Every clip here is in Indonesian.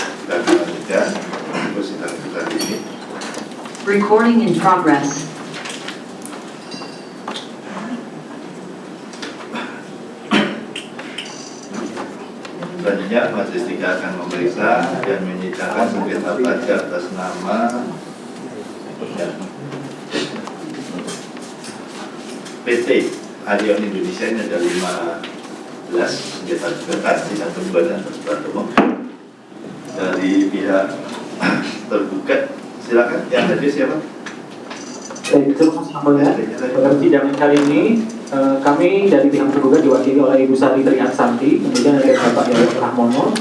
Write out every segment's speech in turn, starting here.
Kita akan lanjutkan persidangan kita hari ini. Recording in progress. Selanjutnya Majelis 3 akan memeriksa dan menyidangkan sengketa pajak atas nama PT Arion Indonesia. Ini ada 15 sengketa gugatan sidang perdana terbuka umum dari pihak tergugat. Silakan, yang hadir siapa? Baik, terima kasih Yang Mulia. Pada persidangan kali ini kami dari pihak tergugat diwakili oleh Ibu Sari Triarsanti, kemudian ada Bapak Yayat Rahmono,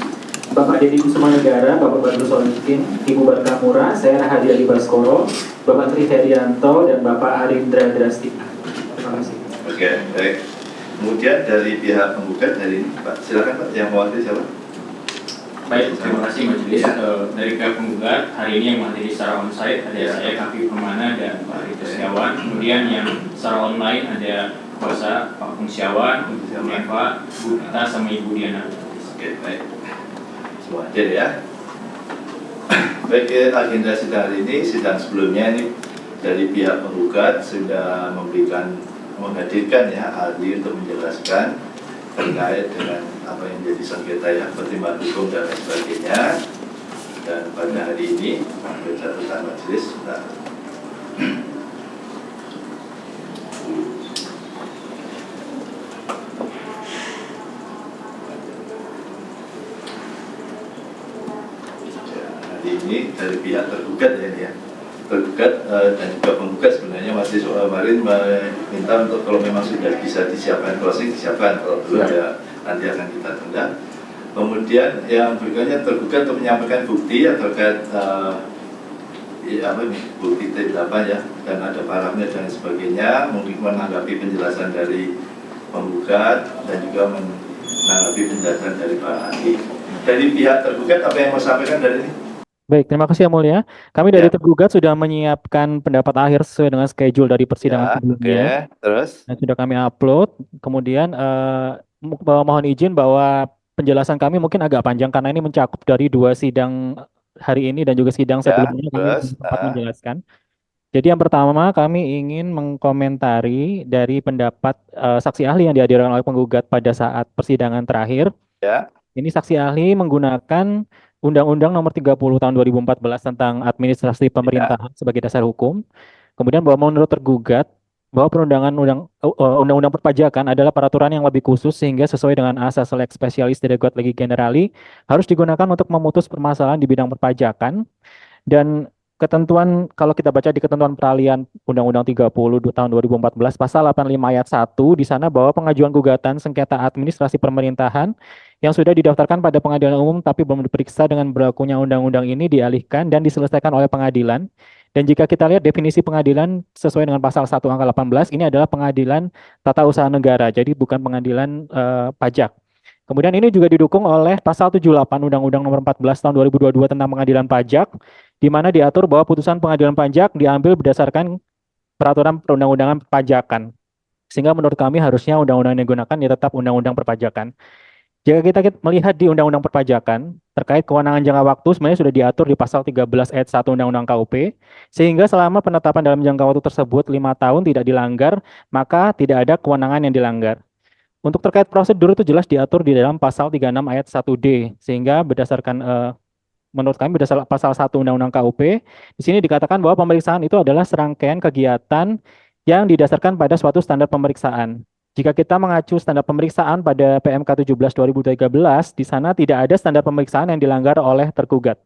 Bapak Deddy Kusumanegara, Bapak Badrus Solikin, Ibu Barka Murah, saya Rahadi Ali Baskoro, Bapak Tri Herianto, dan Bapak Arindra Drastika. Terima kasih. Oke, baik. Kemudian dari pihak penggugat hari ini, Pak, silakan Pak, yang mewakili siapa? Baik, terima kasih Majelis. Dari pihak penggugat hari ini yang menghadiri secara onsite ada saya Kavi Permana dan Pak Rito Setiawan. Kemudian yang secara online ada kuasa Pak Fungsiawan, kemudian Pak Bu Rita sama Ibu Diana. Oke, baik. Semua hadir ya. Baik, agenda sidang hari ini, sidang sebelumnya ini dari pihak penggugat sudah menghadirkan ya ahli untuk menjelaskan terkait dengan apa yang menjadi sengketa ya, pertimbangan hukum dan lain sebagainya. Dan pada hari ini catatan majelis hari ini dari pihak tergugat ya, tergugat dan juga penggugat sebenarnya masih kemarin meminta untuk kalau memang sudah bisa disiapkan closing disiapkan, kalau belum ya nanti akan kita tunda. Kemudian yang berikutnya tergugat untuk menyampaikan bukti ya terkait bukti T8 ya, dan ada parameter dan sebagainya, mungkin menanggapi penjelasan dari penggugat dan juga menanggapi penjelasan dari Pak ahli. Dari pihak tergugat apa yang mau sampaikan dari ini? Baik, terima kasih Yang Mulia. Kami dari tergugat sudah menyiapkan pendapat akhir sesuai dengan schedule dari persidangan sebelumnya. Terus? Dan sudah kami upload. Kemudian mohon izin bahwa penjelasan kami mungkin agak panjang karena ini mencakup dari 2 sidang hari ini dan juga sidang sebelumnya kami sempat menjelaskan. Jadi yang pertama kami ingin mengkomentari dari pendapat saksi ahli yang dihadirkan oleh penggugat pada saat persidangan terakhir. Ya. Ini saksi ahli menggunakan Undang-Undang Nomor 30 Tahun 2014 tentang Administrasi Pemerintahan sebagai dasar hukum. Kemudian bahwa menurut tergugat bahwa perundangan undang-undang perpajakan adalah peraturan yang lebih khusus sehingga sesuai dengan asas lex specialis delegat legi generali harus digunakan untuk memutus permasalahan di bidang perpajakan. Dan ketentuan, kalau kita baca di ketentuan peralihan Undang-Undang 30 tahun 2014 pasal 85 ayat 1, di sana bahwa pengajuan gugatan sengketa administrasi pemerintahan yang sudah didaftarkan pada pengadilan umum tapi belum diperiksa dengan berlakunya undang-undang ini dialihkan dan diselesaikan oleh pengadilan. Dan jika kita lihat definisi pengadilan sesuai dengan pasal 1 angka 18, ini adalah pengadilan tata usaha negara, jadi bukan pengadilan pajak. Kemudian ini juga didukung oleh pasal 78 Undang-Undang Nomor 14 Tahun 2022 tentang pengadilan pajak, di mana diatur bahwa putusan pengadilan pajak diambil berdasarkan peraturan perundang-undangan perpajakan. Sehingga menurut kami harusnya undang-undang yang digunakan ya tetap undang-undang perpajakan. Jika kita melihat di undang-undang perpajakan, terkait kewenangan jangka waktu sebenarnya sudah diatur di pasal 13 ayat 1 Undang-Undang KUP, sehingga selama penetapan dalam jangka waktu tersebut 5 tahun tidak dilanggar, maka tidak ada kewenangan yang dilanggar. Untuk terkait prosedur itu jelas diatur di dalam pasal 36 ayat 1D, sehingga berdasarkan menurut kami berdasarkan pasal 1 Undang-Undang KUP, di sini dikatakan bahwa pemeriksaan itu adalah serangkaian kegiatan yang didasarkan pada suatu standar pemeriksaan. Jika kita mengacu standar pemeriksaan pada PMK 17 2013, di sana tidak ada standar pemeriksaan yang dilanggar oleh tergugat.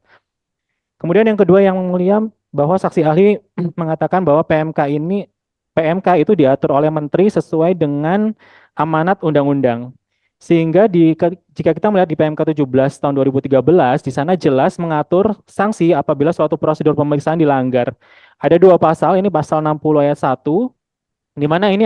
Kemudian yang kedua yang mulia, bahwa saksi ahli mengatakan bahwa PMK itu diatur oleh menteri sesuai dengan amanat undang-undang. Sehingga jika kita melihat di PMK 17 tahun 2013, di sana jelas mengatur sanksi apabila suatu prosedur pemeriksaan dilanggar. Ada 2 pasal, ini pasal 60 ayat 1, di mana ini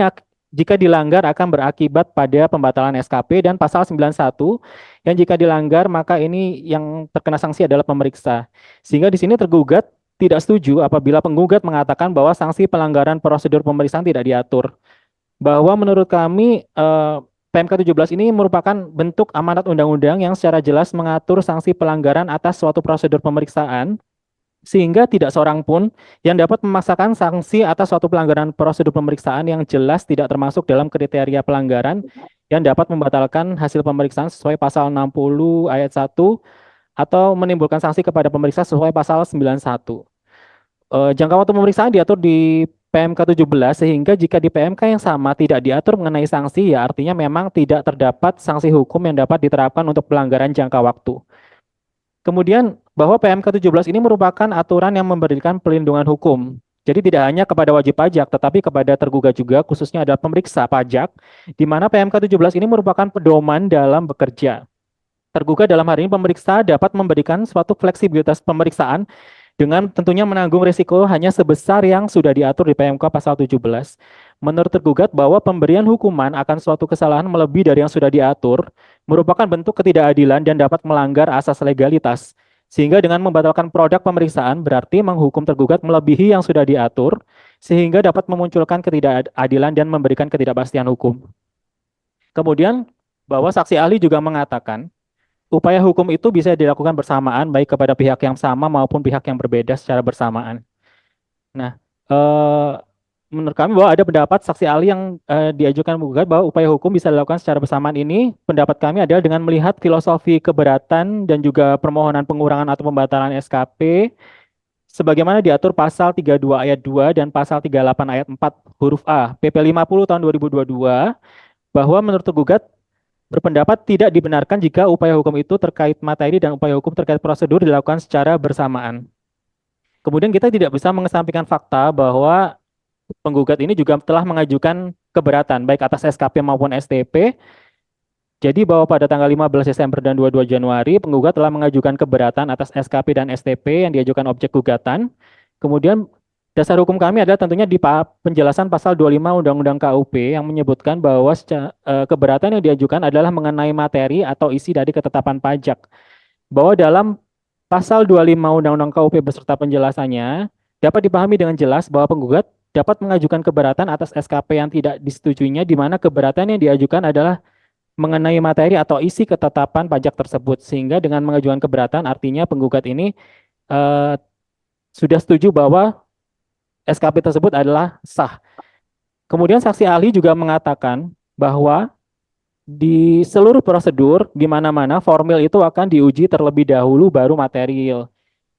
jika dilanggar akan berakibat pada pembatalan SKP, dan pasal 91 yang jika dilanggar maka ini yang terkena sanksi adalah pemeriksa. Sehingga di sini tergugat tidak setuju apabila penggugat mengatakan bahwa sanksi pelanggaran prosedur pemeriksaan tidak diatur. Bahwa menurut kami PMK 17 ini merupakan bentuk amanat undang-undang yang secara jelas mengatur sanksi pelanggaran atas suatu prosedur pemeriksaan, sehingga tidak seorang pun yang dapat memaksakan sanksi atas suatu pelanggaran prosedur pemeriksaan yang jelas tidak termasuk dalam kriteria pelanggaran yang dapat membatalkan hasil pemeriksaan sesuai pasal 60 ayat 1 atau menimbulkan sanksi kepada pemeriksa sesuai pasal 91. Jangka waktu pemeriksaan diatur di PMK 17 sehingga jika di PMK yang sama tidak diatur mengenai sanksi, ya artinya memang tidak terdapat sanksi hukum yang dapat diterapkan untuk pelanggaran jangka waktu. Kemudian bahwa PMK 17 ini merupakan aturan yang memberikan perlindungan hukum. Jadi tidak hanya kepada wajib pajak tetapi kepada tergugat juga, khususnya adalah pemeriksa pajak, di mana PMK 17 ini merupakan pedoman dalam bekerja. Tergugat dalam hari ini pemeriksa dapat memberikan suatu fleksibilitas pemeriksaan dengan tentunya menanggung risiko hanya sebesar yang sudah diatur di PMK pasal 17. Menurut tergugat bahwa pemberian hukuman akan suatu kesalahan melebihi dari yang sudah diatur merupakan bentuk ketidakadilan dan dapat melanggar asas legalitas. Sehingga dengan membatalkan produk pemeriksaan berarti menghukum tergugat melebihi yang sudah diatur sehingga dapat memunculkan ketidakadilan dan memberikan ketidakpastian hukum. Kemudian bahwa saksi ahli juga mengatakan upaya hukum itu bisa dilakukan bersamaan baik kepada pihak yang sama maupun pihak yang berbeda secara bersamaan. Nah, menurut kami bahwa ada pendapat saksi ahli yang diajukan menggugat bahwa upaya hukum bisa dilakukan secara bersamaan ini, pendapat kami adalah dengan melihat filosofi keberatan dan juga permohonan pengurangan atau pembatalan SKP sebagaimana diatur pasal 32 ayat 2 dan pasal 38 ayat 4 huruf A PP 50 tahun 2022 bahwa menurut tergugat berpendapat tidak dibenarkan jika upaya hukum itu terkait materi dan upaya hukum terkait prosedur dilakukan secara bersamaan. Kemudian kita tidak bisa mengesampingkan fakta bahwa penggugat ini juga telah mengajukan keberatan baik atas SKP maupun STP. Jadi bahwa pada tanggal 15 Desember dan 22 Januari penggugat telah mengajukan keberatan atas SKP dan STP yang diajukan objek gugatan. Kemudian dasar hukum kami adalah tentunya di penjelasan pasal 25 Undang-Undang KUP yang menyebutkan bahwa keberatan yang diajukan adalah mengenai materi atau isi dari ketetapan pajak. Bahwa dalam pasal 25 Undang-Undang KUP beserta penjelasannya dapat dipahami dengan jelas bahwa penggugat dapat mengajukan keberatan atas SKP yang tidak disetujuinya di mana keberatan yang diajukan adalah mengenai materi atau isi ketetapan pajak tersebut. Sehingga dengan mengajukan keberatan artinya penggugat ini sudah setuju bahwa SKP tersebut adalah sah. Kemudian saksi ahli juga mengatakan bahwa di seluruh prosedur di mana-mana formil itu akan diuji terlebih dahulu baru material.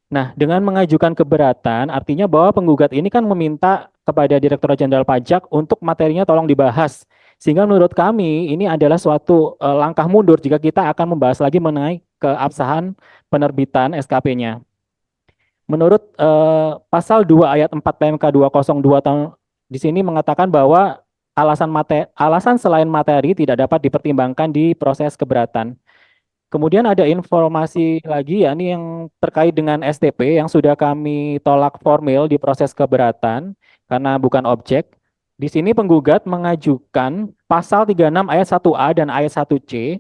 Nah, dengan mengajukan keberatan artinya bahwa penggugat ini kan meminta kepada Direktorat Jenderal Pajak untuk materinya tolong dibahas. Sehingga menurut kami ini adalah suatu langkah mundur jika kita akan membahas lagi mengenai keabsahan penerbitan SKP-nya. Menurut pasal 2 ayat 4 PMK 202 tahun di sini mengatakan bahwa alasan selain materi tidak dapat dipertimbangkan di proses keberatan. Kemudian ada informasi lagi yakni yang terkait dengan STP yang sudah kami tolak formil di proses keberatan karena bukan objek. Di sini penggugat mengajukan pasal 36 ayat 1A dan ayat 1C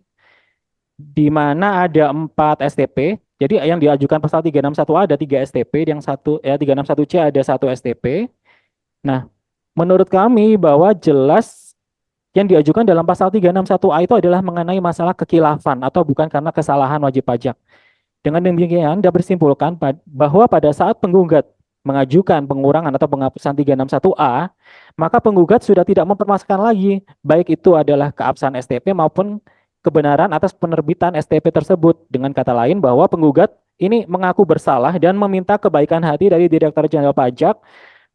di mana ada 4 STP. Jadi yang diajukan pasal 361A ada 3 STP, yang 361C ada 1 STP. Nah, menurut kami bahwa jelas yang diajukan dalam pasal 361A itu adalah mengenai masalah kekhilafan atau bukan karena kesalahan wajib pajak. Dengan demikian dapat disimpulkan bahwa pada saat penggugat mengajukan pengurangan atau penghapusan 361A, maka penggugat sudah tidak mempermasalahkan lagi baik itu adalah keabsahan STP maupun kebenaran atas penerbitan STP tersebut. Dengan kata lain bahwa penggugat ini mengaku bersalah dan meminta kebaikan hati dari Direktorat Jenderal Pajak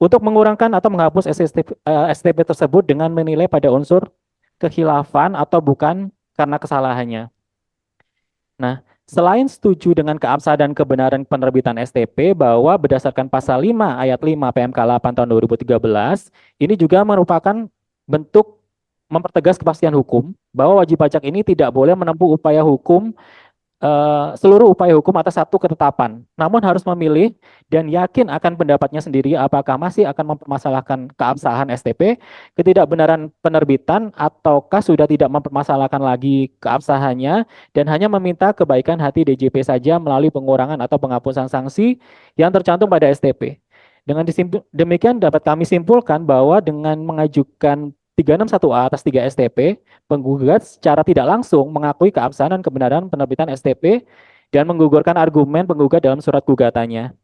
untuk mengurangkan atau menghapus STP tersebut dengan menilai pada unsur kekhilafan atau bukan karena kesalahannya. Nah, selain setuju dengan keabsahan dan kebenaran penerbitan STP bahwa berdasarkan pasal 5 ayat 5 PMK 8 tahun 2013, ini juga merupakan bentuk mempertegas kepastian hukum bahwa wajib pajak ini tidak boleh menempuh upaya hukum seluruh upaya hukum atas satu ketetapan, namun harus memilih dan yakin akan pendapatnya sendiri apakah masih akan mempermasalahkan keabsahan STP, ketidakbenaran penerbitan, ataukah sudah tidak mempermasalahkan lagi keabsahannya dan hanya meminta kebaikan hati DJP saja melalui pengurangan atau penghapusan sanksi yang tercantum pada STP. Dengan demikian dapat kami simpulkan bahwa dengan mengajukan 361A atas 3 STP, penggugat secara tidak langsung mengakui keabsahan dan kebenaran penerbitan STP dan menggugurkan argumen penggugat dalam surat gugatannya.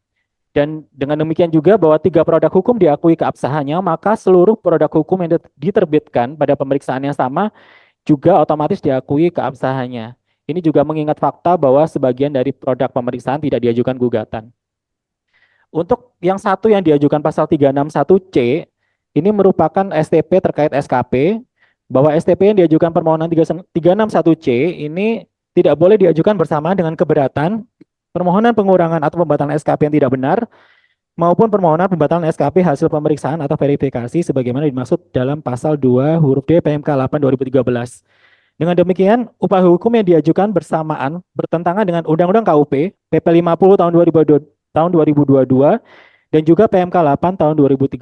Dan dengan demikian juga bahwa 3 produk hukum diakui keabsahannya, maka seluruh produk hukum yang diterbitkan pada pemeriksaan yang sama juga otomatis diakui keabsahannya. Ini juga mengingat fakta bahwa sebagian dari produk pemeriksaan tidak diajukan gugatan. Untuk yang satu yang diajukan pasal 361C, ini merupakan STP terkait SKP, bahwa STP yang diajukan permohonan 361C ini tidak boleh diajukan bersamaan dengan keberatan permohonan pengurangan atau pembatalan SKP yang tidak benar, maupun permohonan pembatalan SKP hasil pemeriksaan atau verifikasi sebagaimana dimaksud dalam pasal 2 huruf D PMK 8 2013. Dengan demikian, upah hukum yang diajukan bersamaan bertentangan dengan Undang-Undang KUP, PP 50 tahun 2022 dan juga PMK 8 tahun 2013.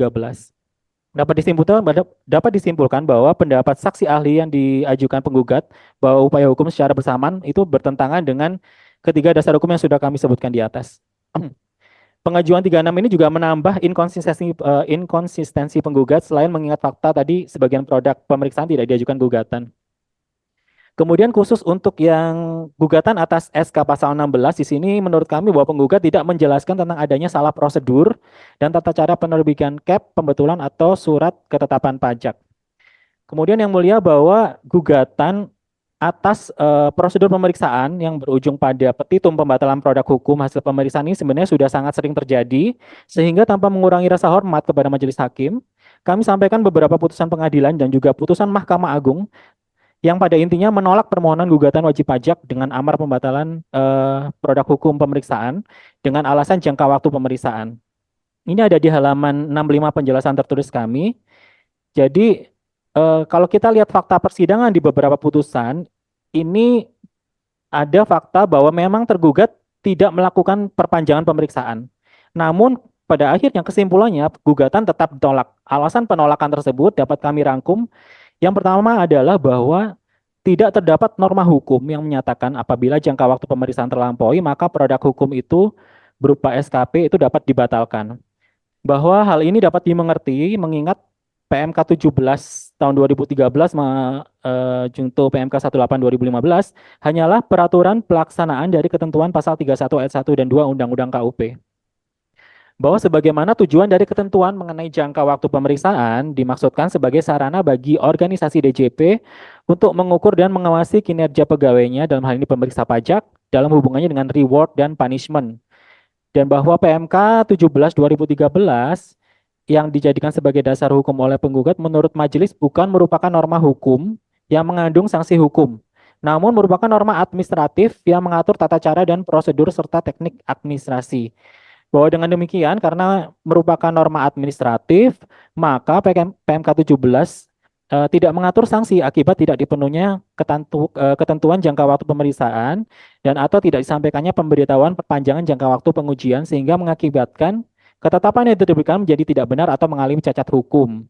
Dapat disimpulkan bahwa pendapat saksi ahli yang diajukan penggugat bahwa upaya hukum secara bersamaan itu bertentangan dengan ketiga dasar hukum yang sudah kami sebutkan di atas. Pengajuan 36 ini juga menambah inkonsistensi penggugat selain mengingat fakta tadi sebagian produk pemeriksaan tidak diajukan gugatan. Kemudian khusus untuk yang gugatan atas SK pasal 16 di sini menurut kami bahwa penggugat tidak menjelaskan tentang adanya salah prosedur dan tata cara penerbitan CAP, pembetulan atau surat ketetapan pajak. Kemudian yang mulia bahwa gugatan atas prosedur pemeriksaan yang berujung pada petitum pembatalan produk hukum hasil pemeriksaan ini sebenarnya sudah sangat sering terjadi sehingga tanpa mengurangi rasa hormat kepada majelis hakim, kami sampaikan beberapa putusan pengadilan dan juga putusan Mahkamah Agung yang pada intinya menolak permohonan gugatan wajib pajak dengan amar pembatalan produk hukum pemeriksaan dengan alasan jangka waktu pemeriksaan. Ini ada di halaman 65 penjelasan tertulis kami. Jadi kalau kita lihat fakta persidangan di beberapa putusan, ini ada fakta bahwa memang tergugat tidak melakukan perpanjangan pemeriksaan. Namun pada akhirnya kesimpulannya gugatan tetap ditolak. Alasan penolakan tersebut dapat kami rangkum. Yang pertama adalah bahwa tidak terdapat norma hukum yang menyatakan apabila jangka waktu pemeriksaan terlampaui, maka produk hukum itu berupa SKP itu dapat dibatalkan. Bahwa hal ini dapat dimengerti mengingat PMK 17 tahun 2013 junto PMK 18 2015 hanyalah peraturan pelaksanaan dari ketentuan pasal 31 ayat 1 dan 2 Undang-Undang KUP. Bahwa sebagaimana tujuan dari ketentuan mengenai jangka waktu pemeriksaan dimaksudkan sebagai sarana bagi organisasi DJP untuk mengukur dan mengawasi kinerja pegawainya dalam hal ini pemeriksa pajak dalam hubungannya dengan reward dan punishment. Dan bahwa PMK 17 2013 yang dijadikan sebagai dasar hukum oleh penggugat menurut majelis bukan merupakan norma hukum yang mengandung sanksi hukum, namun merupakan norma administratif yang mengatur tata cara dan prosedur serta teknik administrasi. Bahwa dengan demikian karena merupakan norma administratif, maka PMK 17 tidak mengatur sanksi akibat tidak dipenuhinya ketentuan jangka waktu pemeriksaan dan atau tidak disampaikannya pemberitahuan perpanjangan jangka waktu pengujian sehingga mengakibatkan ketetapan yang diberikan menjadi tidak benar atau mengalami cacat hukum.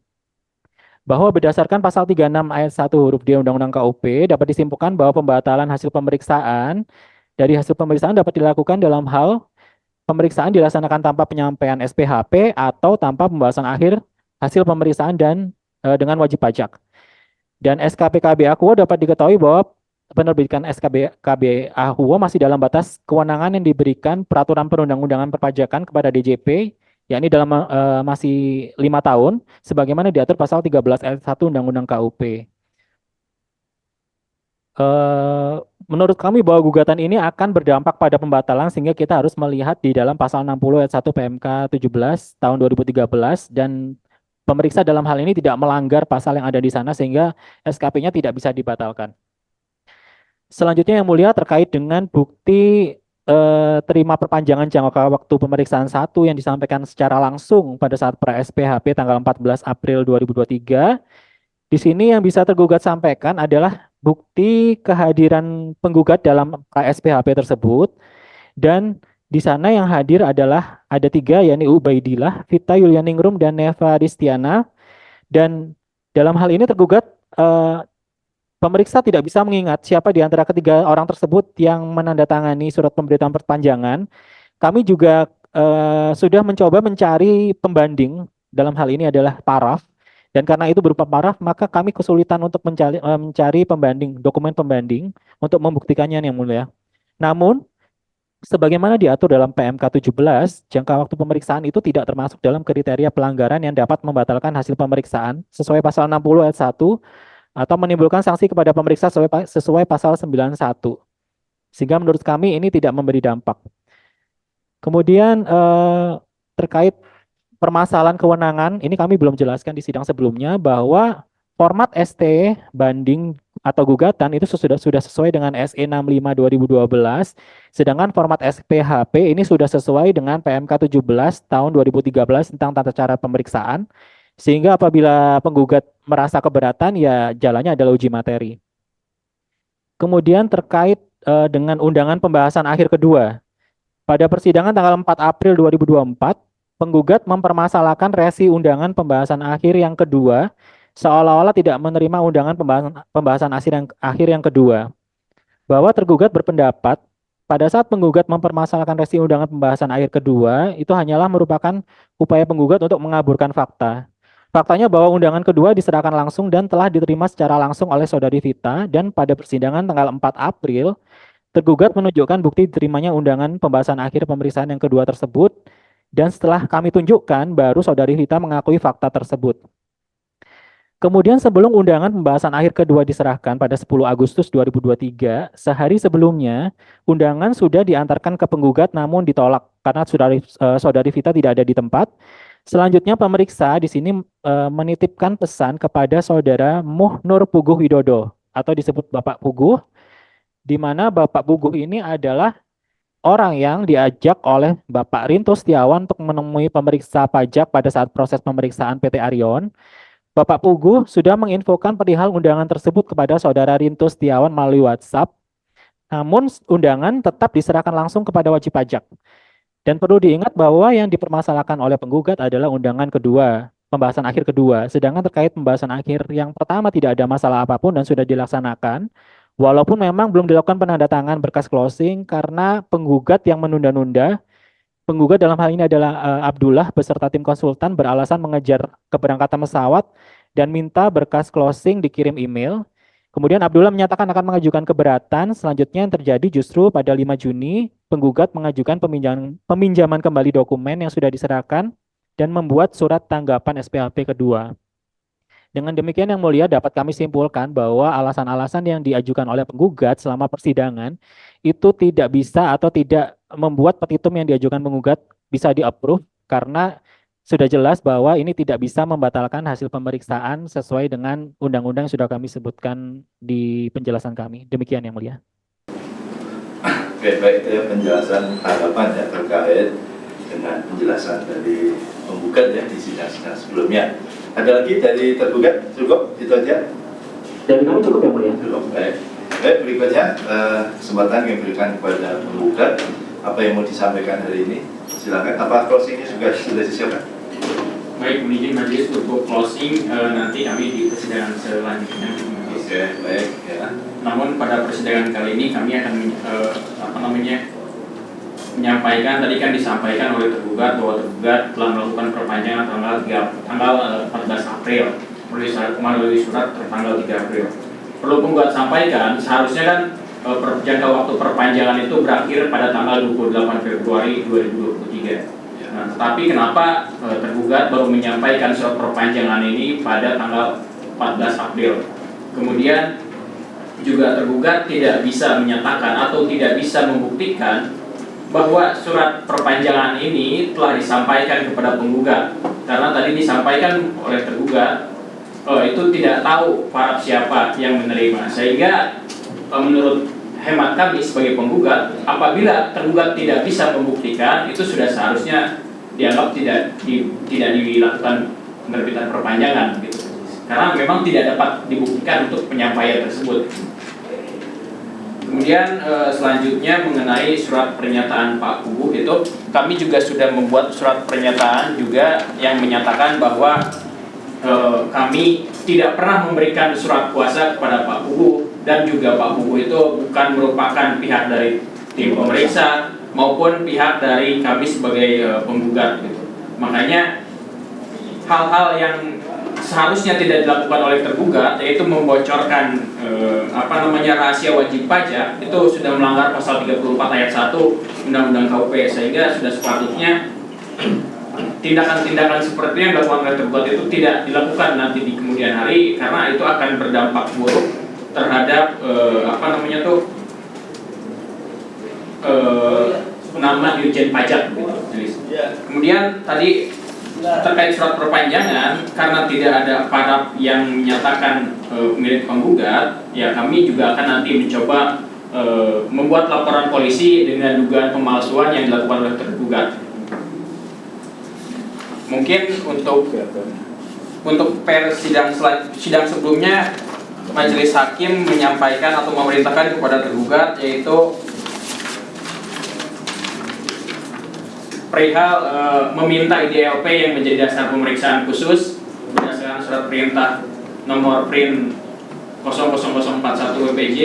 Bahwa berdasarkan pasal 36 ayat 1 huruf D Undang-Undang KUP dapat disimpulkan bahwa pembatalan hasil pemeriksaan dari hasil pemeriksaan dapat dilakukan dalam hal pemeriksaan dilaksanakan tanpa penyampaian SPHP atau tanpa pembahasan akhir hasil pemeriksaan dan dengan wajib pajak. Dan SKP KB Aqua dapat diketahui bahwa penerbitan SKP KB Aqua masih dalam batas kewenangan yang diberikan peraturan perundang-undangan perpajakan kepada DJP, yakni dalam masih 5 tahun, sebagaimana diatur pasal 13 ayat 1 Undang-Undang KUP. Menurut kami bahwa gugatan ini akan berdampak pada pembatalan sehingga kita harus melihat di dalam pasal 60 ayat 1 PMK 17 tahun 2013 dan pemeriksa dalam hal ini tidak melanggar pasal yang ada di sana sehingga SKP-nya tidak bisa dibatalkan. Selanjutnya yang mulia terkait dengan bukti terima perpanjangan jangka waktu pemeriksaan 1 yang disampaikan secara langsung pada saat pra-SPHP tanggal 14 April 2023. Di sini yang bisa tergugat sampaikan adalah bukti kehadiran penggugat dalam pra-SPHP tersebut dan di sana yang hadir adalah ada 3 yakni Ubaidillah, Vita Yulianingrum dan Neva Ristiana dan dalam hal ini tergugat pemeriksa tidak bisa mengingat siapa di antara ketiga orang tersebut yang menandatangani surat pemberitahuan perpanjangan. Kami juga sudah mencoba mencari pembanding dalam hal ini adalah paraf Dan karena itu berupa paraf, maka kami kesulitan untuk mencari pembanding, dokumen pembanding untuk membuktikannya yang mulia. Namun, sebagaimana diatur dalam PMK 17, jangka waktu pemeriksaan itu tidak termasuk dalam kriteria pelanggaran yang dapat membatalkan hasil pemeriksaan sesuai pasal 60 ayat 1 atau menimbulkan sanksi kepada pemeriksa sesuai pasal 91. Sehingga menurut kami ini tidak memberi dampak. Kemudian terkait permasalahan kewenangan, ini kami belum jelaskan di sidang sebelumnya bahwa format ST banding atau gugatan itu sudah sesuai dengan SE 65 2012, sedangkan format SPHP ini sudah sesuai dengan PMK 17 tahun 2013 tentang tata cara pemeriksaan, sehingga apabila penggugat merasa keberatan ya jalannya adalah uji materi. Kemudian terkait dengan undangan pembahasan akhir kedua, pada persidangan tanggal 4 April 2024, penggugat mempermasalahkan resi undangan pembahasan akhir yang kedua seolah-olah tidak menerima undangan pembahasan akhir yang kedua. Bahwa tergugat berpendapat pada saat penggugat mempermasalahkan resi undangan pembahasan akhir kedua itu hanyalah merupakan upaya penggugat untuk mengaburkan fakta. Faktanya bahwa undangan kedua diserahkan langsung dan telah diterima secara langsung oleh saudari Vita, dan pada persidangan tanggal 4 April tergugat menunjukkan bukti diterimanya undangan pembahasan akhir pemeriksaan yang kedua tersebut, dan setelah kami tunjukkan, baru saudari Vita mengakui fakta tersebut. Kemudian sebelum undangan pembahasan akhir kedua diserahkan pada 10 Agustus 2023, sehari sebelumnya, undangan sudah diantarkan ke penggugat namun ditolak karena saudari Vita tidak ada di tempat. Selanjutnya pemeriksa di sini menitipkan pesan kepada saudara Muhnur Puguh Widodo atau disebut Bapak Puguh, di mana Bapak Puguh ini adalah orang yang diajak oleh Bapak Rinto Setiawan untuk menemui pemeriksa pajak pada saat proses pemeriksaan PT Arion. Bapak Puguh sudah menginfokan perihal undangan tersebut kepada saudara Rinto Setiawan melalui WhatsApp, namun undangan tetap diserahkan langsung kepada wajib pajak. Dan perlu diingat bahwa yang dipermasalahkan oleh penggugat adalah undangan kedua, pembahasan akhir kedua, sedangkan terkait pembahasan akhir yang pertama tidak ada masalah apapun dan sudah dilaksanakan. Walaupun memang belum dilakukan penandatangan berkas closing karena penggugat yang menunda-nunda, penggugat dalam hal ini adalah Abdullah beserta tim konsultan beralasan mengejar keberangkatan pesawat dan minta berkas closing dikirim email. Kemudian Abdullah menyatakan akan mengajukan keberatan. Selanjutnya yang terjadi justru pada 5 Juni, penggugat mengajukan peminjaman kembali dokumen yang sudah diserahkan dan membuat surat tanggapan SPHP kedua. Dengan demikian yang mulia dapat kami simpulkan bahwa alasan-alasan yang diajukan oleh penggugat selama persidangan itu tidak bisa atau tidak membuat petitum yang diajukan penggugat bisa di-approve karena sudah jelas bahwa ini tidak bisa membatalkan hasil pemeriksaan sesuai dengan undang-undang yang sudah kami sebutkan di penjelasan kami. Demikian yang mulia. Oke, baik, itu ya penjelasan tanggapan ya terkait dengan penjelasan dari penggugat ya di sidang-sidang sebelumnya. Ada lagi dari tergugat? Cukup, itu aja? Dari kami cukup yang mulia. Cukup, baik. Baik, berikutnya kesempatan yang diberikan kepada penggugat. Apa yang mau disampaikan hari ini? Silakan. Apa closingnya juga sudah disiapkan? Baik, izin majelis untuk closing nanti kami di persidangan selanjutnya. Oke, baik ya. Namun pada persidangan kali ini kami akan menyampaikan, tadi kan disampaikan oleh tergugat bahwa tergugat telah melakukan perpanjangan tanggal 14 April melalui surat tertanggal 3 April. Perlu penggugat sampaikan, seharusnya kan jangka waktu perpanjangan itu berakhir pada tanggal 28 Februari 2023. Nah, tetapi kenapa tergugat baru menyampaikan surat perpanjangan ini pada tanggal 14 April? Kemudian juga tergugat tidak bisa menyatakan atau tidak bisa membuktikan bahwa surat perpanjangan ini telah disampaikan kepada penggugat, karena tadi disampaikan oleh tergugat itu tidak tahu para siapa yang menerima, sehingga menurut hemat kami sebagai penggugat, apabila tergugat tidak bisa membuktikan, itu sudah seharusnya dianggap tidak dilakukan penerbitan perpanjangan gitu, karena memang tidak dapat dibuktikan untuk penyampaian tersebut. Kemudian selanjutnya mengenai surat pernyataan Pak Puguh, itu kami juga sudah membuat surat pernyataan juga yang menyatakan bahwa kami tidak pernah memberikan surat kuasa kepada Pak Puguh, dan juga Pak Puguh itu bukan merupakan pihak dari tim pemeriksa maupun pihak dari kami sebagai penggugat gitu. Makanya hal-hal yang seharusnya tidak dilakukan oleh tergugat, yaitu membocorkan rahasia wajib pajak, itu sudah melanggar pasal 34 ayat 1 Undang-Undang KUP, sehingga sudah sepatutnya tindakan-tindakan seperti yang dilakukan oleh tergugat itu tidak dilakukan nanti di kemudian hari, karena itu akan berdampak buruk terhadap nama Dirjen Pajak gitu. Kemudian tadi terkait surat perpanjangan, karena tidak ada paraf yang menyatakan milik penggugat, ya kami juga akan nanti mencoba membuat laporan polisi dengan dugaan pemalsuan yang dilakukan oleh tergugat. Mungkin untuk sidang sebelumnya, majelis hakim menyampaikan atau memerintahkan kepada tergugat, yaitu perihal meminta IDLP yang menjadi dasar pemeriksaan khusus berdasarkan surat perintah nomor print 00041 WPJ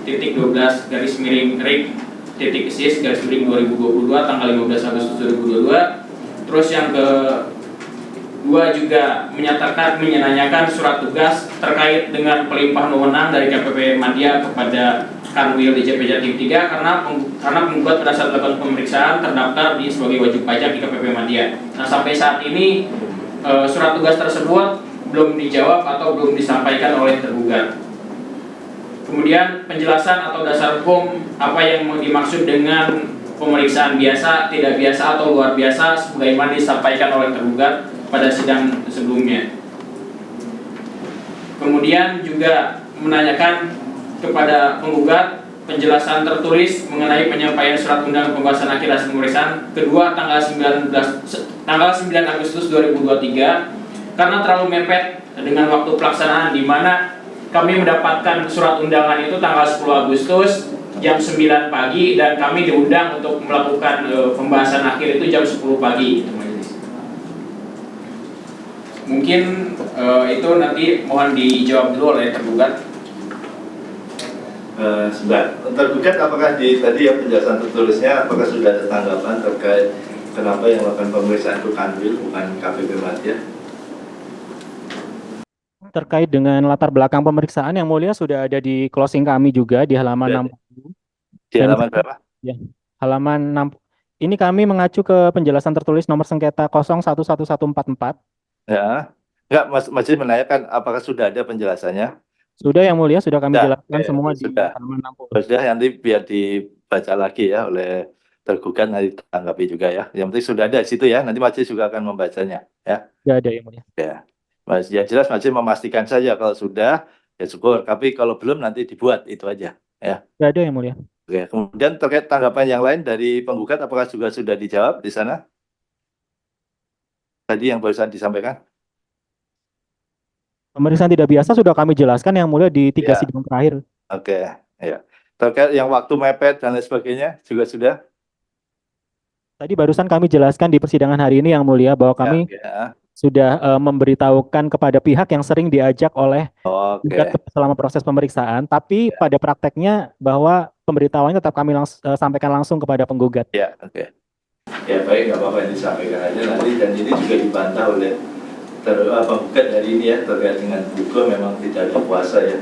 titik 12 garis miring RIK titik SIS garis miring 2022 tanggal 15 Agustus 2022. Terus yang kedua juga menanyakan surat tugas terkait dengan pelimpahan wewenang dari KPP Madya kepada Kanwil DJP Jatim 3 karena penggugat pada saat melakukan pemeriksaan terdaftar sebagai wajib pajak di KPP Madya. Nah, sampai saat ini surat tugas tersebut belum dijawab atau belum disampaikan oleh tergugat. Kemudian penjelasan atau dasar hukum apa yang dimaksud dengan pemeriksaan biasa, tidak biasa atau luar biasa sebagaimana disampaikan oleh tergugat pada sidang sebelumnya. Kemudian juga menanyakan kepada penggugat penjelasan tertulis mengenai penyampaian surat undangan pembahasan akhir hasil pemeriksaan kedua tanggal 9 Agustus 2023 karena terlalu mepet dengan waktu pelaksanaan, di mana kami mendapatkan surat undangan itu tanggal 10 Agustus jam 9 pagi dan kami diundang untuk melakukan pembahasan akhir itu jam 10 pagi. Mungkin itu nanti mohon dijawab dulu oleh tergugat. Sebentar, tergugat apakah tadi ya penjelasan tertulisnya apakah sudah ada tanggapan terkait kenapa yang melakukan pemeriksaan itu Kanwil bukan KPP Madya? Terkait dengan latar belakang pemeriksaan yang mulia sudah ada di closing kami juga di halaman 60. Di halaman berapa? Ya, halaman 6. Ini kami mengacu ke penjelasan tertulis nomor sengketa 011144. Ya, enggak, Majelis menanyakan apakah sudah ada penjelasannya? Sudah yang mulia, sudah kami jelaskan semua sudah. Di halaman 60. Sudah, nanti biar dibaca lagi ya oleh tergugat, nanti tanggapi juga ya. Yang penting sudah ada di situ ya, nanti Majelis juga akan membacanya ya. Sudah ada yang mulia. Ya, ya jelas Majelis memastikan saja kalau sudah ya syukur, tapi kalau belum nanti dibuat itu aja ya. Sudah ada yang mulia. Oke, kemudian terkait tanggapan yang lain dari penggugat apakah juga sudah dijawab di sana? Tadi yang barusan disampaikan. Pemeriksaan tidak biasa sudah kami jelaskan yang mulia di 3 sidang terakhir. Oke, ya. Terkait yang waktu mepet dan lain sebagainya juga sudah. Tadi barusan kami jelaskan di persidangan hari ini yang mulia bahwa kami sudah memberitahukan kepada pihak yang sering diajak oleh gugat selama proses pemeriksaan, tapi pada prakteknya bahwa pemberitahuannya tetap kami sampaikan langsung kepada penggugat. Ya, oke. Ya baik, nggak apa-apa, disampaikan aja nanti, dan ini juga dibantah oleh penggugat hari ini ya, terkait dengan Buko memang tidak ada kuasa ya.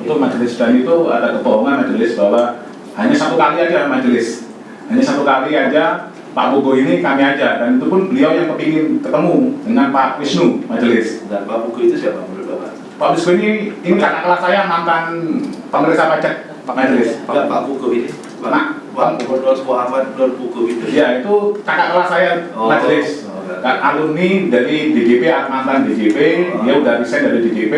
Untuk majelis dan itu ada kebohongan majelis bahwa hanya satu kali aja majelis, hanya satu kali aja Pak Buko ini kami aja, dan itu pun beliau yang kepingin ketemu dengan Pak Wisnu majelis. Dan Pak Buko itu siapa menurut Bapak? Pak Wisnu ini kakak kelas saya, mantan pemeriksa pajak Pak majelis. Enggak, Pak Buko ini. Pak Muhammad Nur Buko itu. Ya, itu kakak kelas saya majelis. Alumni dari DJP, mantan DJP, dia udah resign dari DJP,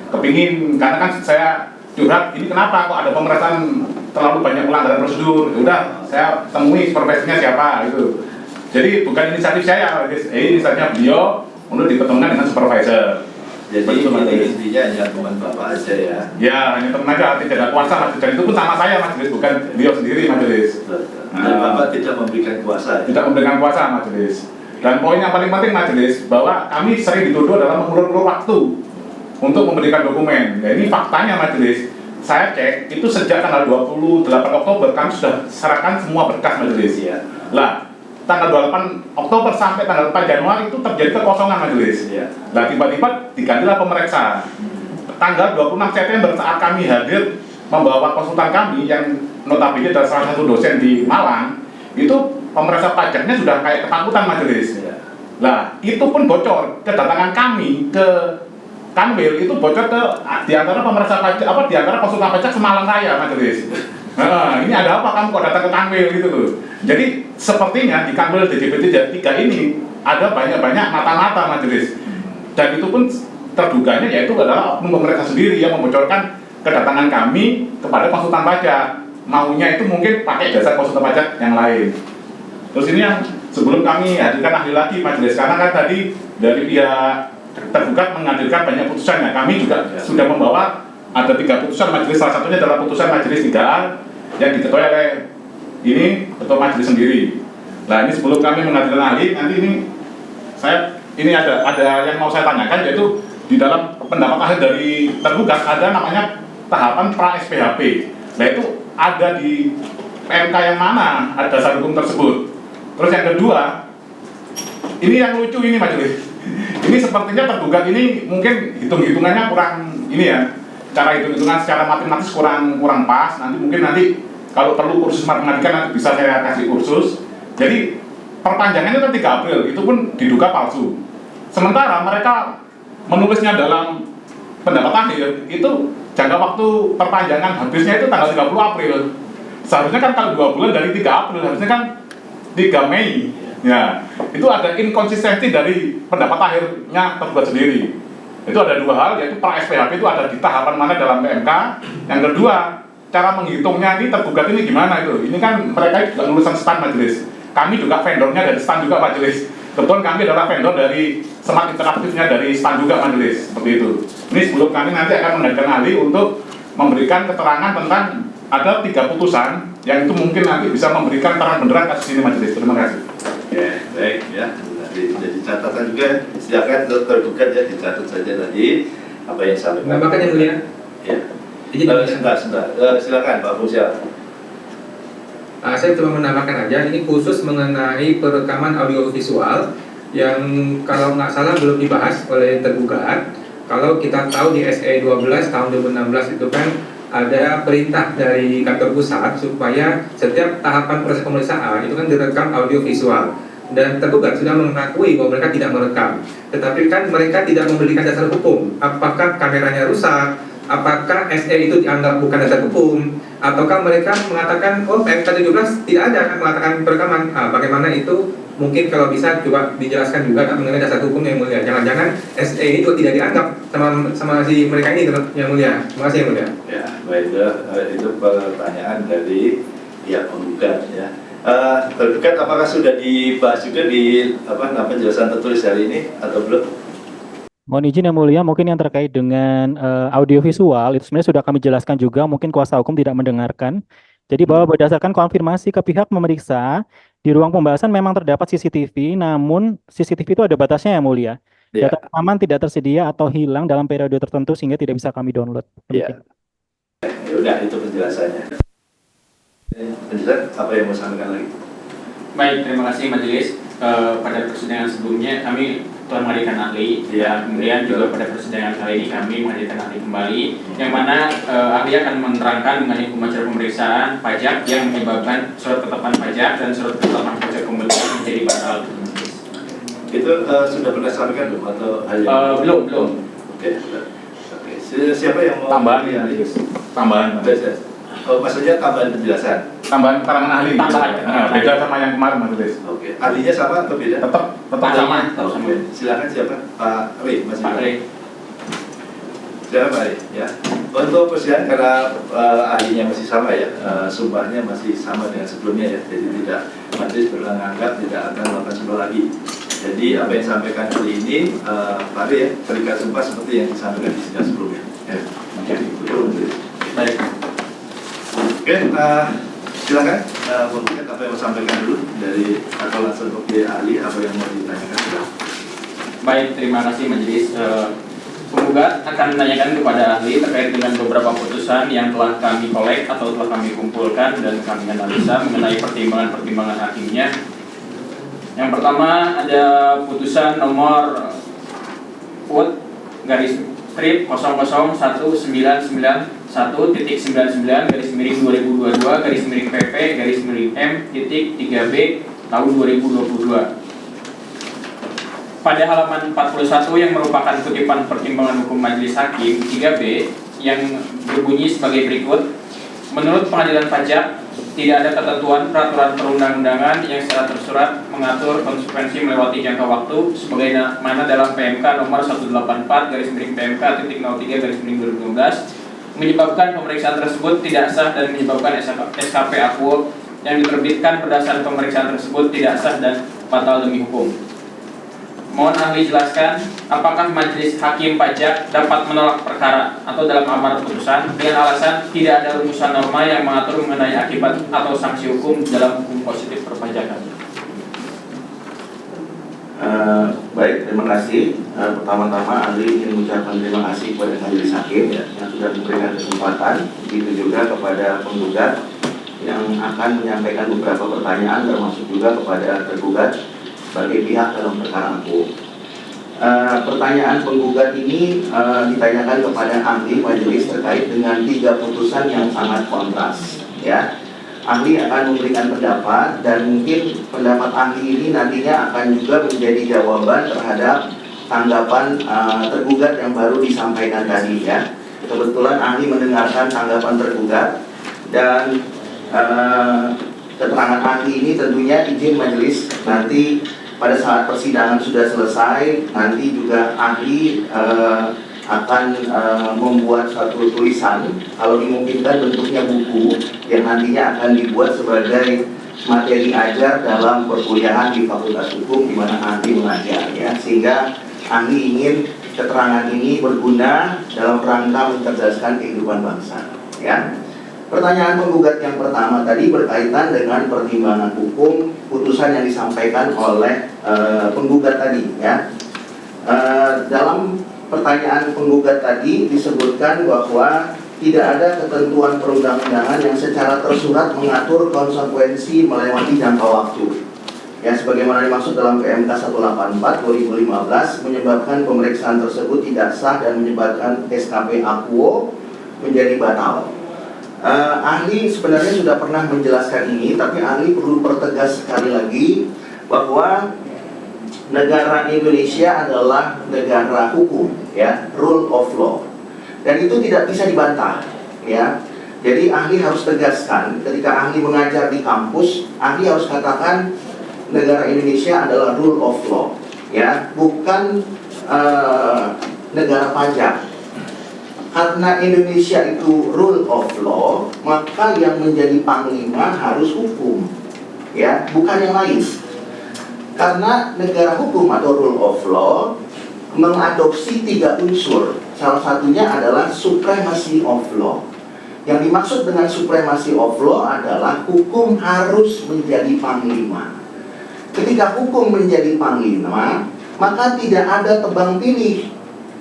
kepingin, karena kan saya curhat, ini kenapa kok ada pemeriksaan terlalu banyak pelanggaran prosedur, udah saya temui supervisornya siapa gitu. Jadi bukan inisiatif saya, inisiatifnya beliau untuk diketemukan dengan supervisor. Jadi ini intinya hanya teman Bapak aja ya? Ya, hanya teman aja, tidak ada kuasa majelis, dan itu pun sama saya majelis, bukan beliau sendiri majelis. Dan Bapak tidak memberikan kuasa? Tidak memberikan kuasa majelis. Dan poin yang paling penting majelis, bahwa kami sering dituduh dalam mengulur-ulur waktu untuk memberikan dokumen. Jadi faktanya majelis, saya cek itu sejak tanggal 28 Oktober kami sudah serahkan semua berkas majelis ya. Lah, tanggal 28 Oktober sampai tanggal 4 Januari itu terjadi kekosongan majelis. Iya. Nah tiba-tiba digantilah pemeriksa. Tanggal 26 September saat kami hadir membawa konsultan kami yang notabene adalah salah satu dosen di Malang, itu pemeriksa pajaknya sudah kayak ketakutan majelis. Iya. Nah itu pun bocor, kedatangan kami ke Kanwil itu bocor ke di antara pemeriksa pajak di antara konsultan pajak semalam saya majelis. Nah, ini ada apa kamu kok datang ke Kanwil gitu loh. Jadi sepertinya di Kanwil DJP 3 ini ada banyak-banyak mata-mata majelis. Dan itu pun terduganya yaitu adalah oknum pemerintah sendiri yang membocorkan kedatangan kami kepada konsultan pajak. Maunya itu mungkin pakai jasa konsultan pajak yang lain. Terus ini yang sebelum kami hadirkan ahli lagi majelis, karena kan tadi dari pihak tergugat menghadirkan banyak putusan. Nah, kami juga sudah membawa ada 3 putusan majelis, salah satunya adalah putusan majelis 3A yang diketuai oleh ini ketua majelis sendiri. Nah ini sebelum kami menghadirkan ahli, nanti ini ada yang mau saya tanyakan, yaitu di dalam pendapat akhir dari tergugat ada namanya tahapan pra SPHP. Nah itu ada di PMK yang mana ada dasar hukum tersebut. Terus yang kedua, ini yang lucu ini majelis. Ini sepertinya tergugat ini mungkin hitung-hitungannya kurang ini ya. Cara hitung-hitungan secara matematis kurang pas. Nanti kalau perlu kursus matematika nanti bisa saya kasih kursus. Jadi perpanjangannya kan 3 April, itu pun diduga palsu. Sementara mereka menulisnya dalam pendapat akhir itu jangka waktu perpanjangan habisnya itu tanggal 30 April. Seharusnya kan kalau 2 bulan dari 3 April, harusnya kan 3 Mei. Ya, itu ada inkonsistensi dari pendapat akhirnya tergugat sendiri. Itu ada 2 hal, yaitu pra SPHP itu ada di tahapan mana dalam PMK. Yang kedua, cara menghitungnya ini tergugat ini gimana itu? Ini kan mereka juga lulusan stand majelis. Kami juga vendornya dari stand juga majelis. Kebetulan kami adalah vendor dari Smart Interaktifnya dari stand juga majelis, seperti itu. Ini sebelum kami nanti akan menghadirkan ahli untuk memberikan keterangan tentang ada 3 putusan yang itu mungkin nanti bisa memberikan terang benderang kasus ini majelis. Terima kasih. Oke, baik ya. Jadi catatan juga, silakan tergugat ya, dicatat saja tadi apa yang saya sampaikan. Menambahkan yang mulia. Ya. Sebentar. Silakan Pak Fusial. Saya cuma menambahkan aja, ini khusus mengenai perekaman audiovisual yang kalau nggak salah belum dibahas oleh tergugat. Kalau kita tahu di SE 12 tahun 2016 itu kan ada perintah dari kantor pusat supaya setiap tahapan proses pemeriksaan itu kan direkam audiovisual. Dan tergugat sudah mengakui bahwa mereka tidak merekam. Tetapi kan mereka tidak memberikan dasar hukum. Apakah kameranya rusak? Apakah SE itu dianggap bukan dasar hukum? Ataukah mereka mengatakan, oh PMK 17 tidak ada kan mengatakan perekaman? Bagaimana itu? Mungkin kalau bisa coba dijelaskan juga kan mengenai dasar hukum yang mulia. Jangan-jangan SE ini juga tidak dianggap sama si mereka ini yang mulia. Terima kasih yang mulia. Ya, baik, itu pertanyaan dari pihak penggugat ya. Tergugat apakah sudah dibahas juga di penjelasan tertulis hari ini atau belum? Mohon izin yang mulia, mungkin yang terkait dengan audiovisual itu sebenarnya sudah kami jelaskan juga, mungkin kuasa hukum tidak mendengarkan. Jadi bahwa berdasarkan konfirmasi ke pihak memeriksa, di ruang pembahasan memang terdapat CCTV, namun CCTV itu ada batasnya yang mulia. Ya. Data rekaman tidak tersedia atau hilang dalam periode tertentu sehingga tidak bisa kami download. Ya. Ya udah, itu penjelasannya. Penjelasan apa yang mau sampaikan lagi? Baik, terima kasih majelis. Pada persidangan sebelumnya kami telah menghadirkan ahli, Ya. kemudian juga pada persidangan kali ini kami menghadirkan ahli kembali, yang mana ahli akan menerangkan mengenai hukum acara pemeriksaan pajak yang menyebabkan surat ketetapan pajak dan surat ketetapan pajak pembelian menjadi batal. Itu sudah pernah sampaikan belum atau Belum. Oke. Siapa yang mau Tambahan ya, ahli? tambahan. Maksudnya tambahan penjelasan. Tambahan keterangan ahli. Tambahan. Beda sama yang kemarin majelis. Oke. Ahlinya sama atau beda? Tetap sama. Oke. Silakan siapa? Pak Ray, masih Pak Ray. Silakan Pak Ray, ya. Untuk persidangan karena ahlinya masih sama ya, sumpahnya masih sama dengan sebelumnya ya, jadi tidak majelis beranggap tidak akan melakukan sumpah lagi. Jadi apa yang disampaikan kali ini Pak Ray ya, terikat sumpah seperti yang disampaikan di sidang sebelumnya. Ya. Jadi betul. Baik. Oke, silakan mungkin apa yang mau sampaikan dulu dari atau langsung ke ahli apa yang mau ditanyakan silakan. Baik, terima kasih majelis. Penggugat akan menanyakan kepada ahli terkait dengan beberapa putusan yang telah kami kolek atau telah kami kumpulkan dan kami analisa mengenai pertimbangan-pertimbangan hakimnya Yang pertama ada putusan nomor PUT garis strip 0011991.99 garis miring 2022 garis miring PP garis miring M titik 3B tahun 2022. Pada halaman 41 yang merupakan kutipan pertimbangan hukum Majelis Hakim 3B yang berbunyi sebagai berikut. Menurut Pengadilan Pajak, tidak ada ketentuan peraturan perundang-undangan yang secara tersurat mengatur konsekuensi melewati jangka waktu sebagaimana dalam PMK nomor 184 garis miring PMK titik 03 garis miring 2015 menyebabkan pemeriksaan tersebut tidak sah dan menyebabkan SKP Akuo yang diterbitkan berdasarkan pemeriksaan tersebut tidak sah dan batal demi hukum. Mohon ahli jelaskan, apakah Majelis Hakim Pajak dapat menolak perkara atau dalam amar putusan dengan alasan tidak ada rumusan norma yang mengatur mengenai akibat atau sanksi hukum dalam hukum positif perpajakan? Baik, terima kasih. Pertama-tama ahli ingin mengucapkan terima kasih kepada Majelis Hakim yang sudah memberikan kesempatan, begitu juga kepada penggugat yang akan menyampaikan beberapa pertanyaan termasuk juga kepada tergugat sebagai pihak dalam perkara aku. Pertanyaan penggugat ini ditanyakan kepada ahli majelis terkait dengan 3 putusan yang sangat kontras. Ya, ahli akan memberikan pendapat dan mungkin pendapat ahli ini nantinya akan juga menjadi jawaban terhadap tanggapan tergugat yang baru disampaikan tadi. Ya, kebetulan ahli mendengarkan tanggapan tergugat dan keterangan ahli ini tentunya izin majelis nanti pada saat persidangan sudah selesai, nanti juga ahli akan membuat satu tulisan, kalau dimungkinkan bentuknya buku, yang nantinya akan dibuat sebagai materi ajar dalam perkuliahan di Fakultas Hukum di mana ahli mengajar, ya. Sehingga ahli ingin keterangan ini berguna dalam rangka mencerdaskan kehidupan bangsa, ya. Pertanyaan penggugat yang pertama tadi berkaitan dengan pertimbangan hukum putusan yang disampaikan oleh penggugat tadi, ya. Dalam pertanyaan penggugat tadi disebutkan bahwa tidak ada ketentuan perundang-undangan yang secara tersurat mengatur konsekuensi melewati jangka waktu. Ya, sebagaimana dimaksud dalam PMK 184/2015 menyebabkan pemeriksaan tersebut tidak sah dan menyebabkan SKP Akuo menjadi batal. Ahli sebenarnya sudah pernah menjelaskan ini, tapi ahli perlu pertegas sekali lagi bahwa negara Indonesia adalah negara hukum, ya, rule of law, dan itu tidak bisa dibantah, ya. Jadi ahli harus tegaskan ketika ahli mengajar di kampus, ahli harus katakan negara Indonesia adalah rule of law, ya, bukan negara pajak. Karena Indonesia itu rule of law, maka yang menjadi panglima harus hukum, ya, bukan yang lain. Karena negara hukum atau rule of law mengadopsi 3 unsur. Salah satunya adalah supremacy of law. Yang dimaksud dengan supremacy of law adalah hukum harus menjadi panglima. Ketika hukum menjadi panglima, maka tidak ada tebang pilih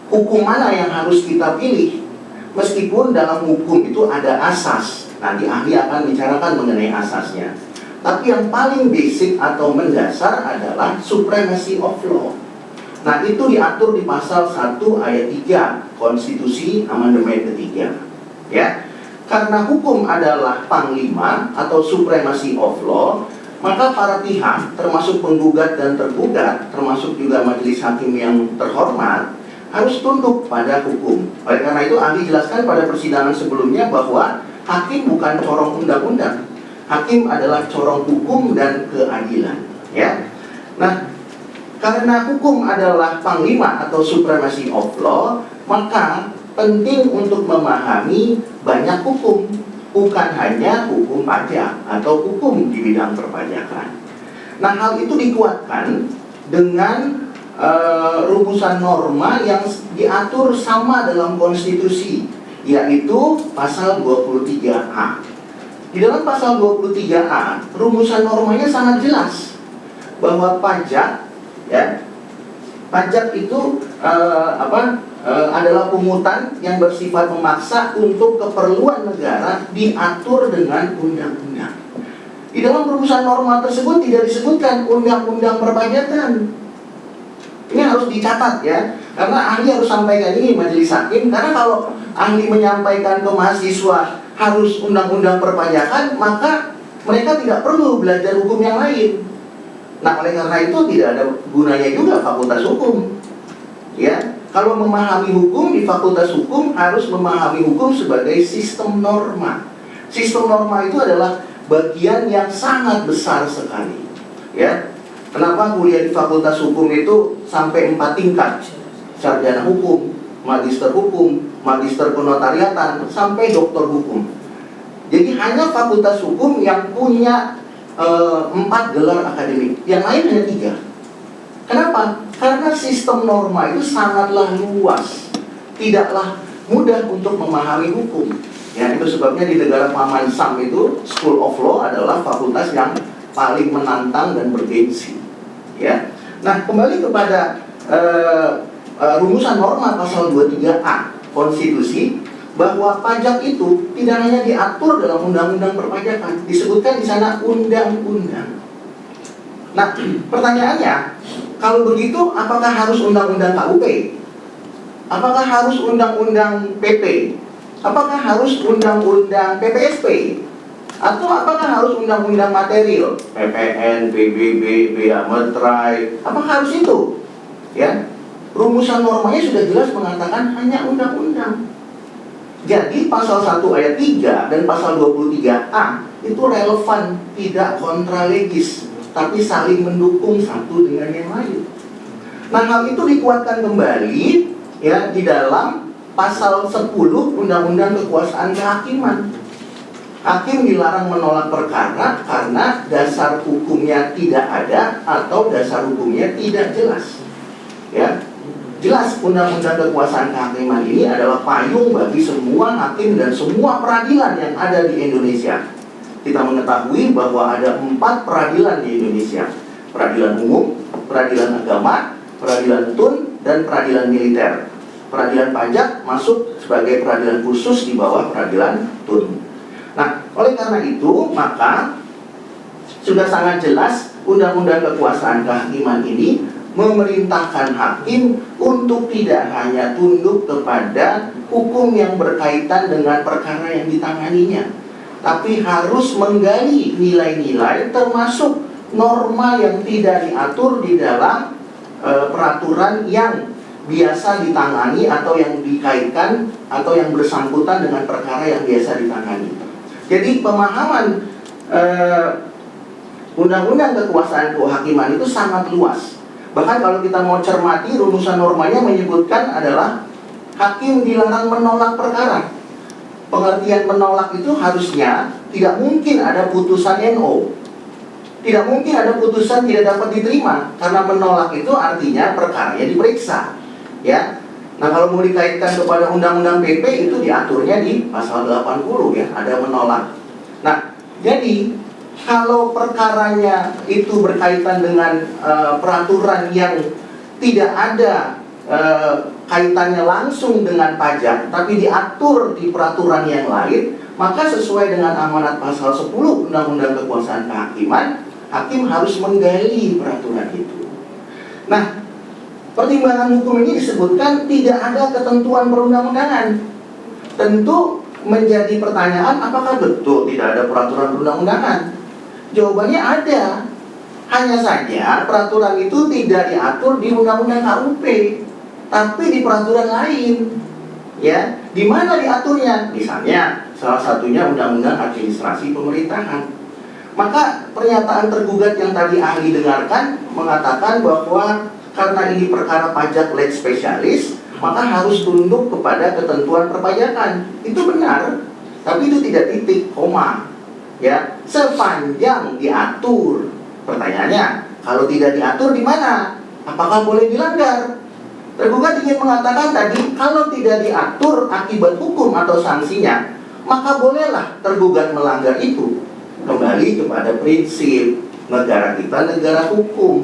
hukum mana yang harus kita pilih. Meskipun dalam hukum itu ada asas, nanti ahli akan bicarakan mengenai asasnya. Tapi yang paling basic atau mendasar adalah supremacy of law. Nah, itu diatur di pasal 1 ayat 3 Konstitusi Amandemen ketiga. Ya, karena hukum adalah panglima atau supremacy of law, maka para pihak termasuk penggugat dan tergugat, termasuk juga majelis hakim yang terhormat, harus tunduk pada hukum. Oleh karena itu ahli jelaskan pada persidangan sebelumnya bahwa hakim bukan corong undang-undang. Hakim adalah corong hukum dan keadilan, ya. Nah, karena hukum adalah panglima atau supremacy of law, maka penting untuk memahami banyak hukum, bukan hanya hukum pajak atau hukum di bidang perpajakan. Nah, hal itu dikuatkan dengan rumusan norma yang diatur sama dalam konstitusi, yaitu pasal 23A. Di dalam pasal 23A, rumusan normanya sangat jelas bahwa pajak, ya, pajak itu adalah pungutan yang bersifat memaksa untuk keperluan negara diatur dengan undang-undang. Di dalam rumusan norma tersebut tidak disebutkan undang-undang perpajakan. Ini harus dicatat ya, karena ahli harus sampaikan ini majelis hakim. Karena kalau ahli menyampaikan ke mahasiswa harus undang-undang perpajakan, maka mereka tidak perlu belajar hukum yang lain. Nah, oleh karena itu tidak ada gunanya juga fakultas hukum. Ya, kalau memahami hukum di fakultas hukum harus memahami hukum sebagai sistem norma. Sistem norma itu adalah bagian yang sangat besar sekali. Ya. Kenapa kuliah di fakultas hukum itu sampai 4 tingkat? Sarjana hukum, magister penotariatan, sampai doktor hukum. Jadi hanya fakultas hukum yang punya 4 gelar akademik, yang lain hanya 3. Kenapa? Karena sistem norma itu sangatlah luas, tidaklah mudah untuk memahami hukum. Ya, itu sebabnya di negara Paman Sam itu School of Law adalah fakultas yang paling menantang dan bergengsi. Ya. Nah, kembali kepada rumusan norma pasal 23A Konstitusi, bahwa pajak itu tidak hanya diatur dalam undang-undang perpajakan, disebutkan di sana undang-undang. Nah, pertanyaannya, kalau begitu apakah harus undang-undang KUP? Apakah harus undang-undang PP? Apakah harus undang-undang PPSP? Atau apakah harus undang-undang material, PPN, PBB, Bea Metrai? Apakah harus itu? Ya, rumusan normanya sudah jelas mengatakan hanya undang-undang. Jadi pasal 1 ayat 3 dan pasal 23A itu relevan, tidak kontralegis, tapi saling mendukung satu dengan yang lain. Nah, hal itu dikuatkan kembali ya di dalam pasal 10 Undang-Undang Kekuasaan Kehakiman. Hakim dilarang menolak perkara karena dasar hukumnya tidak ada atau dasar hukumnya tidak jelas. Ya, jelas Undang-Undang Kekuasaan Kehakiman ini adalah payung bagi semua hakim dan semua peradilan yang ada di Indonesia. Kita mengetahui bahwa ada 4 peradilan di Indonesia: peradilan umum, peradilan agama, peradilan tun, dan peradilan militer. Peradilan pajak masuk sebagai peradilan khusus di bawah peradilan tun. Nah, oleh karena itu, maka sudah sangat jelas Undang-Undang Kekuasaan Kehakiman ini memerintahkan hakim untuk tidak hanya tunduk kepada hukum yang berkaitan dengan perkara yang ditanganinya, tapi harus menggali nilai-nilai termasuk norma yang tidak diatur di dalam peraturan yang biasa ditangani atau yang dikaitkan atau yang bersangkutan dengan perkara yang biasa ditangani. Jadi pemahaman Undang-Undang Kekuasaan Kehakiman itu sangat luas. Bahkan kalau kita mau cermati, rumusan normanya menyebutkan adalah hakim dilarang menolak perkara. Pengertian menolak itu harusnya tidak mungkin ada putusan NO. Tidak mungkin ada putusan tidak dapat diterima, karena menolak itu artinya perkaranya diperiksa. Ya. Nah, kalau mau dikaitkan kepada Undang-Undang PP itu diaturnya di pasal 80 ya, ada menolak. Nah, jadi kalau perkaranya itu berkaitan dengan peraturan yang tidak ada kaitannya langsung dengan pajak, tapi diatur di peraturan yang lain, maka sesuai dengan amanat pasal 10 Undang-Undang Kekuasaan Kehakiman, hakim harus menggali peraturan itu. Nah, pertimbangan hukum ini disebutkan tidak ada ketentuan perundang-undangan. Tentu menjadi pertanyaan, apakah betul tidak ada peraturan perundang-undangan? Jawabannya ada. Hanya saja peraturan itu tidak diatur di Undang-Undang KUP, tapi di peraturan lain. Ya, di mana diaturnya? Misalnya salah satunya Undang-Undang Administrasi Pemerintahan. Maka pernyataan tergugat yang tadi ahli dengarkan mengatakan bahwa karena ini perkara pajak lex spesialis, maka harus tunduk kepada ketentuan perpajakan. Itu benar, tapi itu tidak titik, koma. Ya, sepanjang diatur. Pertanyaannya, kalau tidak diatur di mana? Apakah boleh dilanggar? Tergugat ingin mengatakan tadi, kalau tidak diatur akibat hukum atau sanksinya, maka bolehlah tergugat melanggar itu. Kembali kepada prinsip negara kita negara hukum.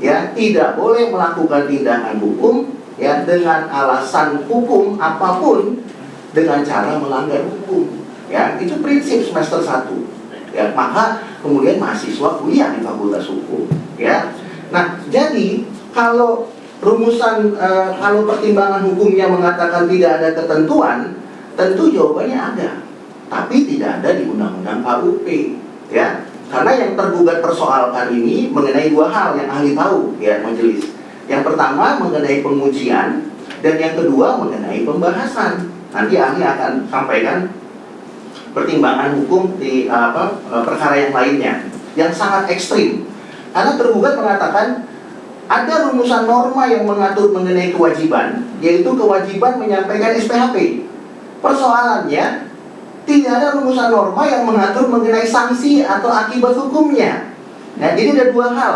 Ya, tidak boleh melakukan tindakan hukum ya dengan alasan hukum apapun dengan cara melanggar hukum. Ya, itu prinsip semester 1. ya maka kemudian mahasiswa kuliah di Fakultas Hukum, ya. Nah, jadi kalau rumusan kalau pertimbangan hukumnya mengatakan tidak ada ketentuan, tentu jawabannya ada, tapi tidak ada di Undang-Undang KUP, ya. Karena yang tergugat persoalkan ini mengenai dua hal yang ahli tahu, ya majelis. Yang pertama mengenai pengujian, dan yang kedua mengenai pembahasan. Nanti ahli akan sampaikan pertimbangan hukum di perkara yang lainnya yang sangat ekstrim. Karena tergugat mengatakan ada rumusan norma yang mengatur mengenai kewajiban, yaitu kewajiban menyampaikan SPHP. Persoalannya tidak ada rumusan norma yang mengatur mengenai sanksi atau akibat hukumnya. Nah, jadi ada dua hal,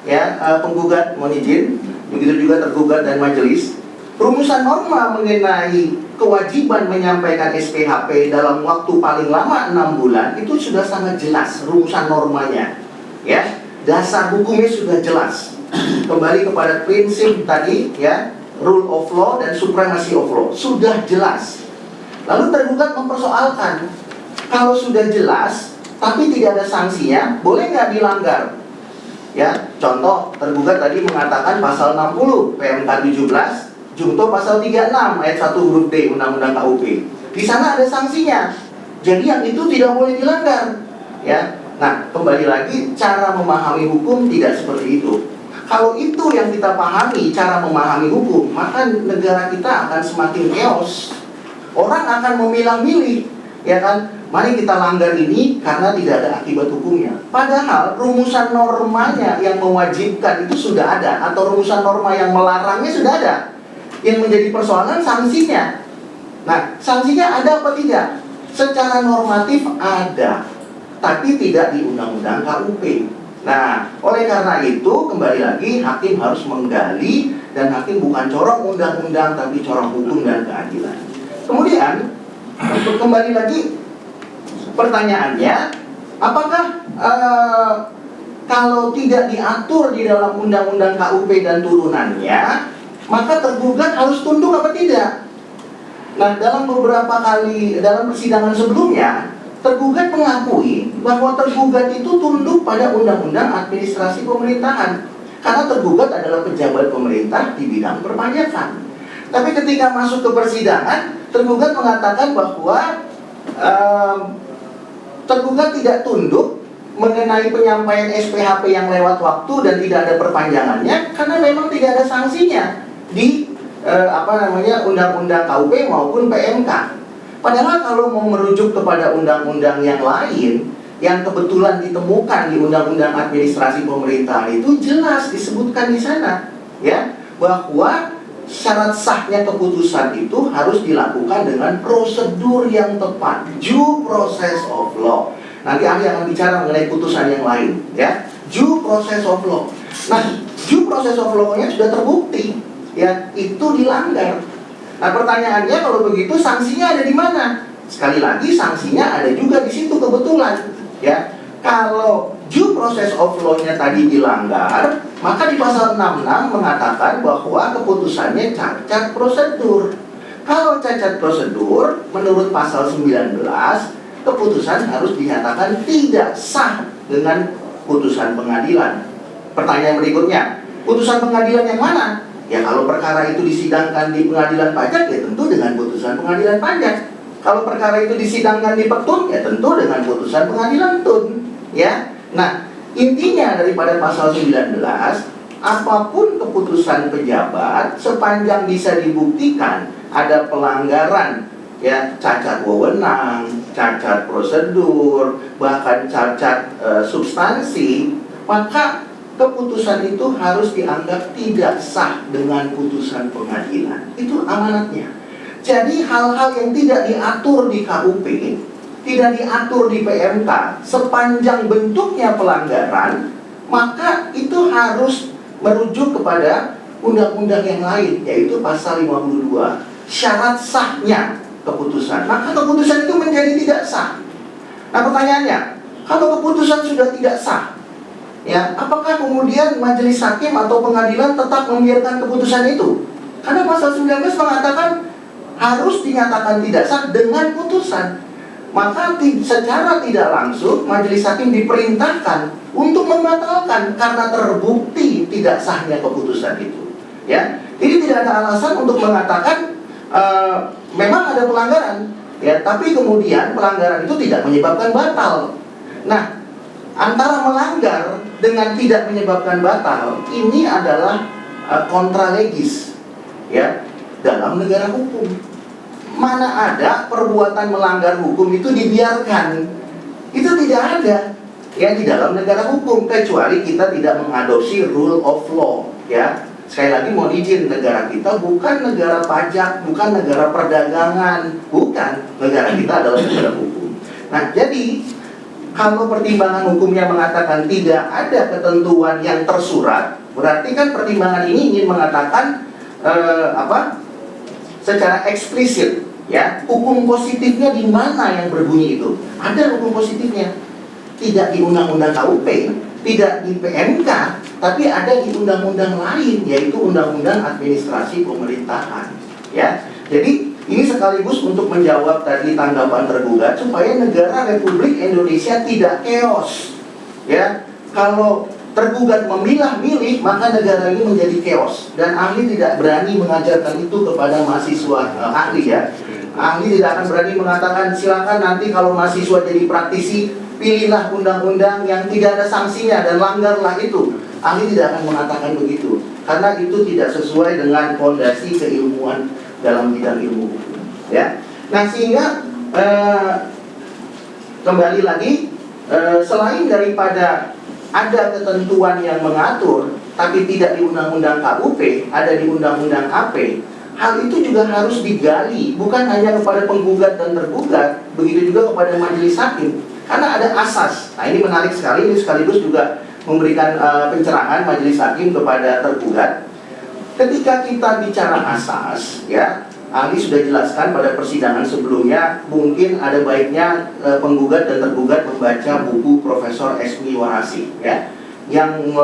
ya, penggugat mohon izin, begitu juga tergugat dan majelis. Rumusan norma mengenai kewajiban menyampaikan SPHP dalam waktu paling lama 6 bulan itu sudah sangat jelas rumusan normanya, ya. Dasar hukumnya sudah jelas. Kembali kepada prinsip tadi, ya, rule of law dan supremacy of law sudah jelas. Lalu tergugat mempersoalkan, kalau sudah jelas tapi tidak ada sanksinya, boleh nggak dilanggar? Ya, contoh tergugat tadi mengatakan pasal 60 PMK 17, junto pasal 36 ayat 1 huruf D Undang-Undang KUP. Di sana ada sanksinya. Jadi yang itu tidak boleh dilanggar. Ya. Nah, kembali lagi cara memahami hukum tidak seperti itu. Kalau itu yang kita pahami cara memahami hukum, maka negara kita akan semakin chaos. Orang akan memilah-milih, ya kan? Mari kita langgar ini karena tidak ada akibat hukumnya. Padahal rumusan normanya yang mewajibkan itu sudah ada, atau rumusan norma yang melarangnya sudah ada. Yang menjadi persoalan sanksinya. Nah, sanksinya ada apa tidak? Secara normatif ada, tapi tidak di Undang-Undang KUP. Nah, oleh karena itu kembali lagi hakim harus menggali, dan hakim bukan corong undang-undang tapi corong hukum dan keadilan. Kemudian kembali lagi pertanyaannya, apakah kalau tidak diatur di dalam Undang-Undang KUP dan turunannya, maka tergugat harus tunduk apa tidak? Nah, dalam beberapa kali dalam persidangan sebelumnya, tergugat mengakui bahwa tergugat itu tunduk pada Undang-Undang Administrasi Pemerintahan, karena tergugat adalah pejabat pemerintah di bidang perpajakan. Tapi ketika masuk ke persidangan, tergugat mengatakan bahwa tergugat tidak tunduk mengenai penyampaian SPHP yang lewat waktu dan tidak ada perpanjangannya, karena memang tidak ada sanksinya di Undang-Undang KUP maupun PMK. Padahal kalau mau merujuk kepada undang-undang yang lain yang kebetulan ditemukan di Undang-Undang Administrasi Pemerintahan, itu jelas disebutkan di sana, ya, bahwa syarat sahnya keputusan itu harus dilakukan dengan prosedur yang tepat, due process of law. Nanti ahli akan bicara mengenai putusan yang lain, ya, due process of law. Nah, due process of law-nya sudah terbukti, ya, itu dilanggar. Nah, pertanyaannya kalau begitu sanksinya ada di mana? Sekali lagi sanksinya ada juga di situ kebetulan, ya. Kalau due process of law-nya tadi dilanggar, maka di pasal 66 mengatakan bahwa keputusannya cacat prosedur. Kalau cacat prosedur, menurut pasal 19, keputusan harus dinyatakan tidak sah dengan putusan pengadilan. Pertanyaan berikutnya, putusan pengadilan yang mana? Ya, kalau perkara itu disidangkan di pengadilan pajak, ya tentu dengan putusan pengadilan pajak. Kalau perkara itu disidangkan di Petun, ya tentu dengan putusan pengadilan Tun, ya. Nah, intinya daripada pasal 19, apapun keputusan pejabat sepanjang bisa dibuktikan ada pelanggaran, ya, cacat wewenang, cacat prosedur, bahkan cacat substansi, maka keputusan itu harus dianggap tidak sah dengan putusan pengadilan. Itu amanatnya. Jadi hal-hal yang tidak diatur di KUP, tidak diatur di PMK, sepanjang bentuknya pelanggaran, maka itu harus merujuk kepada undang-undang yang lain, yaitu pasal 52, syarat sahnya keputusan. Maka keputusan itu menjadi tidak sah. Nah, pertanyaannya, kalau keputusan sudah tidak sah, ya, apakah kemudian majelis hakim atau pengadilan tetap membiarkan keputusan itu? Karena pasal 19 mengatakan harus dinyatakan tidak sah dengan putusan. maka secara tidak langsung majelis hakim diperintahkan untuk membatalkan karena terbukti tidak sahnya keputusan itu. Ya, jadi tidak ada alasan untuk mengatakan memang ada pelanggaran, ya, tapi kemudian pelanggaran itu tidak menyebabkan batal. Nah, antara melanggar dengan tidak menyebabkan batal ini adalah kontra legis, ya, dalam negara hukum. Mana ada perbuatan melanggar hukum itu dibiarkan? Itu tidak ada, ya, di dalam negara hukum, kecuali kita tidak mengadopsi rule of law, ya. Sekali lagi mohon izin, negara kita bukan negara pajak, bukan negara perdagangan, bukan. Negara kita adalah negara hukum. Nah, jadi kalau pertimbangan hukumnya mengatakan tidak ada ketentuan yang tersurat, berarti kan pertimbangan ini ingin mengatakan secara eksplisit, ya, hukum positifnya di mana yang berbunyi itu? Ada hukum positifnya, tidak di Undang-Undang KUP, tidak di PMK, tapi ada di undang-undang lain, yaitu Undang-Undang Administrasi Pemerintahan, ya. Jadi ini sekaligus untuk menjawab tadi tanggapan tergugat supaya negara Republik Indonesia tidak chaos, ya. Kalau tergugat memilah-milih, maka negara ini menjadi chaos dan ahli tidak berani mengajarkan itu kepada mahasiswa ahli, ya. Ahli tidak akan berani mengatakan silakan nanti kalau mahasiswa jadi praktisi pilihlah undang-undang yang tidak ada sanksinya dan langgarlah itu. Ahli tidak akan mengatakan begitu karena itu tidak sesuai dengan fondasi keilmuan dalam bidang ilmu hukum, ya. Nah, sehingga kembali lagi, selain daripada ada ketentuan yang mengatur tapi tidak di Undang-Undang KUP, ada di Undang-Undang AP, hal itu juga harus digali, bukan hanya kepada penggugat dan tergugat, begitu juga kepada majelis hakim, karena ada asas. Nah, ini menarik sekali, ini sekaligus juga memberikan pencerahan majelis hakim kepada tergugat. Ketika kita bicara asas, ya, ahli sudah jelaskan pada persidangan sebelumnya, mungkin ada baiknya penggugat dan tergugat membaca buku Profesor Esmi Warasi, ya, yang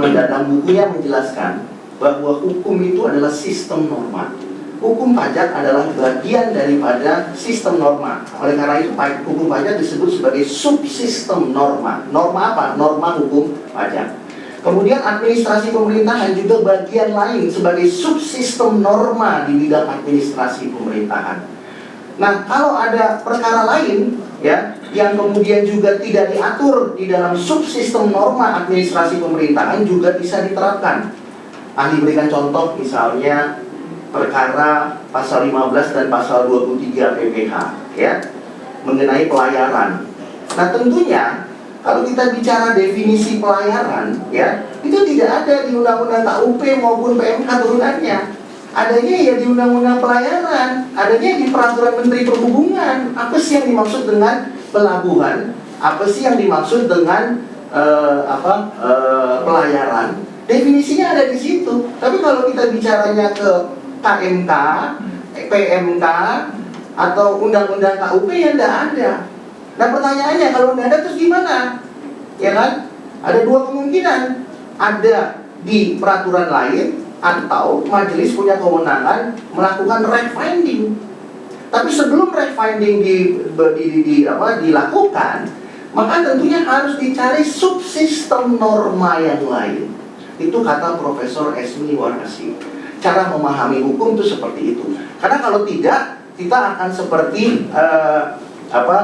dalam bukunya menjelaskan bahwa hukum itu adalah sistem norma. Hukum pajak adalah bagian daripada sistem norma. Oleh karena itu hukum pajak disebut sebagai subsistem norma. Norma apa? Norma hukum pajak. Kemudian administrasi pemerintahan juga bagian lain sebagai subsistem norma di bidang administrasi pemerintahan. Nah, kalau ada perkara lain, ya, yang kemudian juga tidak diatur di dalam subsistem norma administrasi pemerintahan juga bisa diterapkan. Ahli berikan contoh misalnya perkara pasal 15 dan pasal 23 PPH, ya, mengenai pelayaran. Nah, tentunya kalau kita bicara definisi pelayaran, ya, itu tidak ada di Undang-Undang KUP maupun PMK turunannya. Adanya ya di Undang-Undang Pelayaran, adanya di Peraturan Menteri Perhubungan. Apa sih yang dimaksud dengan pelabuhan? Apa sih yang dimaksud dengan pelayaran? Definisinya ada di situ. Tapi kalau kita bicaranya ke KMK, PMK, atau Undang-Undang KUP ya tidak ada. Nah, pertanyaannya kalau tidak ada terus gimana? Ya kan? Ada dua kemungkinan. Ada di peraturan lain atau majelis punya kewenangan melakukan fact-finding. Tapi sebelum fact-finding dilakukan, maka tentunya harus dicari subsistem norma yang lain. Itu kata Profesor Esmi Warasi. Cara memahami hukum itu seperti itu. Karena kalau tidak, kita akan seperti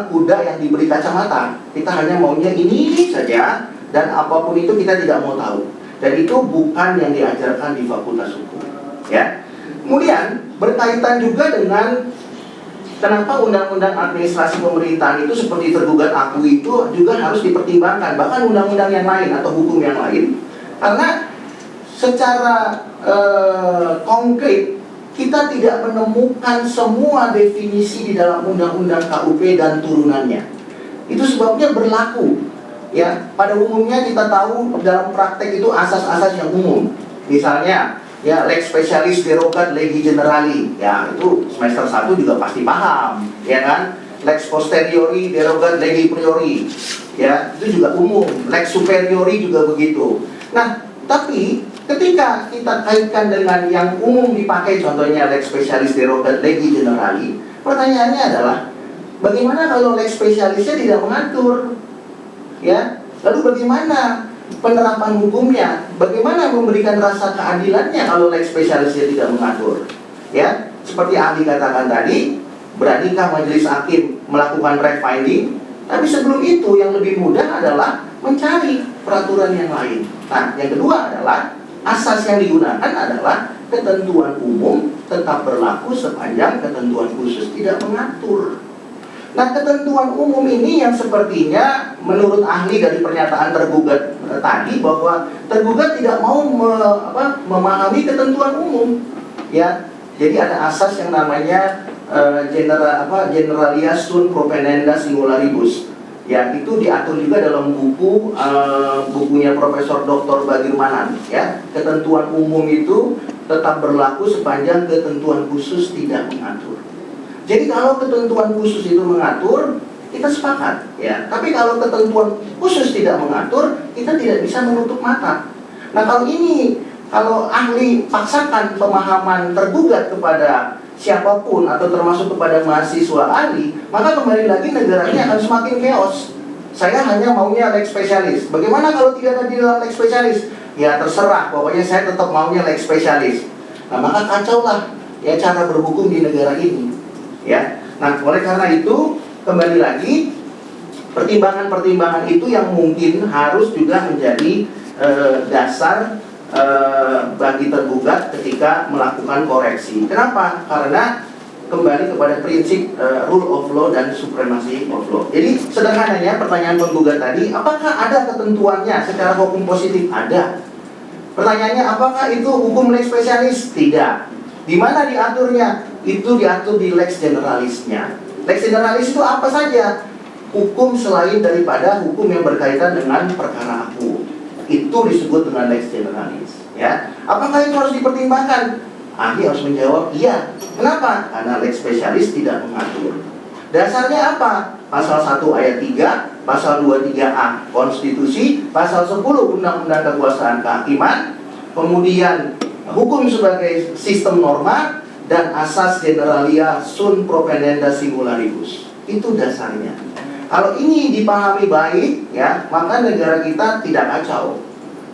kuda yang diberi kacamata. Kita hanya maunya ini saja, dan apapun itu kita tidak mau tahu. Dan itu bukan yang diajarkan di Fakultas Hukum, ya. Kemudian berkaitan juga dengan kenapa Undang-Undang Administrasi Pemerintahan itu seperti tergugat aku itu juga harus dipertimbangkan, bahkan undang-undang yang lain atau hukum yang lain. Karena secara konkret kita tidak menemukan semua definisi di dalam Undang-Undang KUP dan turunannya. Itu sebabnya berlaku, ya. Pada umumnya kita tahu dalam praktek itu asas-asas yang umum. Misalnya, ya, lex specialis derogat legi generali, ya, itu semester 1 juga pasti paham, ya kan? Lex posteriori derogat legi priori, ya, itu juga umum. Lex superiori juga begitu. Nah, tapi ketika kita kaitkan dengan yang umum dipakai, contohnya lex specialis derogat legi generali, pertanyaannya adalah Bagaimana kalau lex spesialisnya tidak mengatur? Ya, lalu bagaimana penerapan hukumnya? Bagaimana memberikan rasa keadilannya kalau lex spesialisnya tidak mengatur? Ya, seperti ahli katakan tadi, beranikah majelis hakim melakukan fact finding? Tapi sebelum itu yang lebih mudah adalah mencari peraturan yang lain. Nah, yang kedua adalah asas yang digunakan adalah ketentuan umum tetap berlaku sepanjang ketentuan khusus tidak mengatur. Nah, ketentuan umum ini yang sepertinya menurut ahli dari pernyataan tergugat tadi bahwa tergugat tidak mau memahami ketentuan umum. Ya, jadi ada asas yang namanya generalia sunt propenenda singularibus. Ya, itu diatur juga dalam bukunya Profesor Dr. Bagirmanan. Ya, ketentuan umum itu tetap berlaku sepanjang ketentuan khusus tidak mengatur. Jadi kalau ketentuan khusus itu mengatur, kita sepakat. Ya, tapi kalau ketentuan khusus tidak mengatur, kita tidak bisa menutup mata. Nah, kalau ahli paksakan pemahaman tergugat kepada siapapun atau termasuk kepada mahasiswa ahli, maka kembali lagi negara ini akan semakin chaos. Saya hanya maunya lex spesialis. Bagaimana kalau tidak ada di dalam lex spesialis? Ya terserah, pokoknya saya tetap maunya lex spesialis. Nah, maka kacaulah ya cara berhukum di negara ini. Ya. Nah, oleh karena itu kembali lagi pertimbangan-pertimbangan itu yang mungkin harus juga menjadi dasar bagi tergugat ketika melakukan koreksi. Kenapa? Karena kembali kepada prinsip rule of law dan supremacy of law. Jadi sederhananya pertanyaan penggugat tadi, apakah ada ketentuannya secara hukum positif? Ada. Pertanyaannya, apakah itu hukum lex spesialis? Tidak. Di mana diaturnya? Itu diatur di lex generalisnya. Lex generalis itu apa saja? Hukum selain daripada hukum yang berkaitan dengan perkara aku. Itu disebut dengan lex generalis. Ya, apakah itu harus dipertimbangkan? Ahli harus menjawab iya. Kenapa? Karena lex spesialis tidak mengatur. Dasarnya apa? Pasal 1 ayat 3, pasal 23A Konstitusi, pasal 10 Undang-Undang Kekuasaan Kehakiman, kemudian hukum sebagai sistem norma, dan asas generalia sunt propenenda singularibus. Itu dasarnya. Kalau ini dipahami baik, ya, maka negara kita tidak kacau.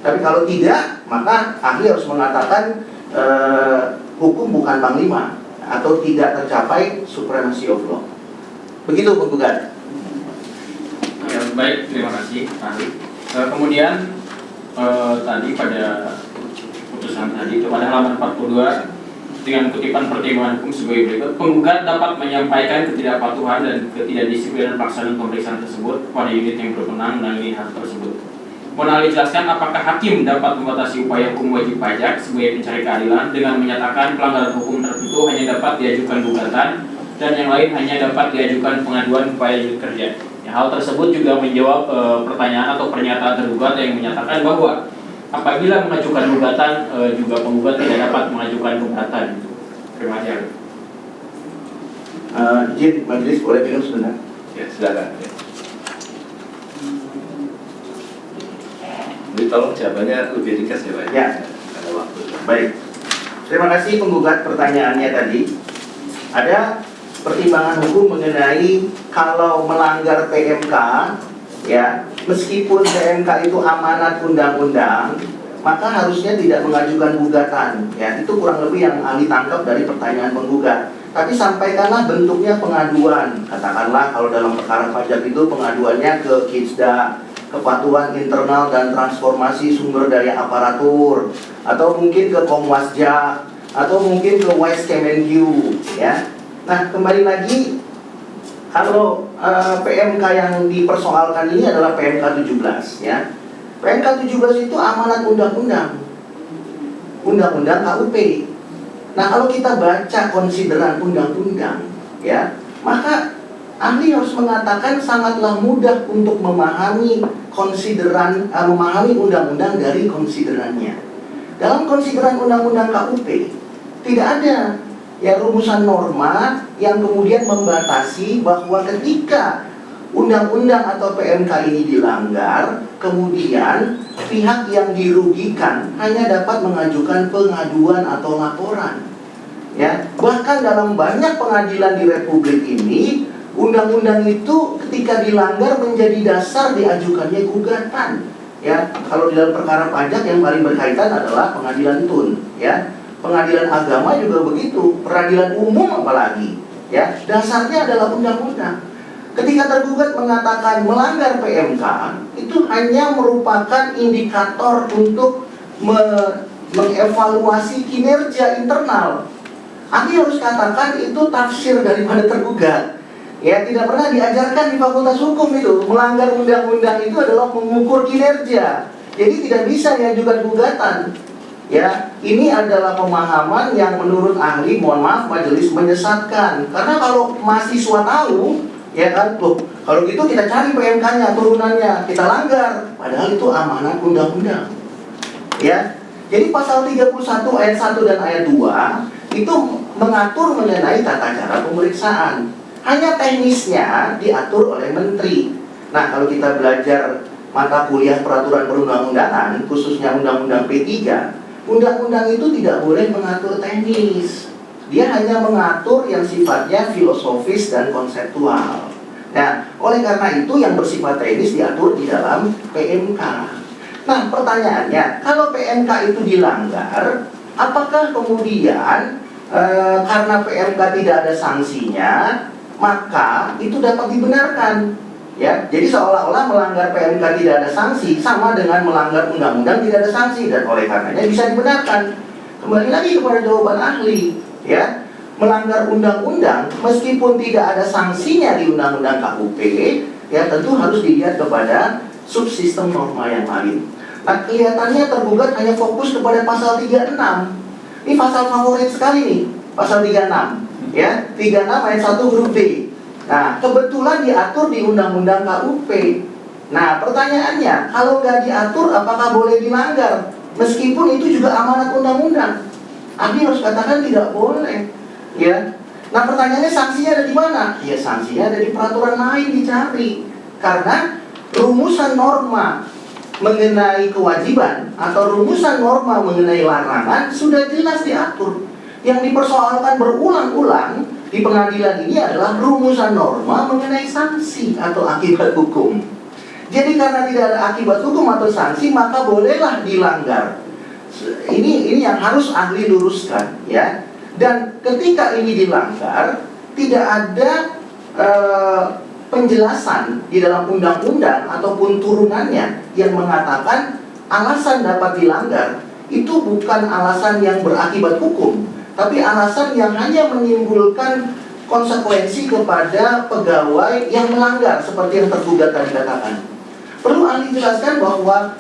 Tapi kalau tidak, maka ahli harus mengatakan hukum bukan panglima atau tidak tercapai supremacy of law. Begitu penggugat. Ya, baik, terima kasih ahli. Kemudian tadi pada putusan tadi itu pada halaman 42 dengan kutipan pertimbangan hukum sebagai berikut. Penggugat dapat menyampaikan ketidakpatuhan dan ketidakdisiplinan pelaksanaan pemeriksaan tersebut pada unit yang berwenang menangani hal tersebut. Mohon ahli jelaskan apakah hakim dapat membatasi upaya hukum wajib pajak sebagai pencari keadilan dengan menyatakan pelanggaran hukum tertentu hanya dapat diajukan gugatan dan yang lain hanya dapat diajukan pengaduan upaya unit kerja. Ya, hal tersebut juga menjawab pertanyaan atau pernyataan tergugat yang menyatakan bahwa apabila mengajukan gugatan juga penggugat tidak dapat mengajukan gugatan. Terima kasih. Izin majelis boleh minum sebentar. Ya, silakan. Ya. Jadi tolong jawabannya lebih ringkas ya Pak. Ya. Ada waktu. Baik. Terima kasih penggugat pertanyaannya tadi. Ada pertimbangan hukum mengenai kalau melanggar PMK, ya, meskipun PMK itu amanat undang-undang, maka harusnya tidak mengajukan gugatan. Ya, itu kurang lebih yang ahli tangkap dari pertanyaan penggugat. Tapi sampaikanlah bentuknya pengaduan. Katakanlah kalau dalam perkara pajak itu pengaduannya ke Kidsda, Kepatuhan Internal dan Transformasi Sumber Daya Aparatur, atau mungkin ke Komwasjak, atau mungkin ke Wise Kemenq, ya. Nah, kembali lagi, kalau PMK yang dipersoalkan ini adalah PMK 17, ya. PMK 17 itu amanat undang-undang, undang-undang KUP. Nah, kalau kita baca konsideran undang-undang, ya, maka ahli harus mengatakan sangatlah mudah untuk memahami konsideran, memahami undang-undang dari konsiderannya. Dalam konsideran undang-undang KUP tidak ada ya rumusan norma yang kemudian membatasi bahwa ketika undang-undang atau PMK ini dilanggar, kemudian pihak yang dirugikan hanya dapat mengajukan pengaduan atau laporan. Ya, bahkan dalam banyak pengadilan di Republik ini, undang-undang itu ketika dilanggar menjadi dasar diajukannya gugatan. Ya, kalau di dalam perkara pajak yang paling berkaitan adalah pengadilan tun, ya. Pengadilan agama juga begitu, peradilan umum apalagi, ya. Dasarnya adalah undang-undang. Ketika tergugat mengatakan melanggar PMK, itu hanya merupakan indikator untuk mengevaluasi kinerja internal. Ahli harus katakan itu tafsir daripada tergugat. Ya, tidak pernah diajarkan di Fakultas Hukum itu. Melanggar undang-undang itu adalah mengukur kinerja. Jadi tidak bisa diajukan gugatan. Ya, ini adalah pemahaman yang menurut ahli, mohon maaf majelis, menyesatkan. Karena kalau mahasiswa tahu, ya kan, loh, kalau gitu kita cari PMK-nya, turunannya, kita langgar. Padahal itu amanat undang-undang. Ya, jadi pasal 31 ayat 1 dan ayat 2 itu mengatur mengenai tata cara pemeriksaan. Hanya teknisnya diatur oleh menteri. Nah, kalau kita belajar mata kuliah peraturan perundang-undangan, khususnya undang-undang P3, undang-undang itu tidak boleh mengatur teknis. Dia hanya mengatur yang sifatnya filosofis dan konseptual. Nah, oleh karena itu yang bersifat teknis diatur di dalam PMK. Nah, pertanyaannya, kalau PMK itu dilanggar, apakah kemudian karena PMK tidak ada sanksinya, maka itu dapat dibenarkan? Ya, jadi seolah-olah melanggar PMK tidak ada sanksi sama dengan melanggar undang-undang tidak ada sanksi, dan oleh karenanya bisa dibenarkan. Kembali lagi kepada jawaban ahli, ya, melanggar undang-undang meskipun tidak ada sanksinya di undang-undang KUP, ya tentu harus dilihat kepada subsistem norma yang lain. Nah, kelihatannya tergugat hanya fokus kepada pasal 36. Ini pasal favorit sekali nih, pasal 36. Ya, 36 ayat 1 huruf D. Nah, kebetulan diatur di undang-undang KUP. Nah, pertanyaannya, kalau nggak diatur apakah boleh dilanggar? Meskipun itu juga amanat undang-undang. Ahli harus katakan tidak boleh. Ya. Nah, pertanyaannya sanksinya ada di mana? Ya, sanksinya ada di peraturan lain dicari. Karena rumusan norma mengenai kewajiban atau rumusan norma mengenai larangan sudah jelas diatur. Yang dipersoalkan berulang-ulang di pengadilan ini adalah rumusan norma mengenai sanksi atau akibat hukum. Jadi karena tidak ada akibat hukum atau sanksi, maka bolehlah dilanggar. Ini yang harus ahli luruskan, ya. Dan ketika ini dilanggar, tidak ada penjelasan di dalam undang-undang ataupun turunannya yang mengatakan alasan dapat dilanggar itu bukan alasan yang berakibat hukum, tapi alasan yang hanya menimbulkan konsekuensi kepada pegawai yang melanggar, seperti yang tergugat tadi katakan. Perlu ahli jelaskan bahwa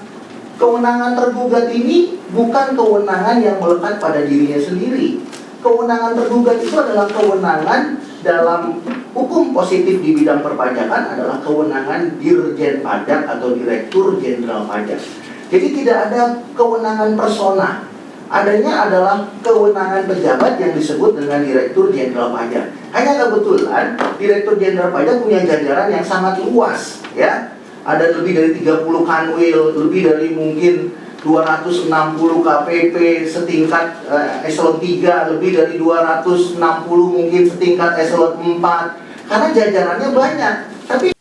kewenangan tergugat ini bukan kewenangan yang melekat pada dirinya sendiri. Kewenangan tergugat itu adalah kewenangan dalam hukum positif di bidang perpajakan, adalah kewenangan Dirjen Pajak atau Direktur Jenderal Pajak. Jadi tidak ada kewenangan persona. Adanya adalah kewenangan pejabat yang disebut dengan Direktur Jenderal Pajak. Hanya kebetulan Direktur Jenderal Pajak punya jajaran yang sangat luas, ya. Ada lebih dari 30 kanwil, lebih dari mungkin 260 KPP setingkat eselon 3, lebih dari 260 mungkin setingkat eselon 4. Karena jajarannya banyak. Tapi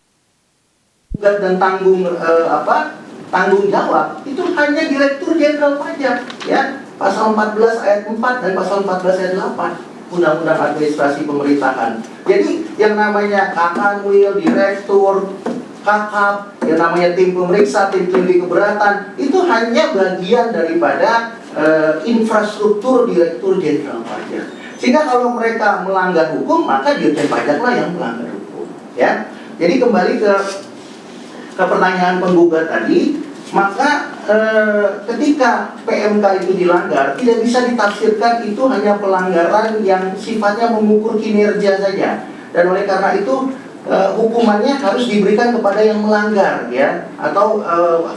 dan tanggung jawab itu hanya Direktur Jenderal Pajak, ya. Pasal 14 ayat 4 dan pasal 14 ayat 8 Undang-Undang Administrasi Pemerintahan. Jadi yang namanya Kanwil, Direktur, Kakap, yang namanya tim pemeriksa, tim penyelidik keberatan, itu hanya bagian daripada infrastruktur Direktur Jenderal Pajak. Sehingga kalau mereka melanggar hukum, maka Dirjen Pajaklah yang melanggar hukum, ya. Jadi kembali ke pertanyaan penggugat tadi, maka ketika PMK itu dilanggar, tidak bisa ditafsirkan itu hanya pelanggaran yang sifatnya mengukur kinerja saja. Dan oleh karena itu hukumannya harus diberikan kepada yang melanggar, ya, atau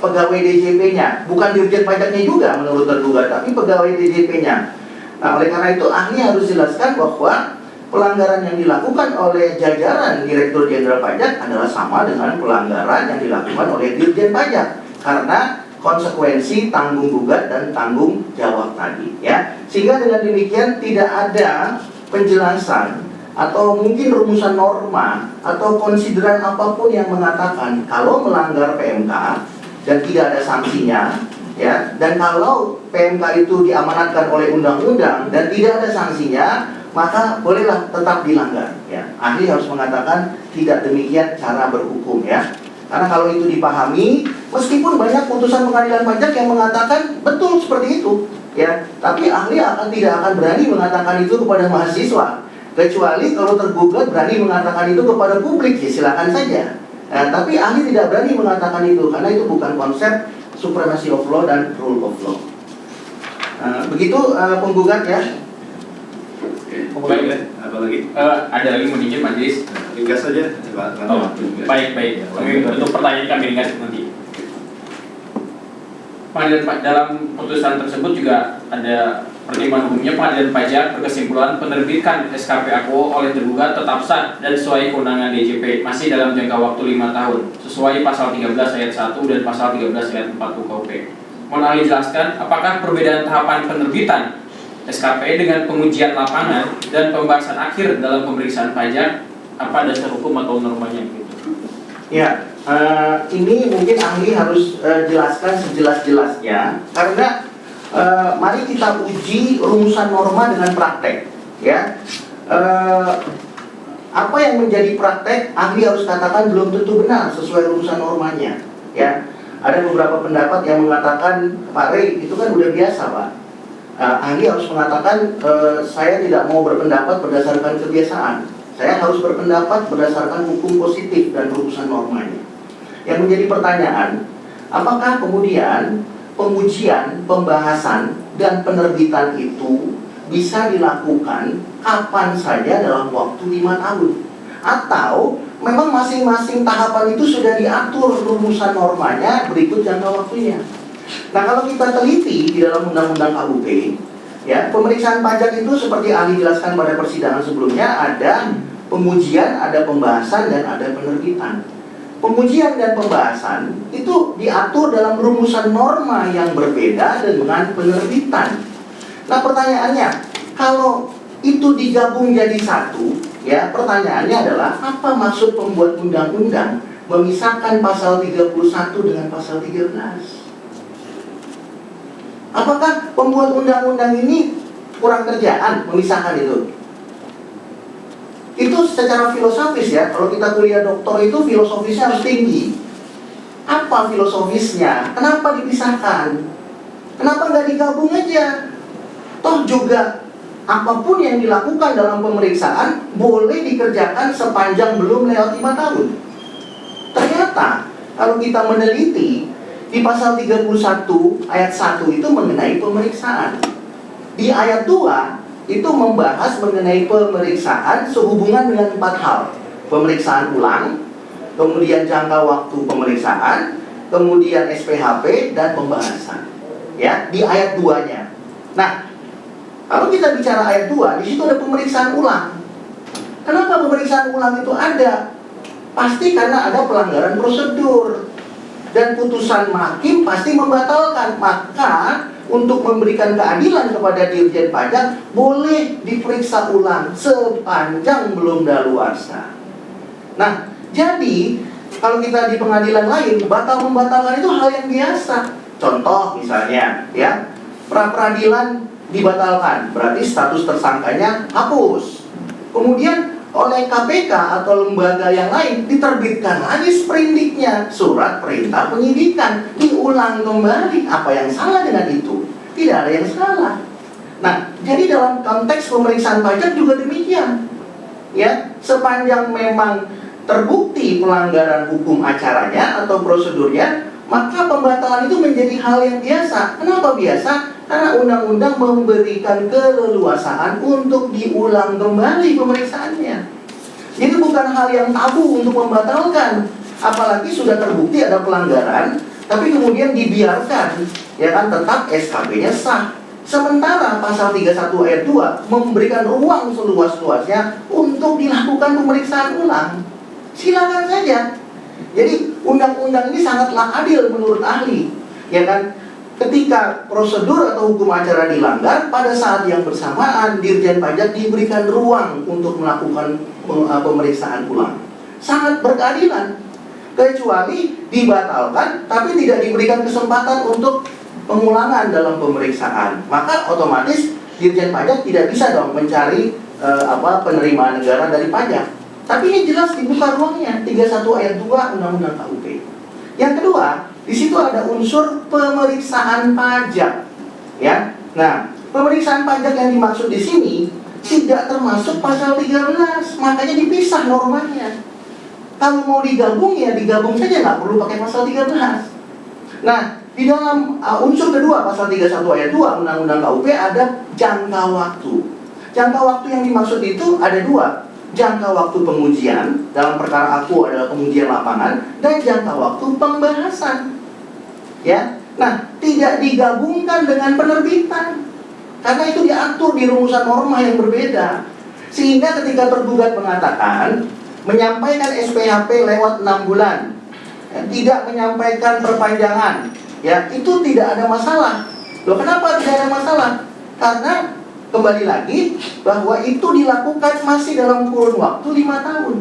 pegawai DJP-nya, bukan Dirjen Pajaknya juga menurut tergugat, tapi pegawai DJP-nya. Nah, oleh karena itu ahli harus jelaskan bahwa pelanggaran yang dilakukan oleh jajaran Direktur Jenderal Pajak adalah sama dengan pelanggaran yang dilakukan oleh Dirjen Pajak, karena konsekuensi tanggung gugat dan tanggung jawab tadi, ya. Sehingga dengan demikian tidak ada penjelasan atau mungkin rumusan norma atau konsideran apapun yang mengatakan kalau melanggar PMK dan tidak ada sanksinya, ya, dan kalau PMK itu diamanatkan oleh undang-undang dan tidak ada sanksinya, maka bolehlah tetap dilanggar, ya. Ahli harus mengatakan tidak demikian cara berhukum, ya. Karena kalau itu dipahami, meskipun banyak putusan pengadilan pajak yang mengatakan betul seperti itu, ya, tapi ahli tidak akan berani mengatakan itu kepada mahasiswa, kecuali kalau tergugat berani mengatakan itu kepada publik, ya silakan saja. Tapi ahli tidak berani mengatakan itu karena itu bukan konsep supremacy of law dan rule of law. Begitu penggugat, ya. Baik, apa lagi? Ada lagi mau diinjak majelis? Ringkas saja, Pak. Oh, baik. Untuk pertanyaan kami ringkas nanti. Pengadilan dalam putusan tersebut juga ada pertimbangan hukumnya. Pengadilan pajak berkesimpulan penerbitan SKP AKO oleh tergugat tetap sah dan sesuai kewenangan DJP masih dalam jangka waktu 5 tahun sesuai pasal 13 ayat 1 dan pasal 13 ayat 4 UKUP. Mohon ahli jelaskan apakah perbedaan tahapan penerbitan SKP dengan pengujian lapangan dan pembahasan akhir dalam pemeriksaan pajak, apa dasar hukum atau normanya gitu? Ya, ini mungkin ahli harus jelaskan sejelas-jelasnya karena mari kita uji rumusan norma dengan praktek, ya. Apa yang menjadi praktek ahli harus katakan belum tentu benar sesuai rumusan normanya, ya. Ada beberapa pendapat yang mengatakan, Pak Rey, itu kan udah biasa, Pak. Ahli harus mengatakan saya tidak mau berpendapat berdasarkan kebiasaan. Saya harus berpendapat berdasarkan hukum positif dan rumusan normanya. Yang menjadi pertanyaan, apakah kemudian pengujian, pembahasan, dan penerbitan itu bisa dilakukan kapan saja dalam waktu 5 tahun? Atau memang masing-masing tahapan itu sudah diatur rumusan normanya berikut jangka waktunya? Nah, kalau kita teliti di dalam Undang-Undang KUP, ya, pemeriksaan pajak itu seperti ahli jelaskan pada persidangan sebelumnya, ada pengujian, ada pembahasan, dan ada penerbitan. Pengujian dan pembahasan itu diatur dalam rumusan norma yang berbeda dengan penerbitan. Nah, pertanyaannya, kalau itu digabung jadi satu, ya, pertanyaannya adalah apa maksud pembuat undang-undang memisahkan pasal 31 dengan pasal 13? Apakah pembuat undang-undang ini kurang kerjaan memisahkan itu? Itu secara filosofis, ya. Kalau kita kuliah doktor itu filosofisnya harus tinggi. Apa filosofisnya? Kenapa dipisahkan? Kenapa nggak digabung aja? Toh juga apapun yang dilakukan dalam pemeriksaan boleh dikerjakan sepanjang belum lewat 5 tahun. Ternyata kalau kita meneliti di pasal 31 ayat 1 itu mengenai pemeriksaan. Di ayat 2 itu membahas mengenai pemeriksaan sehubungan dengan 4 hal. Pemeriksaan ulang, kemudian jangka waktu pemeriksaan, kemudian SPHP, dan pembahasan. Ya, di ayat 2-nya. Nah, kalau kita bicara ayat 2, di situ ada pemeriksaan ulang. Kenapa pemeriksaan ulang itu ada? Pasti karena ada pelanggaran prosedur. Dan putusan hakim pasti membatalkan. Maka untuk memberikan keadilan kepada Dirjen Pajak boleh diperiksa ulang sepanjang belum daluarsa. Nah, jadi kalau kita di pengadilan lain, membatalkan itu hal yang biasa. Contoh misalnya, ya, pra-peradilan dibatalkan, berarti status tersangkanya hapus. Kemudian oleh KPK atau lembaga yang lain diterbitkan lagi sprindiknya, surat perintah penyidikan, diulang kembali. Apa yang salah dengan itu? Tidak ada yang salah. Nah, jadi dalam konteks pemeriksaan pajak juga demikian. Ya, sepanjang memang terbukti pelanggaran hukum acaranya atau prosedurnya, maka pembatalan itu menjadi hal yang biasa. Kenapa biasa? Karena undang-undang memberikan keleluasaan untuk diulang kembali pemeriksaannya. Jadi bukan hal yang tabu untuk membatalkan. Apalagi sudah terbukti ada pelanggaran, tapi kemudian dibiarkan, ya kan, tetap SKP-nya sah. Sementara pasal 31 ayat 2 memberikan ruang seluas-luasnya untuk dilakukan pemeriksaan ulang. Silakan saja. Jadi undang-undang ini sangatlah adil menurut ahli, ya kan? ketika prosedur atau hukum acara dilanggar, pada saat yang bersamaan Dirjen Pajak diberikan ruang untuk melakukan pemeriksaan ulang. Sangat berkeadilan. Kecuali dibatalkan tapi tidak diberikan kesempatan untuk pengulangan dalam pemeriksaan, maka otomatis Dirjen Pajak tidak bisa dong mencari penerimaan negara dari pajak. Tapi ini jelas dibuka ruangnya, 31 ayat 2 Undang-Undang KUP. Yang kedua, di situ ada unsur pemeriksaan pajak, ya. Nah, pemeriksaan pajak yang dimaksud di sini tidak termasuk pasal 13, makanya dipisah normanya. Kalau mau digabung ya digabung saja, nggak perlu pakai pasal 13. Nah, di dalam unsur kedua pasal 31 ayat 2 Undang-Undang KUP ada jangka waktu. Jangka waktu yang dimaksud itu ada dua. Jangka waktu pengujian, dalam perkara aku adalah pengujian lapangan, dan jangka waktu pembahasan. Ya. Nah, tidak digabungkan dengan penerbitan. Karena itu diatur di rumusan norma yang berbeda. Sehingga ketika tergugat mengatakan menyampaikan SPHP lewat 6 bulan, tidak menyampaikan perpanjangan, ya itu tidak ada masalah. Loh, kenapa tidak ada masalah? Karena kembali lagi bahwa itu dilakukan masih dalam kurun waktu 5 tahun.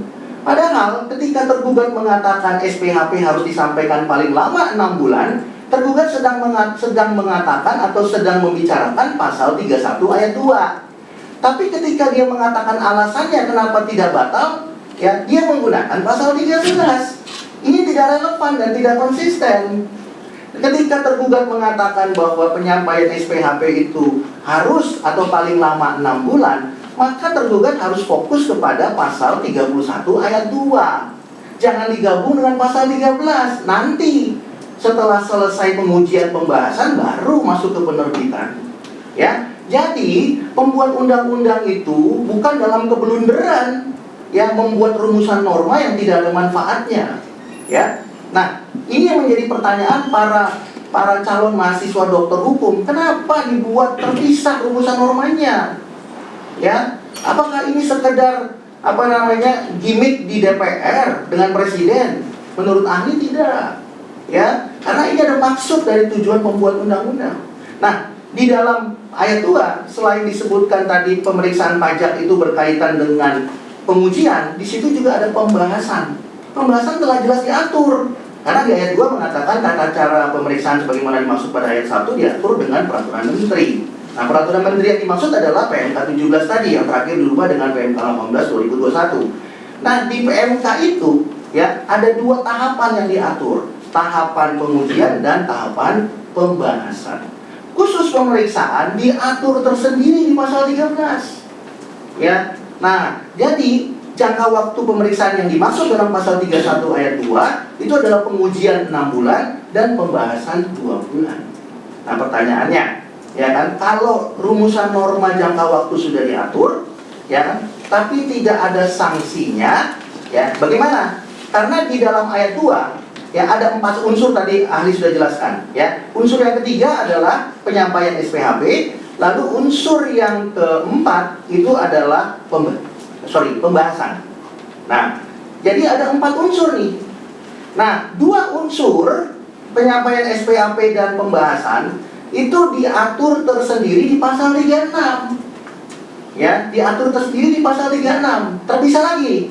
Padahal ketika tergugat mengatakan SPHP harus disampaikan paling lama 6 bulan, tergugat sedang mengatakan atau sedang membicarakan pasal 31 ayat 2. Tapi ketika dia mengatakan alasannya kenapa tidak batal, ya dia menggunakan pasal 13. Ini tidak relevan dan tidak konsisten. Ketika tergugat mengatakan bahwa penyampaian SPHP itu harus atau paling lama 6 bulan, maka tergugat harus fokus kepada pasal 31 ayat 2. Jangan digabung dengan pasal 13. Nanti setelah selesai pengujian pembahasan baru masuk ke penerbitan. Ya. Jadi, pembuat undang-undang itu bukan dalam kebelunderan yang membuat rumusan norma yang tidak ada manfaatnya. Ya. Nah, ini yang menjadi pertanyaan para calon mahasiswa doktor hukum. Kenapa dibuat terpisah rumusan normanya? Ya. Apakah ini sekedar gimmick di DPR dengan presiden? Menurut ahli tidak. Ya, karena ini ada maksud dari tujuan pembuat undang-undang. Nah, di dalam ayat 2 selain disebutkan tadi pemeriksaan pajak itu berkaitan dengan pengujian, di situ juga ada pembahasan. Pembahasan telah jelas diatur. Karena di ayat 2 mengatakan tata cara pemeriksaan sebagaimana dimaksud pada ayat 1 diatur dengan peraturan menteri. Nah, peraturan menteri yang dimaksud adalah PMK 17 tadi yang terakhir dirubah dengan PMK 18 2021. Nah, di PMK itu ya ada 2 tahapan yang diatur. Tahapan pengujian dan tahapan pembahasan. Khusus pemeriksaan diatur tersendiri di pasal 13. Ya. Nah, jadi jangka waktu pemeriksaan yang dimaksud dalam pasal 31 ayat 2 itu adalah pengujian 6 bulan dan pembahasan 2 bulan. Nah, pertanyaannya, ya kan, kalau rumusan norma jangka waktu sudah diatur, ya kan, tapi tidak ada sanksinya, ya, bagaimana? Karena di dalam ayat 2 ya ada 4 unsur tadi ahli sudah jelaskan, ya. Unsur yang ketiga adalah penyampaian SPHP, lalu unsur yang keempat itu adalah pembahasan. Nah, jadi ada 4 unsur nih. Nah, 2 unsur penyampaian SPHP dan pembahasan itu diatur tersendiri di pasal 36. Ya, diatur tersendiri di pasal 36. Terpisah lagi.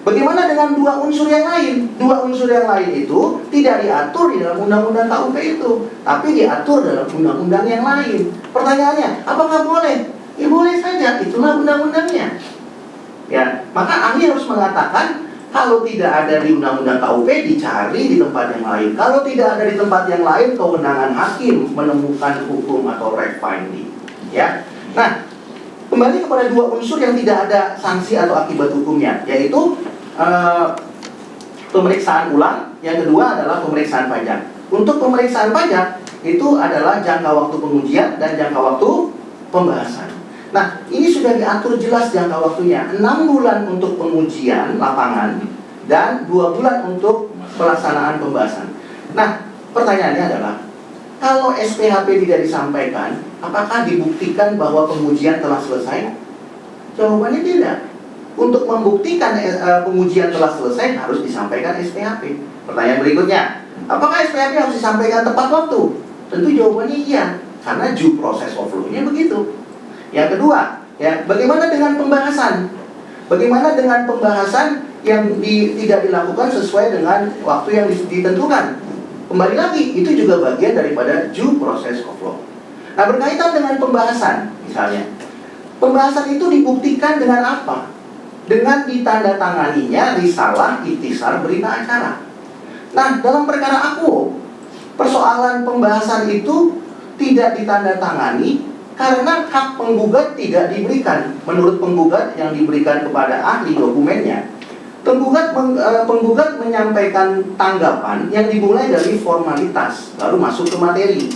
Bagaimana dengan 2 unsur yang lain? 2 unsur yang lain itu tidak diatur di dalam undang-undang KUP itu, tapi diatur dalam undang-undang yang lain. Pertanyaannya, apakah boleh? Ya boleh saja, itulah undang-undangnya. Ya, maka ahli harus mengatakan kalau tidak ada di undang-undang KUP dicari di tempat yang lain. Kalau tidak ada di tempat yang lain, kewenangan hakim menemukan hukum atau fact finding. Ya. Nah, kembali kepada 2 unsur yang tidak ada sanksi atau akibat hukumnya, yaitu pemeriksaan ulang, yang kedua adalah pemeriksaan pajak. Untuk pemeriksaan pajak itu adalah jangka waktu pengujian dan jangka waktu pembahasan. Nah, ini sudah diatur jelas jangka waktunya, 6 bulan untuk pengujian lapangan dan 2 bulan untuk pelaksanaan pembahasan. Nah, pertanyaannya adalah, kalau SPHP tidak disampaikan, apakah dibuktikan bahwa pengujian telah selesai? Jawabannya tidak. Untuk membuktikan pengujian telah selesai harus disampaikan SPHP. Pertanyaan berikutnya, apakah SPHP harus disampaikan tepat waktu? Tentu jawabannya iya, karena due process of law-nya begitu. Yang kedua, ya, bagaimana dengan pembahasan? Bagaimana dengan pembahasan yang tidak dilakukan sesuai dengan waktu yang ditentukan? Kembali lagi, itu juga bagian daripada due process of law. Nah, berkaitan dengan pembahasan, misalnya, pembahasan itu dibuktikan dengan apa? Dengan ditandatanganinya risalah ikhtisar berita acara. Nah, dalam perkara aku, persoalan pembahasan itu tidak ditandatangani karena hak penggugat tidak diberikan. Menurut penggugat yang diberikan kepada ahli dokumennya, penggugat menyampaikan tanggapan yang dimulai dari formalitas, lalu masuk ke materi.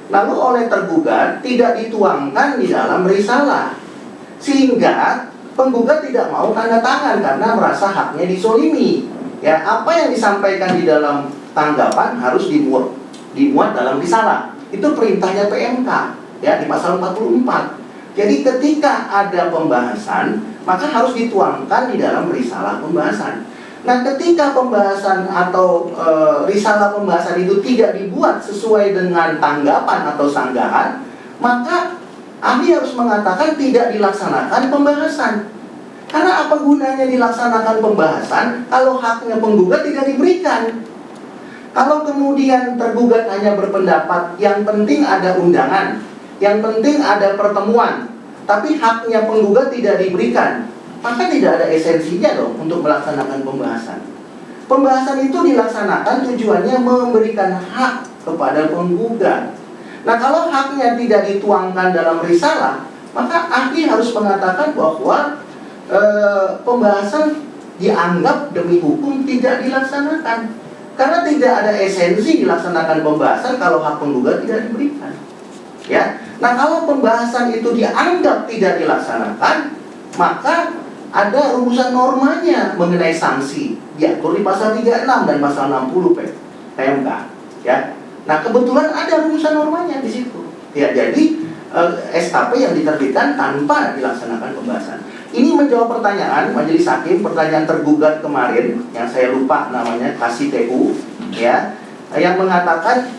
Lalu oleh tergugat tidak dituangkan di dalam risalah, sehingga penggugat tidak mau tanda tangan karena merasa haknya disolimi. Ya, apa yang disampaikan di dalam tanggapan harus dimuat dalam risalah. Itu perintahnya PMK, ya, di pasal 44. Jadi ketika ada pembahasan, maka harus dituangkan di dalam risalah pembahasan. Nah, ketika pembahasan atau risalah pembahasan itu tidak dibuat sesuai dengan tanggapan atau sanggahan, maka ahli harus mengatakan tidak dilaksanakan pembahasan. Karena apa gunanya dilaksanakan pembahasan kalau haknya penggugat tidak diberikan? Kalau kemudian tergugat hanya berpendapat yang penting ada undangan, yang penting ada pertemuan, tapi haknya penggugat tidak diberikan, maka tidak ada esensinya dong untuk melaksanakan pembahasan. Pembahasan itu dilaksanakan tujuannya memberikan hak kepada penggugat. Nah, kalau haknya tidak dituangkan dalam risalah, maka ahli harus mengatakan bahwa pembahasan dianggap demi hukum tidak dilaksanakan. Karena tidak ada esensi dilaksanakan pembahasan kalau hak penggugat tidak diberikan. Ya. Nah, kalau pembahasan itu dianggap tidak dilaksanakan, maka ada rumusan normanya mengenai sanksi, diatur di pasal 36 dan pasal 60 PMK. Ya. Nah, kebetulan ada rumusan normanya di situ. Ya, jadi SKP yang diterbitkan tanpa dilaksanakan pembahasan. Ini menjawab pertanyaan majelis hakim, pertanyaan tergugat kemarin yang saya lupa namanya, kasih TU, ya, yang mengatakan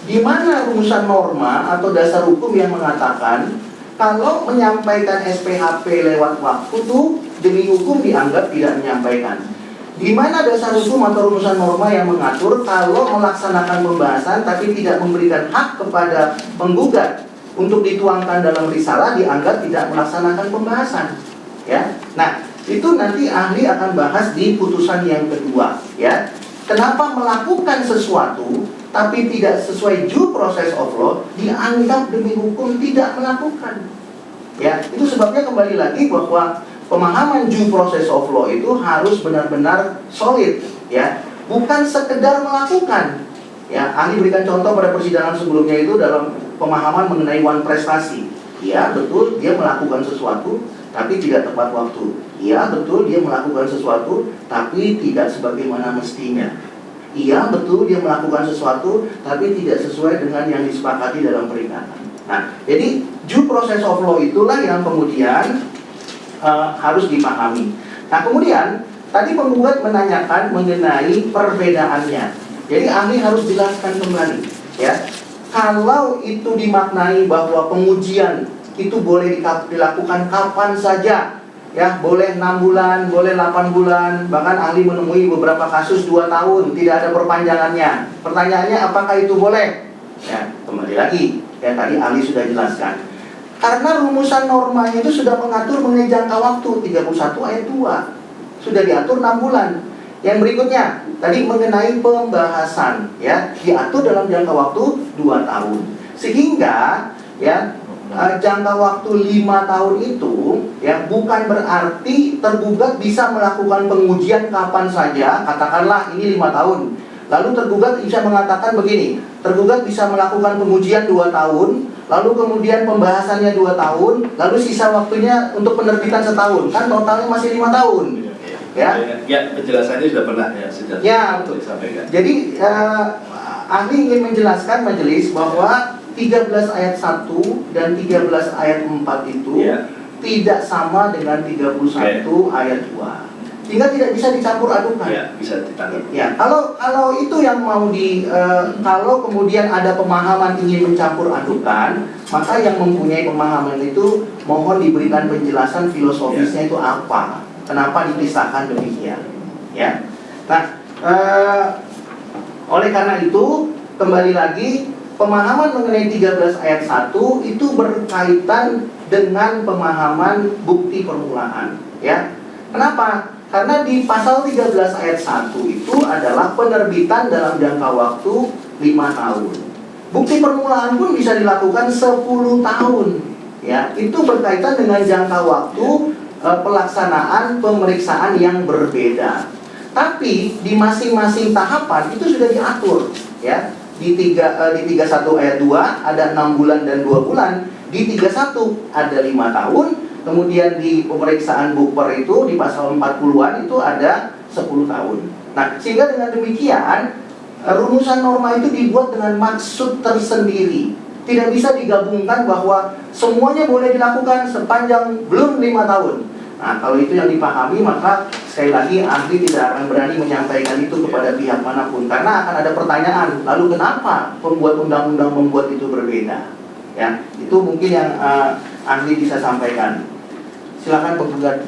di mana rumusan norma atau dasar hukum yang mengatakan kalau menyampaikan SPHP lewat waktu tuh demi hukum dianggap tidak menyampaikan. Di mana dasar hukum atau rumusan norma yang mengatur kalau melaksanakan pembahasan tapi tidak memberikan hak kepada penggugat untuk dituangkan dalam risalah dianggap tidak melaksanakan pembahasan. Ya, nah itu nanti ahli akan bahas di putusan yang kedua. Ya, kenapa melakukan sesuatu tapi tidak sesuai due process of law dianggap demi hukum tidak melakukan? Ya, itu sebabnya kembali lagi bahwa pemahaman due process of law itu harus benar-benar solid. Ya, bukan sekedar melakukan. Ya, ahli berikan contoh pada persidangan sebelumnya itu dalam pemahaman mengenai one prestasi. Ya, betul dia melakukan sesuatu tapi tidak tepat waktu. Iya, betul dia melakukan sesuatu tapi tidak sebagaimana mestinya. Iya, betul dia melakukan sesuatu tapi tidak sesuai dengan yang disepakati dalam peringatan. Nah, jadi due process of law itulah yang kemudian harus dipahami. Nah, kemudian tadi penggugat menanyakan mengenai perbedaannya. Jadi ahli harus jelaskan kembali, ya. Kalau itu dimaknai bahwa pengujian itu boleh dilakukan kapan saja, ya, boleh 6 bulan, boleh 8 bulan, bahkan ahli menemui beberapa kasus 2 tahun tidak ada perpanjangannya. Pertanyaannya apakah itu boleh? Ya, kembali lagi, ya tadi ahli sudah jelaskan. Karena rumusan normanya itu sudah mengatur mengenai jangka waktu 31 ayat 2. Sudah diatur 6 bulan. Yang berikutnya tadi mengenai pembahasan, ya, diatur dalam jangka waktu 2 tahun. Sehingga ya jangka waktu 5 tahun itu ya bukan berarti tergugat bisa melakukan pengujian kapan saja. Katakanlah ini 5 tahun. Lalu tergugat bisa mengatakan begini, tergugat bisa melakukan pengujian 2 tahun, lalu kemudian pembahasannya 2 tahun, lalu sisa waktunya untuk penerbitan setahun. Kan totalnya masih 5 tahun. Ya, penjelasannya sudah pernah ya, sudah disampaikan. Jadi ahli ingin menjelaskan majelis bahwa 13 ayat 1 dan 13 ayat 4 itu tidak sama dengan 31 ayat 2. sehingga tidak bisa dicampur adukan. Ya, bisa ditanggapi. Ya, kalau itu yang mau kalau kemudian ada pemahaman ingin mencampur adukan, maka yang mempunyai pemahaman itu mohon diberikan penjelasan filosofisnya itu apa, kenapa dipisahkan demikian, ya. Nah, oleh karena itu kembali lagi pemahaman mengenai 13 ayat 1 itu berkaitan dengan pemahaman bukti permulaan, ya. Kenapa? Karena di pasal 13 ayat 1 itu adalah penerbitan dalam jangka waktu 5 tahun. Bukti permulaan pun bisa dilakukan 10 tahun. Ya, itu berkaitan dengan jangka waktu pelaksanaan pemeriksaan yang berbeda. Tapi di masing-masing tahapan itu sudah diatur, ya. Di 31 ayat 2 ada 6 bulan dan 2 bulan. Di 31 ada 5 tahun. Kemudian di pemeriksaan bukper itu di pasal 40-an itu ada 10 tahun. Nah, sehingga dengan demikian rumusan norma itu dibuat dengan maksud tersendiri. Tidak bisa digabungkan bahwa semuanya boleh dilakukan sepanjang belum 5 tahun. Nah, kalau itu yang dipahami, maka sekali lagi ahli tidak akan berani menyampaikan itu kepada pihak manapun, karena akan ada pertanyaan, lalu kenapa pembuat undang-undang membuat itu berbeda? Ya, itu mungkin yang ahli bisa sampaikan. Silakan penggugat.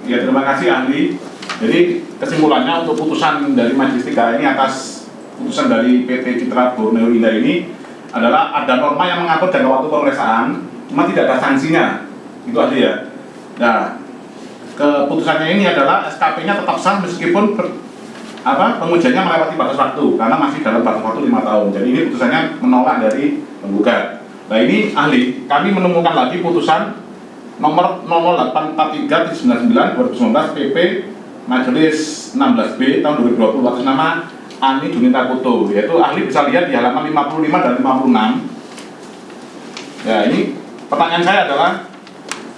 Ya, terima kasih ahli. Jadi kesimpulannya untuk putusan dari Majelis 3 ini atas putusan dari PT Citra Borneo Indah ini adalah ada norma yang mengatur jangka waktu pemeriksaan, cuma tidak ada sanksinya. Itu ahli ya. Nah, keputusannya ini adalah SKP-nya tetap sah meskipun pengujiannya melewati batas waktu karena masih dalam batas waktu 5 tahun. Jadi ini putusannya menolak dari penggugat. Nah, ini ahli, kami menemukan lagi putusan nomor 0843/99/2019 PP Majelis 16B tahun 2020 atas nama Ani Junita Kuto, yaitu ahli bisa lihat di halaman 55 dan 56. Ya, ini pertanyaan saya adalah,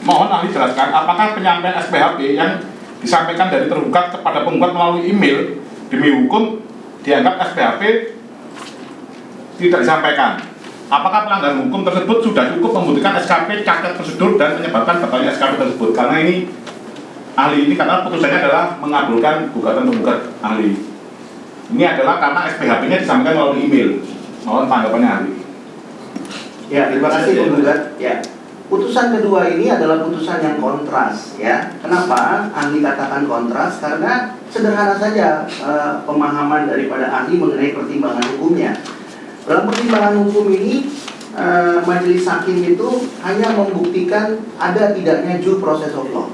mohon ahli jelaskan apakah penyampaian SPHP yang disampaikan dari tergugat kepada penggugat melalui email demi hukum dianggap SPHP tidak disampaikan. Apakah pelanggaran hukum tersebut sudah cukup membuktikan SKP cacat prosedur dan menyebabkan batalnya SKP tersebut? Karena ini ahli ini karena putusannya adalah mengabulkan gugatan penggugat ahli. Ini adalah karena SPHP-nya disampaikan melalui email. Mohon tanggapannya ahli. Ya, terima kasih penggugat. Ya, putusan kedua ini adalah putusan yang kontras, ya. Kenapa ahli katakan kontras? Karena sederhana saja pemahaman daripada ahli mengenai pertimbangan hukumnya. Dalam pertimbangan hukum ini, majelis hakim itu hanya membuktikan ada tidaknya due process of law.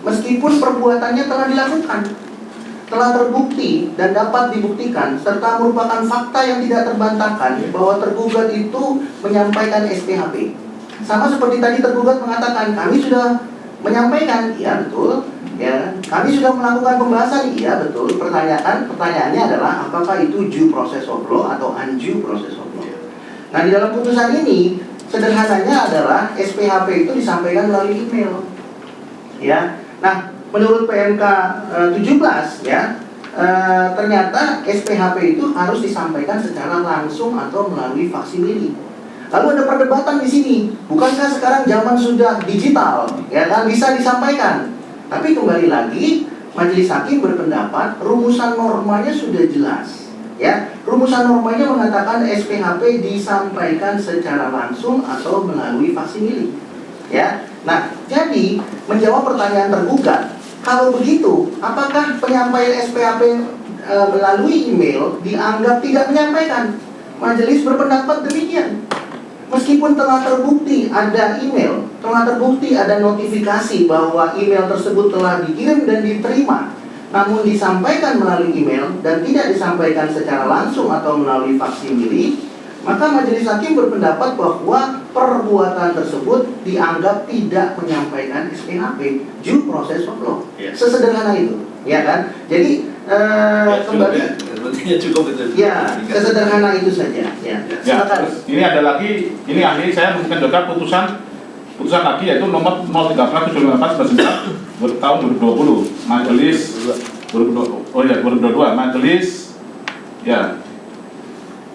Meskipun perbuatannya telah dilakukan, telah terbukti dan dapat dibuktikan, serta merupakan fakta yang tidak terbantahkan bahwa tergugat itu menyampaikan SPHP. Sama seperti tadi tergugat mengatakan, kami sudah menyampaikan, iya betul. Ya, kami sudah melakukan pembahasan, iya betul. Pertanyaannya adalah apakah itu due process of law atau undue process of law. Nah, di dalam putusan ini sederhananya adalah SPHP itu disampaikan melalui email. Ya. Nah, menurut PMK 17 ya, ternyata SPHP itu harus disampaikan secara langsung atau melalui faksimili. Lalu ada perdebatan di sini, bukankah sekarang zaman sudah digital, ya kan, bisa disampaikan? Tapi kembali lagi, majelis hakim berpendapat rumusan normanya sudah jelas, ya. Rumusan normanya mengatakan SPHP disampaikan secara langsung atau melalui faksimili, ya. Nah, jadi menjawab pertanyaan tergugat, kalau begitu, apakah penyampaian SPHP melalui email dianggap tidak menyampaikan? Majelis berpendapat demikian. Meskipun telah terbukti ada email, telah terbukti ada notifikasi bahwa email tersebut telah dikirim dan diterima, namun disampaikan melalui email dan tidak disampaikan secara langsung atau melalui faksimili, maka majelis hakim berpendapat bahwa perbuatan tersebut dianggap tidak menyampaikan SPHP, due process of law. Sesederhana itu, ya kan? Jadi kembali. Cukup itu. Ya, sesederhana itu saja. Ya, silakan. Ini ada lagi, ini ahli saya mungkin juga putusan lagi yaitu nomor 013/2018 tahun 2020 Majelis 2022 Majelis ya.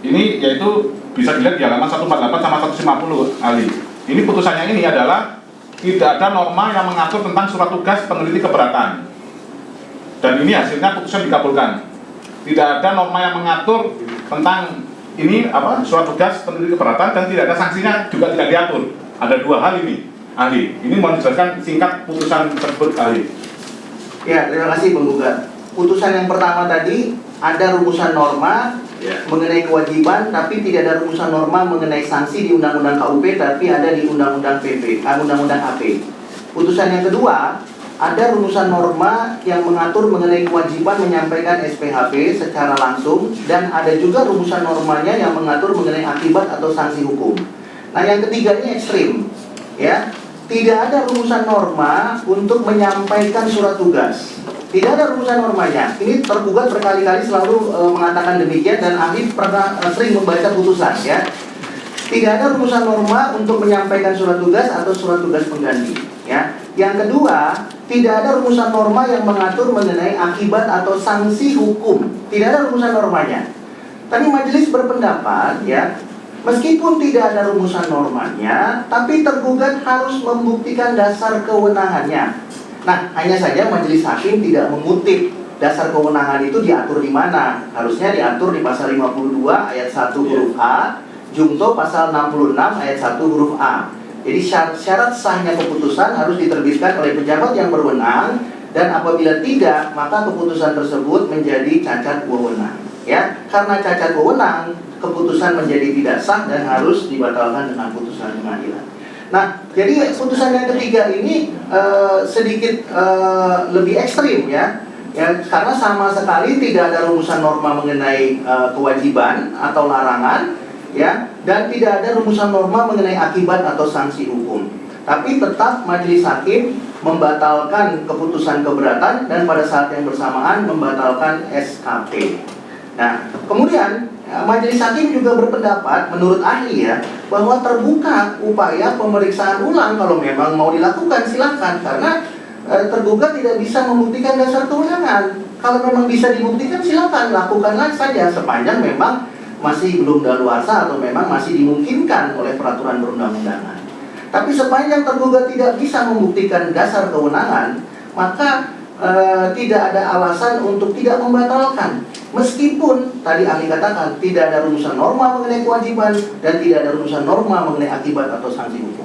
Ini yaitu bisa dilihat di halaman 148 sama 150 ahli. Ini putusannya ini adalah tidak ada norma yang mengatur tentang surat tugas peneliti keberatan. dan ini hasilnya putusan dikabulkan. Tidak ada norma yang mengatur tentang ini surat tugas pendiri keberatan dan tidak ada sanksinya juga tidak diatur. Ada dua hal ini, ahli. Ini mau dijelaskan singkat putusan tersebut, ahli. Ya, terima kasih penggugat. Putusan yang pertama tadi ada rumusan norma mengenai kewajiban, tapi tidak ada rumusan norma mengenai sanksi di Undang-Undang KUP, tapi ada di Undang-Undang Undang-Undang AP. Putusan yang kedua ada rumusan norma yang mengatur mengenai kewajiban menyampaikan SPHP secara langsung, dan ada juga rumusan normanya yang mengatur mengenai akibat atau sanksi hukum. Nah, yang ketiga ini ekstrim, ya. Tidak ada rumusan norma untuk menyampaikan surat tugas. Tidak ada rumusan normanya. Ini tergugat berkali-kali selalu mengatakan demikian, dan ahli pernah sering membaca putusan, ya. Tidak ada rumusan norma untuk menyampaikan surat tugas atau surat tugas pengganti, ya. Yang kedua, tidak ada rumusan norma yang mengatur mengenai akibat atau sanksi hukum. Tidak ada rumusan normanya. Tadi majelis berpendapat, ya, meskipun tidak ada rumusan normanya, tapi tergugat harus membuktikan dasar kewenangannya. Nah, hanya saja majelis hakim tidak mengutip dasar kewenangan itu diatur di mana. Harusnya diatur di pasal 52 ayat 1 huruf A, Jungto pasal 66 ayat 1 huruf A. Jadi syarat sahnya keputusan harus diterbitkan oleh pejabat yang berwenang, dan apabila tidak, maka keputusan tersebut menjadi cacat wewenang. Ya, karena cacat wewenang, keputusan menjadi tidak sah dan harus dibatalkan dengan putusan pengadilan. Nah, jadi putusan yang ketiga ini sedikit lebih ekstrim, ya, karena sama sekali tidak ada rumusan norma mengenai kewajiban atau larangan, ya, dan tidak ada rumusan norma mengenai akibat atau sanksi hukum. Tapi tetap majelis hakim membatalkan keputusan keberatan dan pada saat yang bersamaan membatalkan SKP. Nah, kemudian majelis hakim juga berpendapat, menurut ahli, ya, bahwa terbuka upaya pemeriksaan ulang kalau memang mau dilakukan, silakan, karena tergugat tidak bisa membuktikan dasar kewenangan. Kalau memang bisa dibuktikan, silakan lakukanlah saja sepanjang memang masih belum daluarsa atau memang masih dimungkinkan oleh peraturan perundang-undangan. Tapi sepanjang tergugat tidak bisa membuktikan dasar kewenangan, maka tidak ada alasan untuk tidak membatalkan. Meskipun tadi ahli katakan tidak ada rumusan norma mengenai kewajiban dan tidak ada rumusan norma mengenai akibat atau sanksi hukum.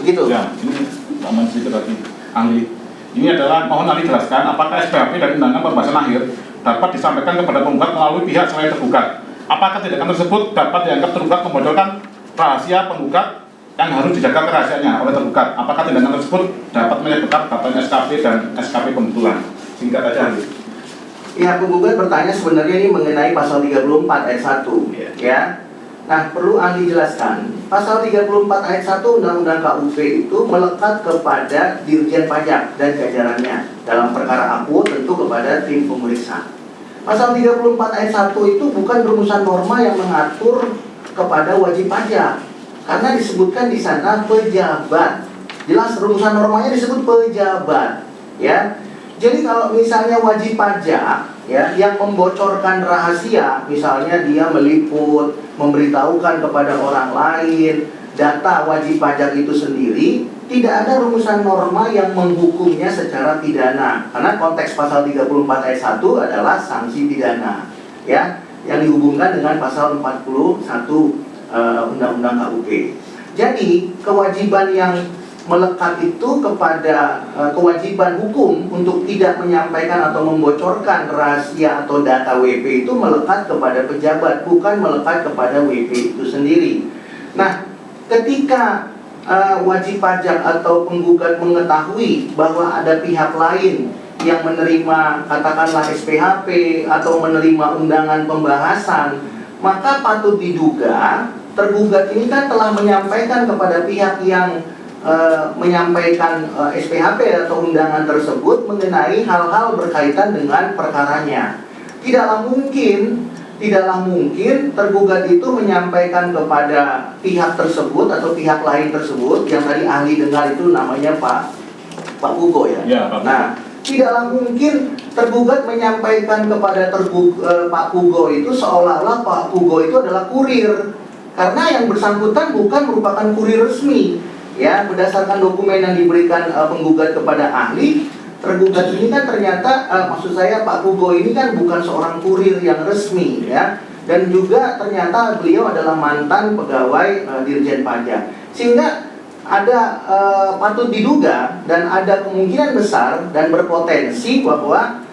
Begitu. Ya, ini tambahan sedikit lagi, ahli. Ini adalah, mohon ahli jelaskan, apakah SPHP dan undangan pembahasan akhir dapat disampaikan kepada penggugat melalui pihak selain tergugat? Apakah tindakan tersebut dapat dianggap tergugat membocorkan rahasia penggugat yang harus dijaga kerahasiaannya oleh tergugat? Apakah tindakan tersebut dapat menyebabkan batalnya SKP dan SKP pembetulan? Singkat aja, ahli. Ya, penggugat bertanya sebenarnya ini mengenai pasal 34 ayat 1, ya. Nah, perlu ahli jelaskan. Pasal 34 ayat 1 Undang-Undang KUP itu melekat kepada Dirjen Pajak dan jajarannya. Dalam perkara aku tentu kepada tim pemeriksa. Pasal 34 ayat 1 itu bukan rumusan norma yang mengatur kepada wajib pajak, karena disebutkan di sana pejabat. Jelas rumusan normanya disebut pejabat, ya. Jadi kalau misalnya wajib pajak, ya, yang membocorkan rahasia, misalnya dia meliput, memberitahukan kepada orang lain data wajib pajak itu sendiri, tidak ada rumusan norma yang menghukumnya secara pidana. Karena konteks pasal 34 ayat 1 adalah sanksi pidana, ya, yang dihubungkan dengan pasal 41 Undang-Undang KUP. Jadi kewajiban yang melekat itu kepada kewajiban hukum untuk tidak menyampaikan atau membocorkan rahasia atau data WP itu melekat kepada pejabat, bukan melekat kepada WP itu sendiri. Nah, ketika wajib pajak atau penggugat mengetahui bahwa ada pihak lain yang menerima katakanlah SPHP atau menerima undangan pembahasan, maka patut diduga tergugat ini kan telah menyampaikan kepada pihak yang menyampaikan SPHP atau undangan tersebut mengenai hal-hal berkaitan dengan perkaranya. Tidaklah mungkin tergugat itu menyampaikan kepada pihak tersebut atau pihak lain tersebut, yang tadi ahli dengar itu namanya Pak Pugo, ya. Ya, Pak. Nah, tidaklah mungkin tergugat menyampaikan kepada Pak Pugo itu seolah-olah Pak Pugo itu adalah kurir, karena yang bersangkutan bukan merupakan kurir resmi. Ya, berdasarkan dokumen yang diberikan penggugat kepada ahli, tergugat ini kan ternyata maksud saya Pak Pugo ini kan bukan seorang kurir yang resmi ya, dan juga ternyata beliau adalah mantan pegawai Dirjen Pajak, sehingga ada patut diduga dan ada kemungkinan besar dan berpotensi bahwa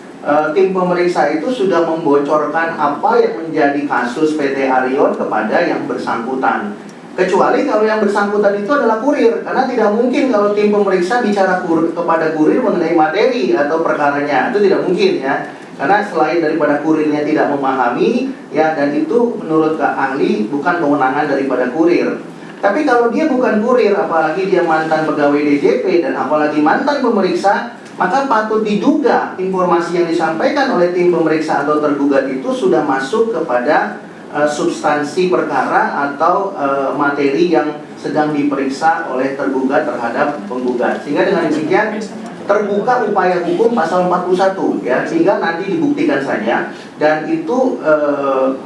tim pemeriksa itu sudah membocorkan apa yang menjadi kasus PT Arion kepada yang bersangkutan. Kecuali kalau yang bersangkutan itu adalah kurir, karena tidak mungkin kalau tim pemeriksa bicara kepada kurir mengenai materi atau perkaranya, itu tidak mungkin ya. Karena selain daripada kurirnya tidak memahami ya, dan itu menurut ahli bukan kewenangan daripada kurir. Tapi kalau dia bukan kurir, apalagi dia mantan pegawai DJP dan apalagi mantan pemeriksa, maka patut diduga informasi yang disampaikan oleh tim pemeriksa atau tergugat itu sudah masuk kepada substansi perkara atau materi yang sedang diperiksa oleh tergugat terhadap penggugat. Sehingga dengan demikian terbuka upaya hukum pasal 41 ya, sehingga nanti dibuktikan saja, dan itu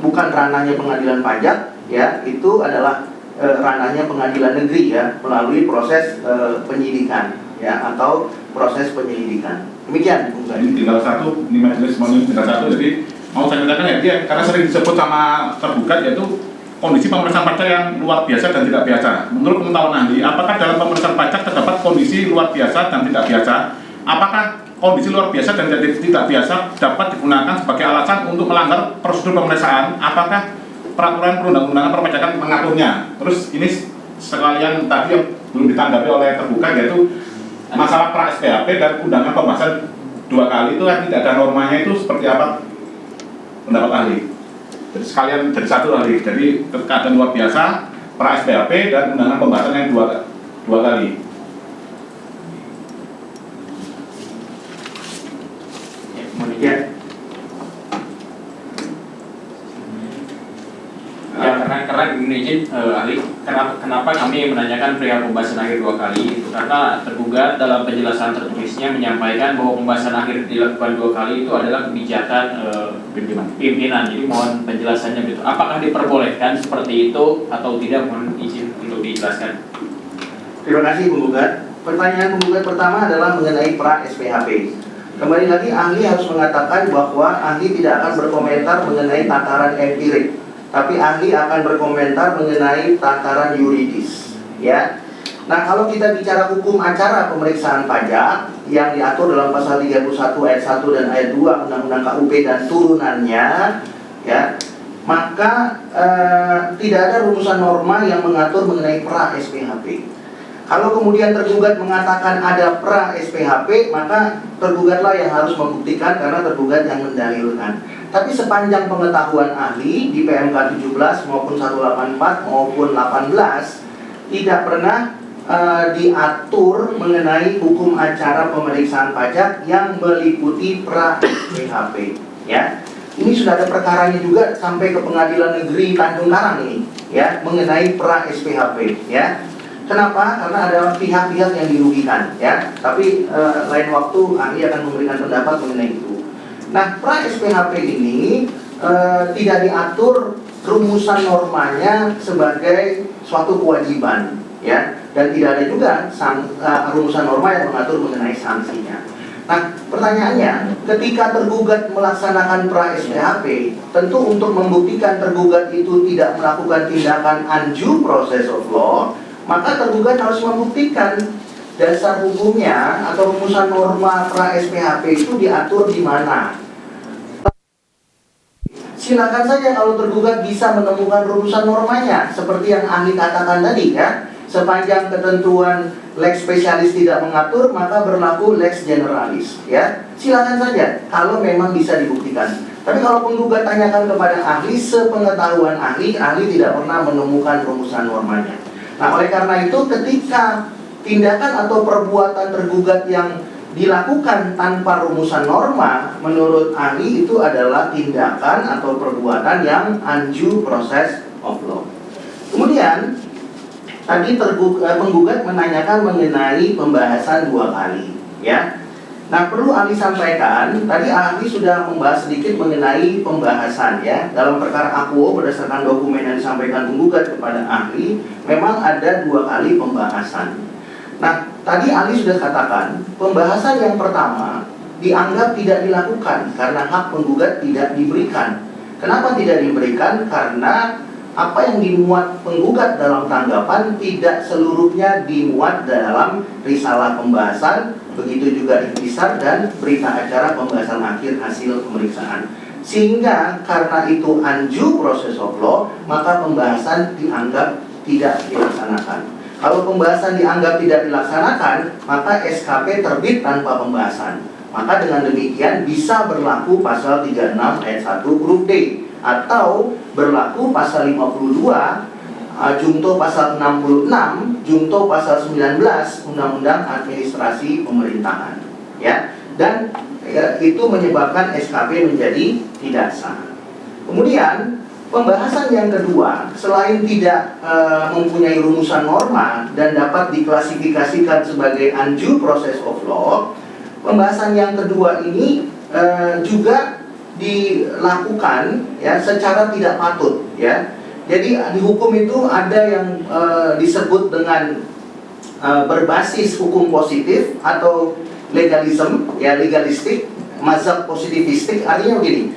bukan ranahnya pengadilan pajak ya, itu adalah ranahnya pengadilan negeri ya, melalui proses penyidikan ya, atau proses penyelidikan. Demikian Bung Gadi. Ini tinggal satu, ini majelis mau tinggal satu, jadi mau saya katakan ya, dia karena sering disebut sama tergugat yaitu kondisi pemeriksaan pajak yang luar biasa dan tidak biasa. Menurut pengetahuan ahli, apakah dalam pemeriksaan pajak terdapat kondisi luar biasa dan tidak biasa? Apakah kondisi luar biasa dan tidak biasa dapat digunakan sebagai alasan untuk melanggar prosedur pemeriksaan? Apakah peraturan perundang-undangan perpajakan mengaturnya? Terus ini sekalian tadi yang belum ditanggapi oleh tergugat, yaitu masalah pra SPHP dan undangan pembahasan 2 kali itu kan tidak ada normanya, itu seperti apa pendapat ahli? Jadi sekalian jadi satu ahli, jadi keadaan luar biasa, pra SPHP dan undangan pembahasan yang dua kali. Ya. Ya, karena ini izin ahli, kenapa kami menanyakan perihal pembahasan akhir 2 kali itu karena tergugat dalam penjelasan tertulisnya menyampaikan bahwa pembahasan akhir dilakukan 2 kali itu adalah kebijakan pimpinan. Jadi mohon penjelasannya gitu. Apakah diperbolehkan seperti itu atau tidak? Mohon izin untuk dijelaskan. Terima kasih penggugat. Pertanyaan penggugat pertama adalah mengenai pra SPHP. Kembali lagi ahli harus mengatakan bahwa ahli tidak akan berkomentar mengenai tataran empirik, tapi ahli akan berkomentar mengenai tataran yuridis ya. Nah, kalau kita bicara hukum acara pemeriksaan pajak yang diatur dalam pasal 31 ayat 1 dan ayat 2 Undang-Undang KUP dan turunannya ya, maka tidak ada rumusan norma yang mengatur mengenai pra SPHP. Kalau kemudian tergugat mengatakan ada pra SPHP, maka tergugatlah yang harus membuktikan karena tergugat yang mendalilkan. Tapi sepanjang pengetahuan ahli di PMK 17 maupun 184 maupun 18 tidak pernah diatur mengenai hukum acara pemeriksaan pajak yang meliputi pra SPHP ya. Ini sudah ada perkaranya juga sampai ke Pengadilan Negeri Tanjung Karang ini ya, mengenai pra SPHP ya. Kenapa? Karena ada pihak-pihak yang dirugikan ya. Tapi lain waktu ahli akan memberikan pendapat mengenai itu. Nah, pra SPHP ini tidak diatur rumusan normanya sebagai suatu kewajiban ya, dan tidak ada juga rumusan norma yang mengatur mengenai sanksinya. Nah, pertanyaannya, ketika tergugat melaksanakan pra SPHP, tentu untuk membuktikan tergugat itu tidak melakukan tindakan undue process of law, maka tergugat harus membuktikan dasar hukumnya atau rumusan norma pra SPHP itu diatur di mana. Silakan saja kalau tergugat bisa menemukan rumusan normanya, seperti yang ahli katakan tadi ya. Sepanjang ketentuan lex spesialis tidak mengatur, maka berlaku lex generalis ya. Silakan saja kalau memang bisa dibuktikan. Tapi kalau penggugat tanyakan kepada ahli, sepengetahuan ahli tidak pernah menemukan rumusan normanya. Nah, oleh karena itu ketika tindakan atau perbuatan tergugat yang dilakukan tanpa rumusan norma, menurut ahli itu adalah tindakan atau perbuatan yang undue process of law. Kemudian tadi penggugat menanyakan mengenai pembahasan 2 kali ya. Nah, perlu ahli sampaikan, tadi ahli sudah membahas sedikit mengenai pembahasan ya. Dalam perkara akuo berdasarkan dokumen yang disampaikan penggugat kepada ahli, memang ada 2 kali pembahasan. Nah, tadi Ali sudah katakan, pembahasan yang pertama dianggap tidak dilakukan karena hak penggugat tidak diberikan. Kenapa tidak diberikan? Karena apa yang dimuat penggugat dalam tanggapan tidak seluruhnya dimuat dalam risalah pembahasan, begitu juga intisar dan berita acara pembahasan akhir hasil pemeriksaan. Sehingga karena itu undue process of law, maka pembahasan dianggap tidak dilaksanakan. Kalau pembahasan dianggap tidak dilaksanakan, maka SKP terbit tanpa pembahasan. Maka dengan demikian bisa berlaku pasal 36 ayat 1 huruf D, atau berlaku pasal 52 junto pasal 66 junto pasal 19 Undang-Undang Administrasi Pemerintahan, ya. Dan itu menyebabkan SKP menjadi tidak sah. Kemudian pembahasan yang kedua, selain tidak mempunyai rumusan norma dan dapat diklasifikasikan sebagai undue process of law, pembahasan yang kedua ini juga dilakukan ya secara tidak patut, ya. Jadi di hukum itu ada yang disebut dengan berbasis hukum positif atau legalism, ya, legalistik, mazhab positivistik. Artinya begini,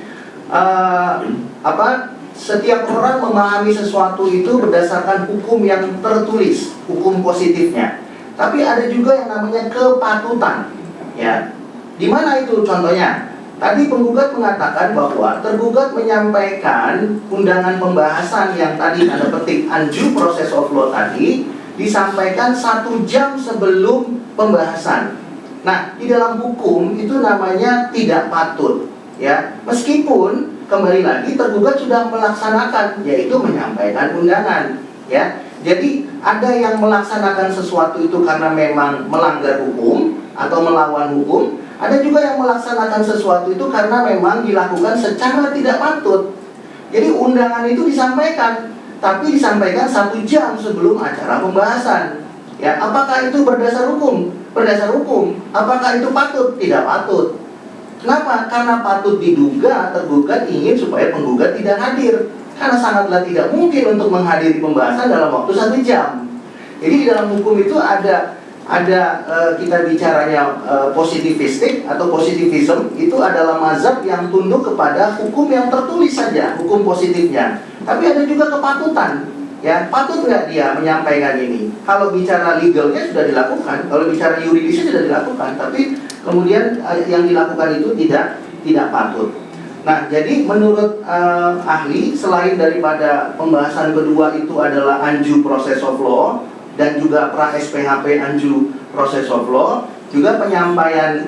setiap orang memahami sesuatu itu berdasarkan hukum yang tertulis, hukum positifnya. Tapi ada juga yang namanya kepatutan, ya. Di mana itu contohnya? Tadi penggugat mengatakan bahwa tergugat menyampaikan undangan pembahasan yang tadi tanda petik undue process of law tadi disampaikan 1 jam sebelum pembahasan. Nah, di dalam hukum itu namanya tidak patut, ya. Meskipun kembali lagi tergugat sudah melaksanakan, yaitu menyampaikan undangan, ya. Jadi ada yang melaksanakan sesuatu itu karena memang melanggar hukum atau melawan hukum. Ada juga yang melaksanakan sesuatu itu karena memang dilakukan secara tidak patut. Jadi undangan itu disampaikan, tapi disampaikan 1 jam sebelum acara pembahasan. Ya, apakah itu berdasar hukum? Berdasar hukum. Apakah itu patut? Tidak patut. Kenapa? Karena patut diduga tergugat ingin supaya penggugat tidak hadir. Karena sangatlah tidak mungkin untuk menghadiri pembahasan dalam waktu 1 jam. Jadi di dalam hukum itu ada kita bicaranya positivistik atau positivism, itu adalah mazhab yang tunduk kepada hukum yang tertulis saja, hukum positifnya. Tapi ada juga kepatutan, ya, patut nggak dia menyampaikan ini? Kalau bicara legalnya sudah dilakukan, kalau bicara yuridisnya sudah dilakukan, tapi kemudian yang dilakukan itu tidak patut. Nah, jadi menurut ahli, selain daripada pembahasan kedua itu adalah undue process of law dan juga pra SPHP undue process of law, juga penyampaian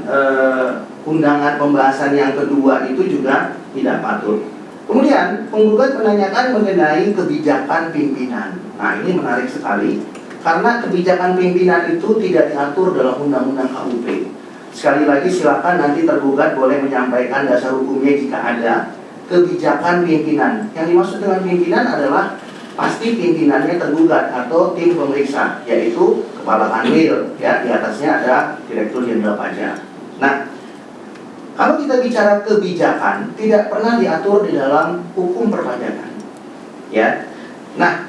undangan pembahasan yang kedua itu juga tidak patut. Kemudian penggugat menanyakan mengenai kebijakan pimpinan. Nah, ini menarik sekali karena kebijakan pimpinan itu tidak diatur dalam Undang-Undang KUP. Sekali lagi silakan nanti tergugat boleh menyampaikan dasar hukumnya jika ada. Kebijakan pimpinan, yang dimaksud dengan pimpinan adalah pasti pimpinannya tergugat atau tim pemeriksa, yaitu kepala kanwil, ya, di atasnya ada direktur jenderal pajak. Nah, kalau kita bicara kebijakan tidak pernah diatur di dalam hukum perpajakan, ya. Nah,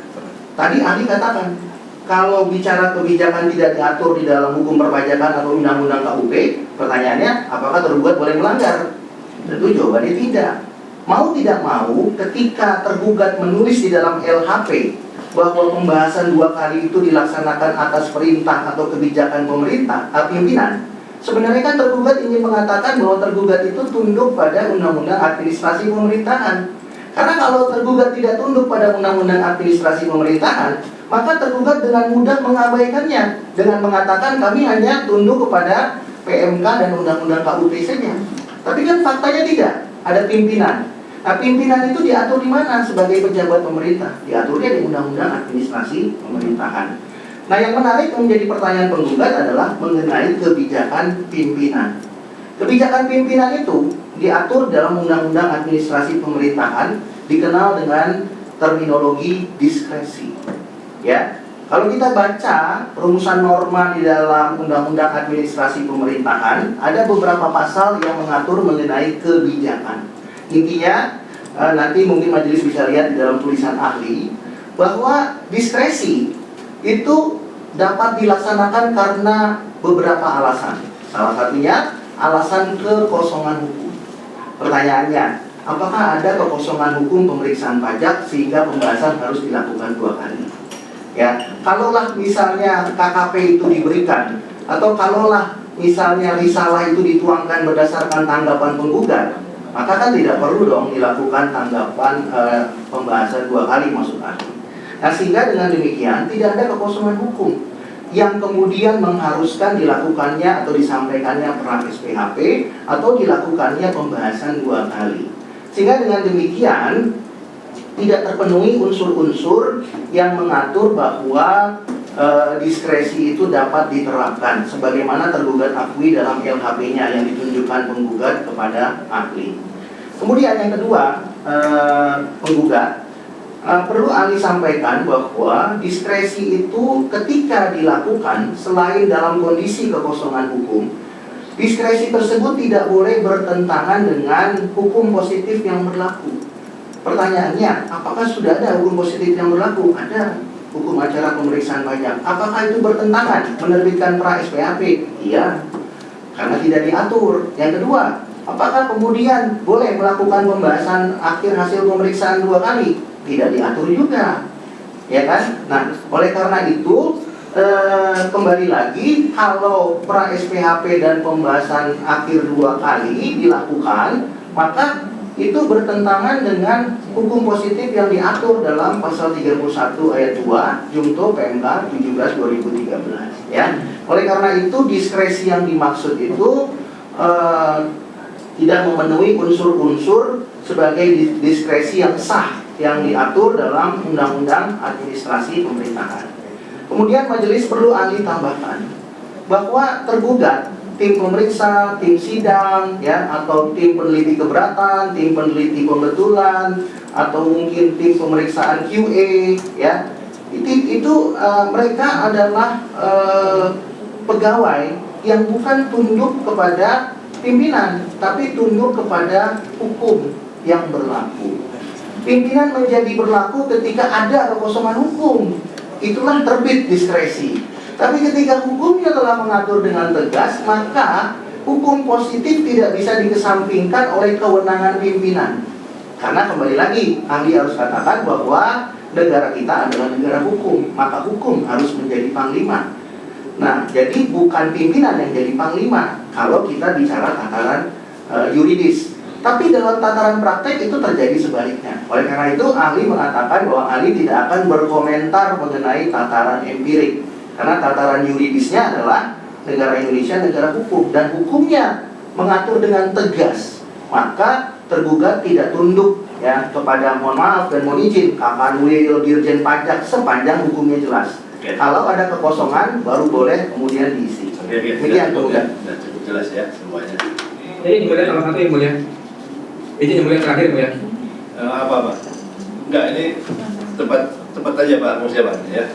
tadi ahli katakan kalau bicara kebijakan tidak diatur di dalam hukum perpajakan atau undang-undang KUP, pertanyaannya apakah tergugat boleh melanggar? Tentu jawabannya tidak. Mau tidak mau, ketika tergugat menulis di dalam LHP bahwa pembahasan 2 kali itu dilaksanakan atas perintah atau kebijakan pemerintah, pimpinan, sebenarnya kan tergugat ingin mengatakan bahwa tergugat itu tunduk pada Undang-Undang Administrasi Pemerintahan. Karena kalau tergugat tidak tunduk pada Undang-Undang Administrasi Pemerintahan, maka tergugat dengan mudah mengabaikannya dengan mengatakan kami hanya tunduk kepada PMK dan Undang-Undang KUP saja. Tapi kan faktanya tidak, ada pimpinan. Nah, pimpinan itu diatur di mana sebagai pejabat pemerintah? Diaturnya di Undang-Undang Administrasi Pemerintahan. Nah, yang menarik menjadi pertanyaan penggugat adalah mengenai kebijakan pimpinan. Kebijakan pimpinan itu diatur dalam Undang-Undang Administrasi Pemerintahan, dikenal dengan terminologi diskresi. Ya, kalau kita baca rumusan norma di dalam Undang-Undang Administrasi Pemerintahan, ada beberapa pasal yang mengatur mengenai kebijakan. Intinya, nanti mungkin majelis bisa lihat di dalam tulisan ahli bahwa diskresi itu dapat dilaksanakan karena beberapa alasan. Salah satunya alasan kekosongan hukum. Pertanyaannya, apakah ada kekosongan hukum pemeriksaan pajak sehingga pembahasan harus dilakukan 2 kali? Ya, kalaulah misalnya KKP itu diberikan, atau kalaulah misalnya risalah itu dituangkan berdasarkan tanggapan penggugat, maka kan tidak perlu dong dilakukan tanggapan pembahasan 2 kali maksud ahli. Nah, sehingga dengan demikian tidak ada kekosongan hukum yang kemudian mengharuskan dilakukannya atau disampaikannya pra SPHP atau dilakukannya pembahasan 2 kali. Sehingga dengan demikian tidak terpenuhi unsur-unsur yang mengatur bahwa diskresi itu dapat diterapkan sebagaimana tergugat akui dalam LHP-nya yang ditunjukkan penggugat kepada ahli. Kemudian yang kedua, penggugat perlu ahli sampaikan bahwa diskresi itu ketika dilakukan selain dalam kondisi kekosongan hukum, diskresi tersebut tidak boleh bertentangan dengan hukum positif yang berlaku. Pertanyaannya, apakah sudah ada hukum positif yang berlaku? Ada, hukum acara pemeriksaan pajak. Apakah itu bertentangan menerbitkan pra SPHP? Iya, karena tidak diatur. Yang kedua, apakah kemudian boleh melakukan pembahasan akhir hasil pemeriksaan 2 kali? Tidak diatur juga, ya kan? Nah, oleh karena itu kembali lagi, kalau pra SPHP dan pembahasan akhir 2 kali dilakukan, maka itu bertentangan dengan hukum positif yang diatur dalam pasal 31 ayat 2 Junto PMK 17/2013, ya. Oleh karena itu diskresi yang dimaksud itu tidak memenuhi unsur-unsur sebagai diskresi yang sah yang diatur dalam Undang-Undang Administrasi Pemerintahan. Kemudian majelis perlu ahli tambahkan bahwa tergugat, tim pemeriksa, tim sidang, ya, atau tim peneliti keberatan, tim peneliti pembetulan, atau mungkin tim pemeriksaan QA, ya, itu mereka adalah pegawai yang bukan tunduk kepada pimpinan, tapi tunduk kepada hukum yang berlaku. Pimpinan menjadi berlaku ketika ada kekosongan hukum, itulah terbit diskresi. Tapi ketika hukumnya telah mengatur dengan tegas, maka hukum positif tidak bisa dikesampingkan oleh kewenangan pimpinan. Karena kembali lagi, ahli harus katakan bahwa negara kita adalah negara hukum, maka hukum harus menjadi panglima. Nah, jadi bukan pimpinan yang jadi panglima kalau kita bicara tataran yuridis. Tapi dalam tataran praktek itu terjadi sebaliknya. Oleh karena itu, ahli mengatakan bahwa ahli tidak akan berkomentar mengenai tataran empirik. Karena tataran yuridisnya adalah negara Indonesia negara hukum, dan hukumnya mengatur dengan tegas. Maka tergugat tidak tunduk, ya, kepada, mohon maaf dan mohon izin, Kakanwil, Dirjen Pajak sepanjang hukumnya jelas. Kalau ada kekosongan baru boleh kemudian diisi. Demikian penggugat. Cukup jelas ya semuanya. Jadi dimulai salah satu yang mulia. Ini yang mulia terakhir ya. Apa? Enggak, ini tepat aja Pak Musyawan ya.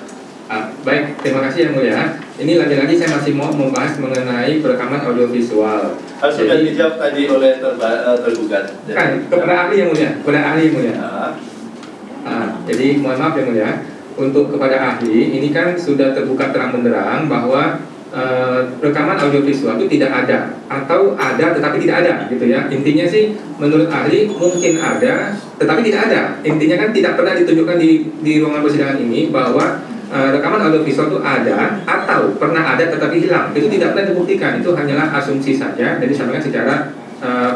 Baik, terima kasih yang mulia. Ini lagi-lagi saya masih mau membahas mengenai perekaman audiovisual. Sudah dijawab tadi oleh tergugat. Kan, kepada ahli yang mulia, jadi mohon maaf yang mulia, untuk kepada ahli ini kan sudah terbuka terang benderang bahwa rekaman audiovisual itu tidak ada, atau ada tetapi tidak ada, gitu ya. Intinya sih menurut ahli mungkin ada tetapi tidak ada. Intinya kan tidak pernah ditunjukkan di ruangan persidangan ini bahwa rekaman audiovisual itu ada atau pernah ada tetapi hilang. Itu tidak pernah dibuktikan, itu hanyalah asumsi saja dan disampaikan secara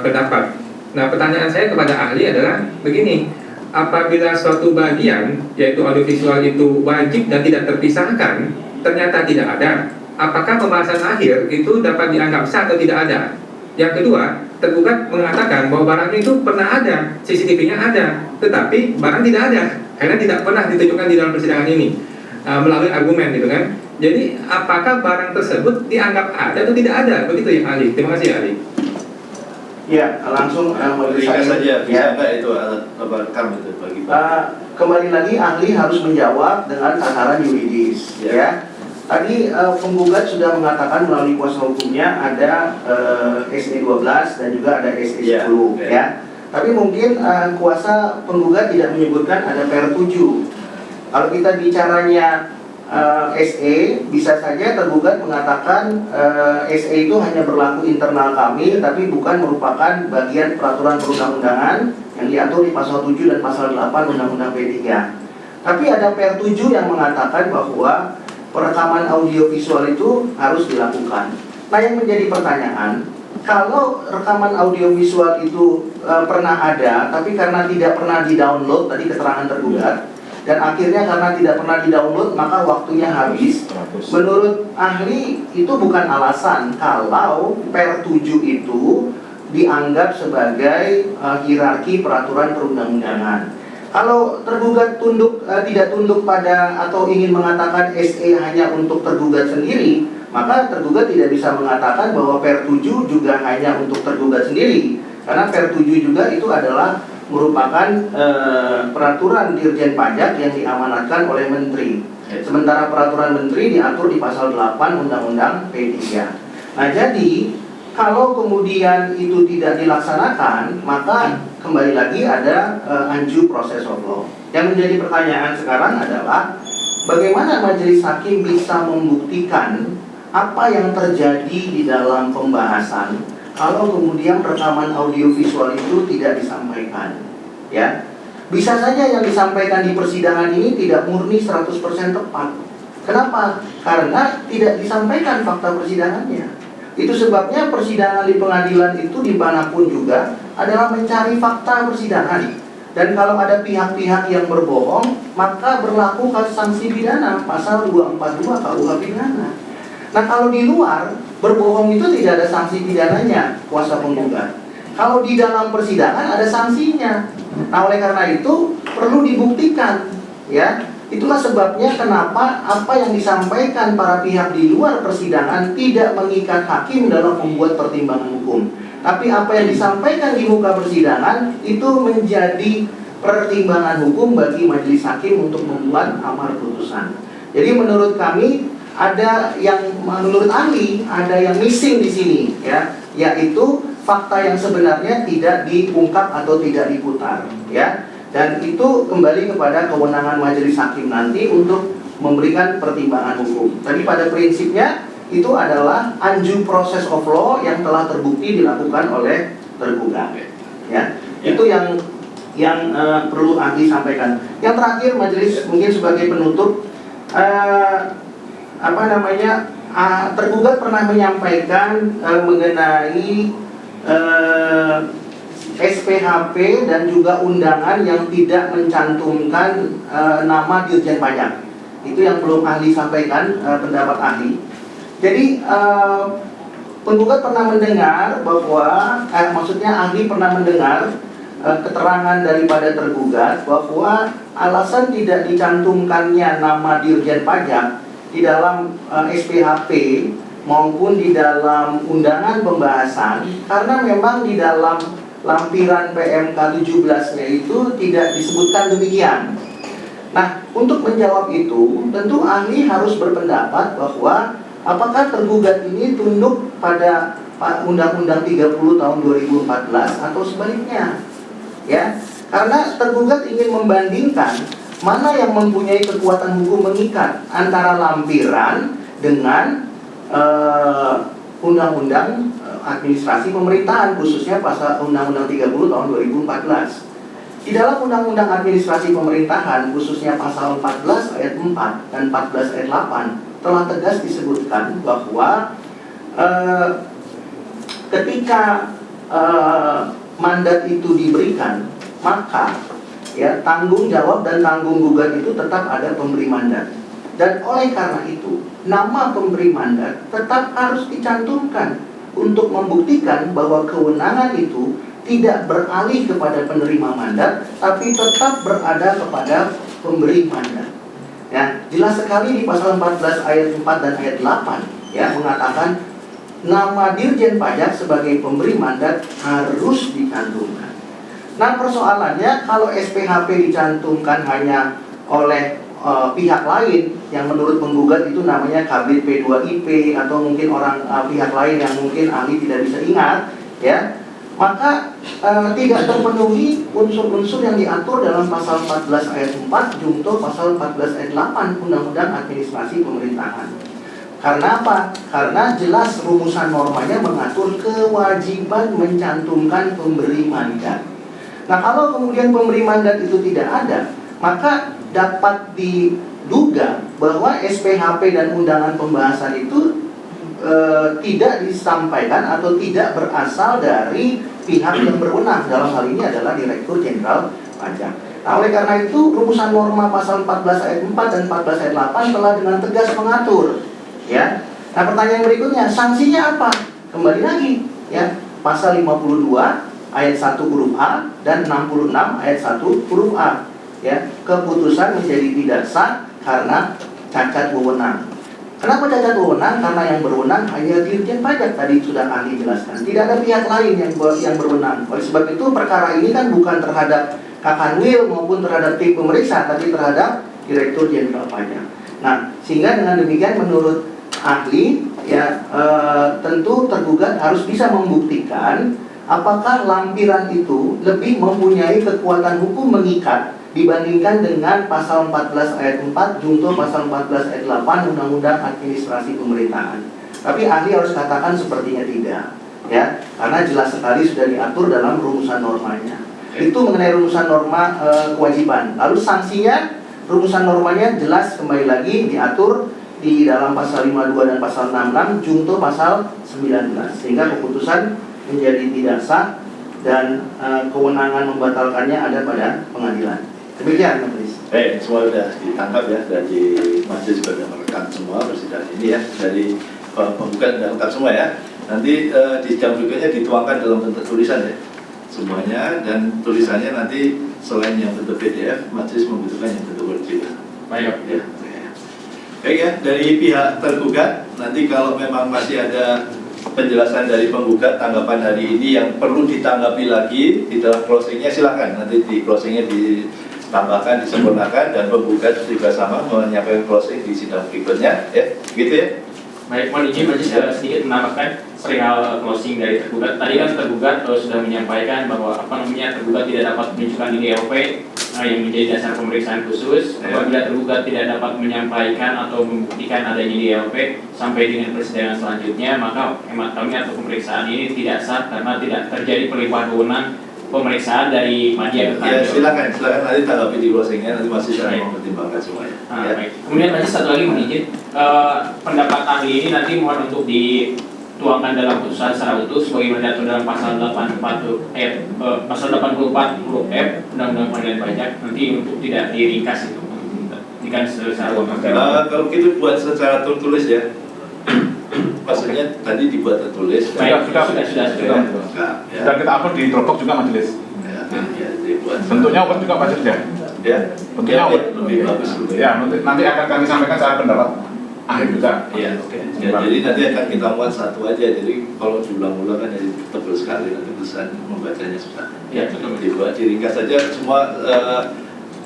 pendapat. Nah, pertanyaan saya kepada ahli adalah begini: apabila suatu bagian yaitu audiovisual itu wajib dan tidak terpisahkan ternyata tidak ada, apakah pembahasan akhir itu dapat dianggap sah atau tidak ada? Yang kedua, tergugat mengatakan bahwa barang itu pernah ada, CCTV-nya ada, tetapi barang tidak ada karena tidak pernah ditunjukkan di dalam persidangan ini melalui argumen, gitu kan. Jadi apakah barang tersebut dianggap ada atau tidak ada? Begitu ya ahli. Terima kasih ahli. Ya, langsung ringkas saja, bisa nggak itu alat rekam itu bagi Pak? Kembali lagi ahli harus menjawab dengan tataran yuridis, ya. Tadi penggugat sudah mengatakan melalui kuasa hukumnya ada SE 12 dan juga ada SE 10, ya. Tapi mungkin kuasa penggugat tidak menyebutkan ada PR 7. Kalau kita bicaranya SE, bisa saja tergugat mengatakan SE itu hanya berlaku internal kami, tapi bukan merupakan bagian peraturan perundang-undangan yang diatur di pasal 7 dan pasal 8 Undang-Undang P3. Tapi ada Per 7 yang mengatakan bahwa perekaman audiovisual itu harus dilakukan. Nah, yang menjadi pertanyaan, kalau rekaman audiovisual itu pernah ada, tapi karena tidak pernah di-download, tadi keterangan tergugat, dan akhirnya karena tidak pernah di-download, maka waktunya habis. Menurut ahli, itu bukan alasan kalau Per 7 itu dianggap sebagai hierarki peraturan perundang-undangan. Kalau tergugat tidak tunduk pada atau ingin mengatakan SE hanya untuk tergugat sendiri, maka tergugat tidak bisa mengatakan bahwa Per 7 juga hanya untuk tergugat sendiri. Karena Per 7 juga itu adalah merupakan peraturan Dirjen Pajak yang diamanatkan oleh Menteri. Sementara peraturan Menteri diatur di pasal 8 Undang-Undang P3. Nah, jadi kalau kemudian itu tidak dilaksanakan, maka kembali lagi ada undue process of law. Yang menjadi pertanyaan sekarang adalah bagaimana majelis hakim bisa membuktikan apa yang terjadi di dalam pembahasan kalau kemudian rekaman audiovisual itu tidak disampaikan, ya. Bisa saja yang disampaikan di persidangan ini tidak murni 100% tepat. Kenapa? Karena tidak disampaikan fakta persidangannya. Itu sebabnya persidangan di pengadilan itu dimanapun juga adalah mencari fakta persidangan. Dan kalau ada pihak-pihak yang berbohong, maka berlaku sanksi pidana pasal 242 KUH pidana. Nah, kalau di luar berbohong itu tidak ada sanksi pidananya, kuasa penggugat. Kalau di dalam persidangan ada sanksinya. Nah, oleh karena itu perlu dibuktikan, ya. Itulah sebabnya kenapa apa yang disampaikan para pihak di luar persidangan tidak mengikat hakim dalam membuat pertimbangan hukum. Tapi apa yang disampaikan di muka persidangan itu menjadi pertimbangan hukum bagi majelis hakim untuk membuat amar putusan. Jadi menurut kami ada yang, menurut ahli ada yang missing di sini, ya, yaitu fakta yang sebenarnya tidak diungkap atau tidak diputar, ya. Dan itu kembali kepada kewenangan majelis hakim nanti untuk memberikan pertimbangan hukum. Tadi pada prinsipnya itu adalah undue process of law yang telah terbukti dilakukan oleh tergugat. Ya, itu yang perlu ahli sampaikan. Yang terakhir majelis mungkin sebagai penutup, tergugat pernah menyampaikan mengenai SPHP dan juga undangan yang tidak mencantumkan nama Dirjen Pajak. Itu yang belum ahli sampaikan, pendapat ahli. Jadi penggugat pernah mendengar bahwa ahli pernah mendengar keterangan daripada tergugat bahwa alasan tidak dicantumkannya nama Dirjen Pajak di dalam SPHP maupun di dalam undangan pembahasan karena memang di dalam lampiran PMK 17-nya itu tidak disebutkan demikian. Nah, untuk menjawab itu, tentu ahli harus berpendapat bahwa apakah tergugat ini tunduk pada Undang-Undang 30 tahun 2014 atau sebaliknya. Ya, karena tergugat ingin membandingkan mana yang mempunyai kekuatan hukum mengikat antara lampiran dengan Undang-Undang Administrasi Pemerintahan, khususnya pasal Undang-Undang 30 tahun 2014. Di dalam Undang-Undang Administrasi Pemerintahan, khususnya pasal 14 ayat 4 dan 14 ayat 8, telah tegas disebutkan bahwa ketika mandat itu diberikan, maka ya tanggung jawab dan tanggung gugat itu tetap ada pemberi mandat. Dan oleh karena itu, nama pemberi mandat tetap harus dicantumkan untuk membuktikan bahwa kewenangan itu tidak beralih kepada penerima mandat, tapi tetap berada kepada pemberi mandat. Ya, jelas sekali di pasal 14 ayat 4 dan ayat 8 ya mengatakan nama Dirjen Pajak sebagai pemberi mandat harus dicantumkan. Nah, persoalannya kalau SPHP dicantumkan hanya oleh pihak lain yang menurut penggugat itu namanya Kabid P2IP atau mungkin pihak lain yang mungkin ahli tidak bisa ingat, ya, maka tidak terpenuhi unsur-unsur yang diatur dalam pasal 14 ayat 4 junto pasal 14 ayat 8 Undang-Undang Administrasi Pemerintahan. Karena apa? Karena jelas rumusan normanya mengatur kewajiban mencantumkan pemberi mandat. Nah, kalau kemudian pemberi mandat itu tidak ada, maka dapat diduga bahwa SPHP dan undangan pembahasan itu tidak disampaikan atau tidak berasal dari pihak yang berwenang. Dalam hal ini adalah Direktur Jenderal Pajak. Nah, oleh karena itu rumusan norma pasal 14 ayat 4 dan 14 ayat 8 telah dengan tegas mengatur, ya. Nah, pertanyaan berikutnya, sanksinya apa? Kembali lagi, ya, pasal 52 ayat 1 huruf A dan 66 ayat 1 huruf A, ya. Keputusan menjadi tidak sah karena cacat wewenang. Kenapa cacat wewenang? Karena yang berwenang hanya Dirjen Pajak, tadi sudah ahli jelaskan. Tidak ada pihak lain yang berwenang. Oleh sebab itu perkara ini kan bukan terhadap Kakanwil maupun terhadap tim pemeriksa, tapi terhadap Direktur Jenderal Pajak. Nah, sehingga dengan demikian menurut ahli, ya, tentu tergugat harus bisa membuktikan apakah lampiran itu lebih mempunyai kekuatan hukum mengikat dibandingkan dengan pasal 14 ayat 4 junto pasal 14 ayat 8 Undang-Undang Administrasi Pemerintahan. Tapi ahli harus katakan sepertinya tidak, ya, karena jelas sekali sudah diatur dalam rumusan normanya. Itu mengenai rumusan norma kewajiban. Lalu sanksinya, rumusan normanya jelas kembali lagi diatur di dalam pasal 52 dan pasal 66 junto pasal 19, sehingga keputusan menjadi tidak sah dan kewenangan membatalkannya ada pada pengadilan. Demikian, Majelis. Semua sudah ditangkap ya, dari majelis sudah merekam semua persidangan ini ya, dari pembukaan dan lengkap semua ya. Nanti di jam berikutnya dituangkan dalam bentuk tulisan ya, semuanya, dan tulisannya nanti selain yang bentuk PDF, majelis membutuhkan yang bentuk Word juga. Baik. Ya. Baik ya, dari pihak tergugat, nanti kalau memang masih ada penjelasan dari penggugat tanggapan hari ini yang perlu ditanggapi lagi di dalam closingnya, silakan nanti di closingnya ditambahkan, disempurnakan, dan penggugat juga sama menyampaikan closing di sidang berikutnya ya, gitu ya. Baik, mohon izin majelis sedikit menambahkan perihal closing dari tergugat. Tadi kan tergugat sudah menyampaikan bahwa tergugat tidak dapat menunjukkan IDLP yang menjadi dasar pemeriksaan khusus. Apabila tergugat tidak dapat menyampaikan atau membuktikan adanya IDLP sampai dengan persidangan selanjutnya, maka hemat kami atau pemeriksaan ini tidak sah karena tidak terjadi pelimpahan wewenang pemeriksaan dari media ke Ya, silakan nanti tanggapi di closingnya, nanti masih saya mempertimbangkan semuanya. Ya. Baik. Kemudian masih satu lagi mohon izin, pendapat ahli ini nanti mohon untuk dituangkan dalam putusan secara utuh sebagaimana diatur dalam pasal 84 huruf F, pasal 84 huruf F Undang-Undang Pengadilan Pajak, nanti untuk tidak diringkas itu, jika secara kalau gitu buat secara tertulis ya. Maksudnya tadi dibuat tertulis. Baik, Sudah kita upload di Dropbox juga majelis. Ya, dibuat. Bentuknya Word juga majelis ya. Ya, Bentuknya Word. lebih bagus dulu. Ya, nanti akan kami sampaikan secara pendapat akhir juga. Iya, oke. Ya, jadi nanti akan kita muat satu aja. Jadi kalau diulang-ulang kan jadi tebal sekali, nanti pesan membacanya susah. Ya, betul. Dibuat diringkas saja semua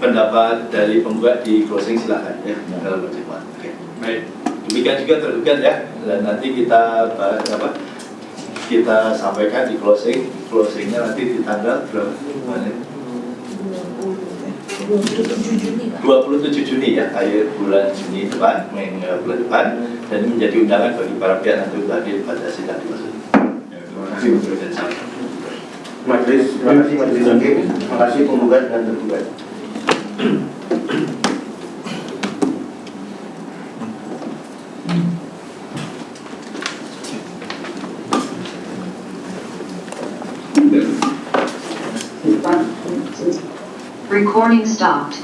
pendapat dari penggugat di closing silakan ya. Kalau berjemaah. Oke. Baik. Demikian juga tergugat ya, dan nanti kita kita sampaikan di closingnya nanti di tanggal berapa? 27 Juni ya, akhir bulan Juni depan, bulan depan, dan ini menjadi undangan bagi para pihak nanti untuk hadir pada sidang dimaksud. Terima kasih. Majelis, terima kasih Majelis Hakim, terima kasih penggugat dan tergugat. Recording stopped.